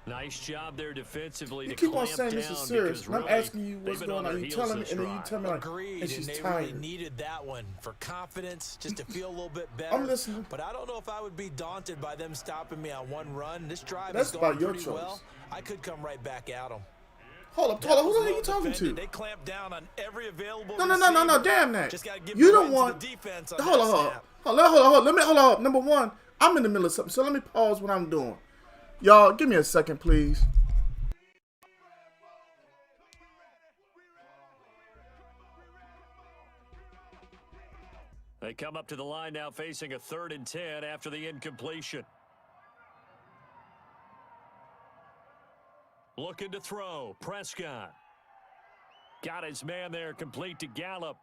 Nice job there defensively.
You keep on saying this is serious. I'm asking you what's going on. You telling me, and then you tell me like,
and she's
tired.
Really needed that one for confidence, just to feel a little bit better.
I'm listening.
But I don't know if I would be daunted by them stopping me on one run. This drive
is going
pretty well. I could come right back at them.
Hold up, who the hell are you talking to?
They clamp down on every available.
No, damn that.
Just gotta give
you don't want.
The defense on
hold on. Let me hold on. Number one, I'm in the middle of something, so let me pause what I'm doing. Y'all, give me a second, please.
They come up to the line now facing a 3rd and 10 after the incompletion. Looking to throw. Prescott. Got his man there, complete to Gallup.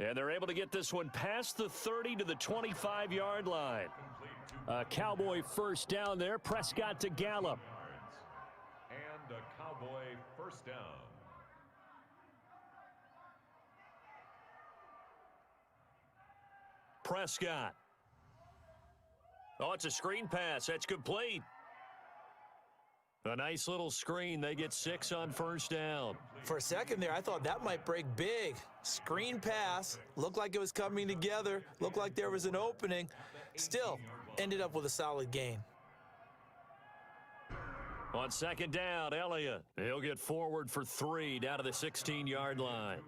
And they're able to get this one past the 30 to the 25-yard line. A Cowboy first down there. Prescott to Gallup.
And a Cowboy first down.
Prescott. Oh, it's a screen pass. That's complete. A nice little screen. They get 6 on first down.
For a second there, I thought that might break big. Screen pass. Looked like it was coming together. Looked like there was an opening. Still, ended up with a solid gain.
On 2nd down, Elliott. He'll get forward for 3 down to the 16-yard line.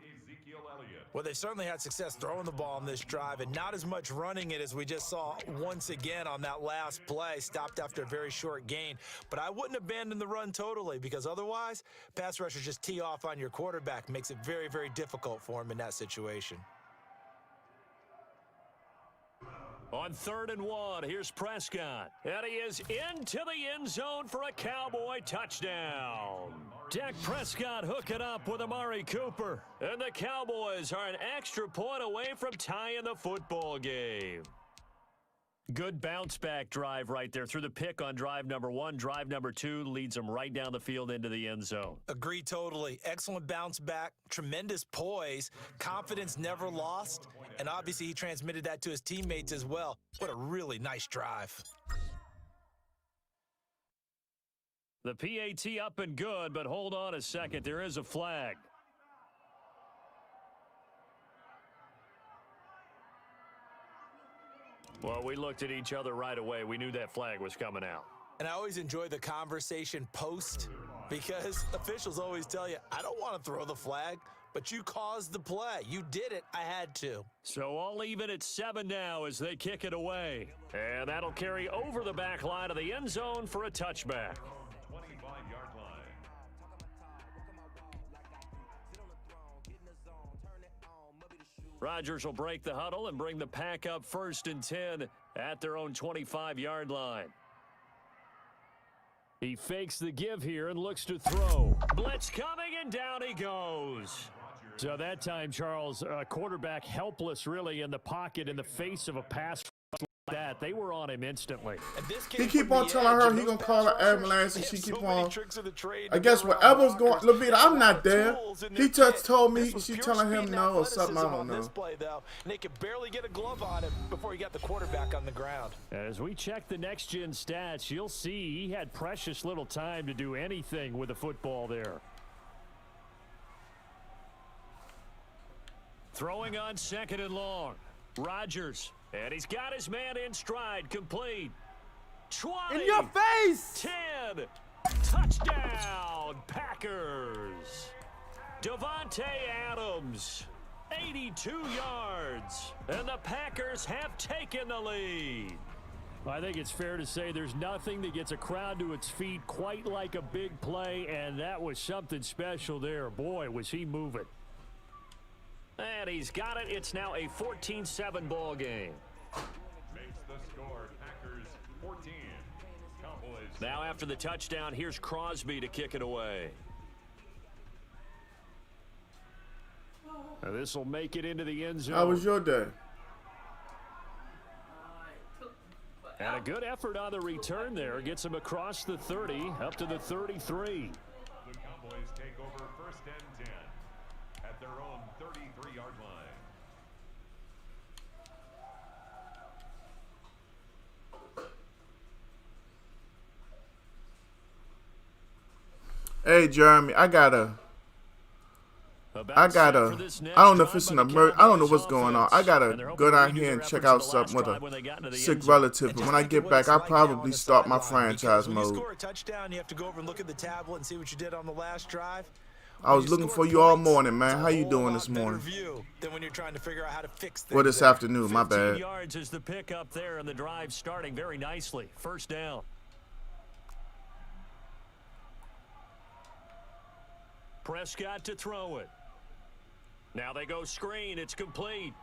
Well, they certainly had success throwing the ball on this drive, and not as much running it as we just saw once again on that last play. Stopped after a very short gain. But I wouldn't abandon the run totally, because otherwise, pass rushers just tee off on your quarterback. Makes it very, very difficult for him in that situation.
On 3rd and 1, here's Prescott. And he is into the end zone for a Cowboy touchdown. Dak Prescott hooking up with Amari Cooper. And the Cowboys are an extra point away from tying the football game. Good bounce-back drive right there through the pick on drive number 1. Drive number 2 leads them right down the field into the end zone.
Agree totally. Excellent bounce back, tremendous poise, confidence never lost, and obviously he transmitted that to his teammates as well. What a really nice drive.
The PAT up and good, but hold on a second. There is a flag. Well, we looked at each other right away. We knew that flag was coming out.
And I always enjoy the conversation post because officials always tell you, I don't want to throw the flag, but you caused the play. You did it. I had to.
So all even at 7 now as they kick it away. And that'll carry over the back line of the end zone for a touchback.
25-yard line.
Rodgers will break the huddle and bring the pack up 1st and 10 at their own 25-yard line. He fakes the give here and looks to throw. Blitz coming, and down he goes. So that time, Charles, quarterback helpless really in the pocket in the face of a pass like that. They were on him instantly.
He keep on telling her he gonna call an ambulance, and she keep on. I guess whatever's going. Levita, I'm not there. He just told me she telling him no or something. I don't know.
And they could barely get a glove on him before he got the quarterback on the ground.
As we check the next-gen stats, you'll see he had precious little time to do anything with the football there. Throwing on 2nd and long. Rodgers. And he's got his man in stride, complete. 20.
In your face!
10. Touchdown, Packers. Devontae Adams, 82 yards. And the Packers have taken the lead. I think it's fair to say there's nothing that gets a crowd to its feet quite like a big play, and that was something special there. Boy, was he moving. And he's got it. It's now a 14-7 ball game.
Makes the score Packers 14. Cowboys.
Now after the touchdown, here's Crosby to kick it away. This will make it into the end zone.
How was your day?
And a good effort on the return there. Gets him across the 30, up to the 33.
The Cowboys take over 1st and 10 at their own 33-yard line.
Hey, Jeremy, I gotta. I don't know if it's an emergency. I don't know what's going on. I gotta go down here and check out something with a sick relative. But when I get back, I'll probably start my franchise mode.
When you score a touchdown, you have to go over and look at the tablet and see what you did on the last drive.
I was looking for you all morning, man. How you doing this morning?
Than when you're trying to figure out how to fix things.
Well, this afternoon, my bad.
15 yards is the pick up there, and the drive starting very nicely. 1st down. Prescott to throw it. Now they go screen. It's complete.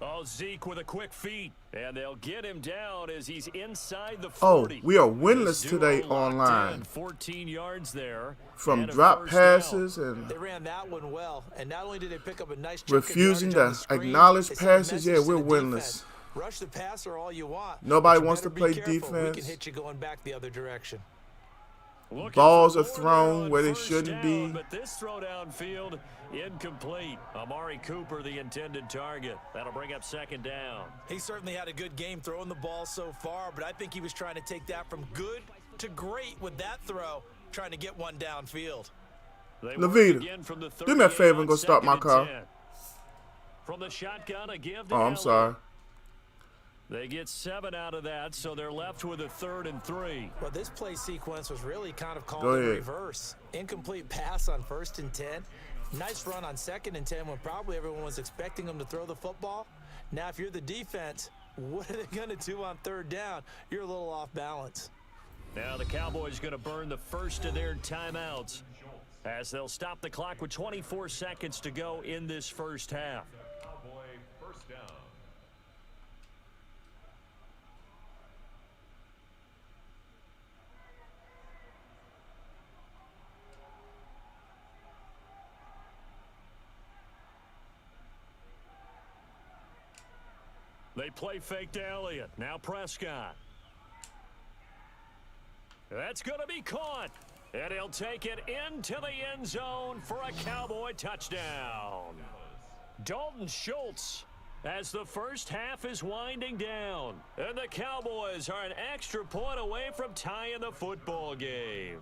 Oh, Zeke with a quick feet. And they'll get him down as he's inside the 40.
Oh, we are winless today online.
14 yards there.
From drop passes and
they ran that one well. And not only did they pick up a nice
refusing to acknowledge passes, yeah, we're winless.
Rush the passer all you want.
Nobody wants to play defense.
We can hit you going back the other direction.
Balls are thrown where they shouldn't be.
But this throw downfield, incomplete. Amari Cooper, the intended target. That'll bring up 2nd down.
He certainly had a good game throwing the ball so far, but I think he was trying to take that from good to great with that throw, trying to get one downfield.
Levita, do me a favor and go start my car.
From the shotgun, a give to
I'm sorry.
They get 7 out of that, so they're left with a 3rd and 3.
Well, this play sequence was really kind of called in reverse. Incomplete pass on 1st and 10. Nice run on 2nd and 10 when probably everyone was expecting them to throw the football. Now, if you're the defense, what are they going to do on 3rd down? You're a little off balance.
Now the Cowboys going to burn the first of their timeouts as they'll stop the clock with 24 seconds to go in this first half.
Cowboy 1st down.
They play fake to Elliott. Now Prescott. That's going to be caught. And he'll take it into the end zone for a Cowboy touchdown. Dalton Schultz as the first half is winding down. And the Cowboys are an extra point away from tying the football game.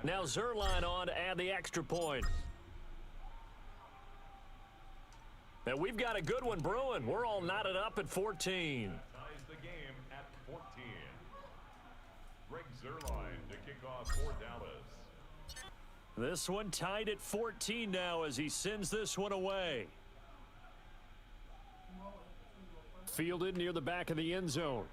Now Zerline on to add the extra point. And we've got a good one brewing. We're all knotted up at 14.
Ties the game at 14. Greg Zerline to kick off for Dallas.
This one tied at 14 now as he sends this one away. Fielded near the back of the end zone.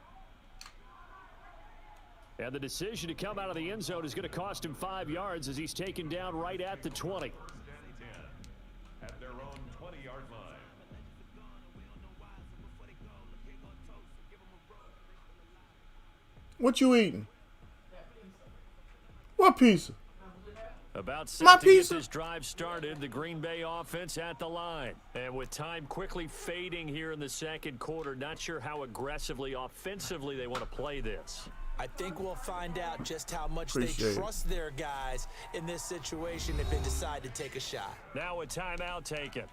And the decision to come out of the end zone is going to cost him 5 yards as he's taken down right at the 20.
At their own 20-yard line.
What you eating? What pizza?
About
My
set to get
pizza.
this drive started, the Green Bay offense at the line. And with time quickly fading here in the second quarter, not sure how aggressively, offensively they want to play this.
I think we'll find out just how much
Appreciate
they
it.
trust their guys in this situation if they decide to take a shot.
Now a timeout taken.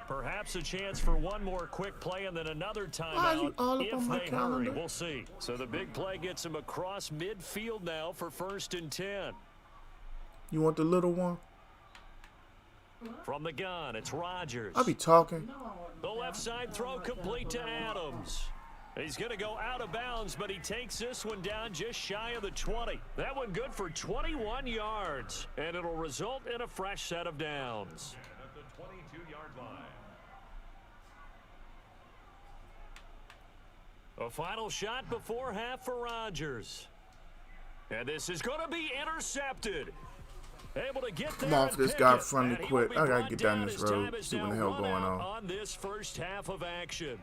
Perhaps a chance for one more quick play and then another
Why are you
timeout
all up
if
on my
they hurry.
calendar?
We'll see. So the big play gets him across midfield now for 1st and 10.
You want the little one?
From the gun, it's Rodgers.
I'll be talking.
The left side throw complete to Adams. He's going to go out of bounds, but he takes this one down just shy of the 20. That one good for 21 yards, and it'll result in a fresh set of downs.
At the 22-yard line.
A final shot before half for Rodgers. And this is going to be intercepted. Able to get there.
I'm off
and
this
pick
guy
it.
friendly
And he will
quick.
be
I gotta
brought
get down
down.
this
His time
road,
is
see what
now
the hell
run
going
out
on.
this first half of action.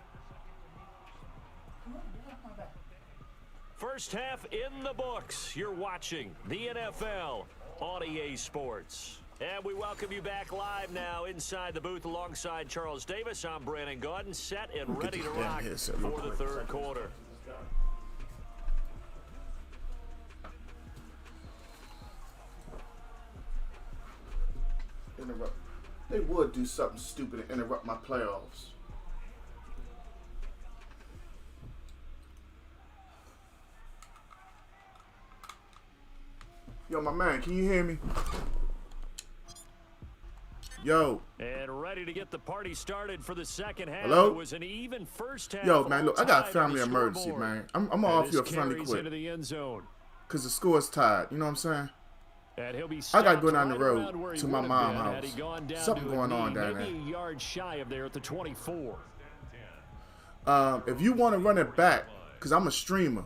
First half in the books. You're watching the NFL on EA Sports. And we welcome you back live now inside the booth alongside Charles Davis. I'm Brandon Gaudin, set and ready to
this damn
rock
headset real
for the
quick.
third quarter.
Interrupt. They would do something stupid and interrupt my playoffs. Yo, my man, can you hear me? Yo.
And ready to get the party started for the second half.
Hello?
It was an even first half.
Yo, man, look, I got a
all-time
family
on the
emergency,
scoreboard.
man. I'm
And
off
this
you a friendly
carries
quick.
into the end zone.
Because the score's tied. You know what I'm saying?
And he'll be
I gotta go
stopped
down the
right
road
around where he
to my
would have
mom's
been had he
house.
gone down
Something
to a
going on
knee,
down
maybe
there.
a yard shy of there at the 24.
If you want to run it back, because I'm a streamer,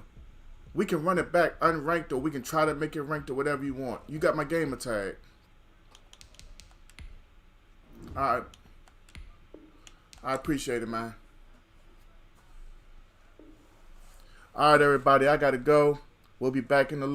we can run it back unranked or we can try to make it ranked or whatever you want. You got my gamer tag. All right. I appreciate it, man. All right, everybody. I got to go. We'll be back in the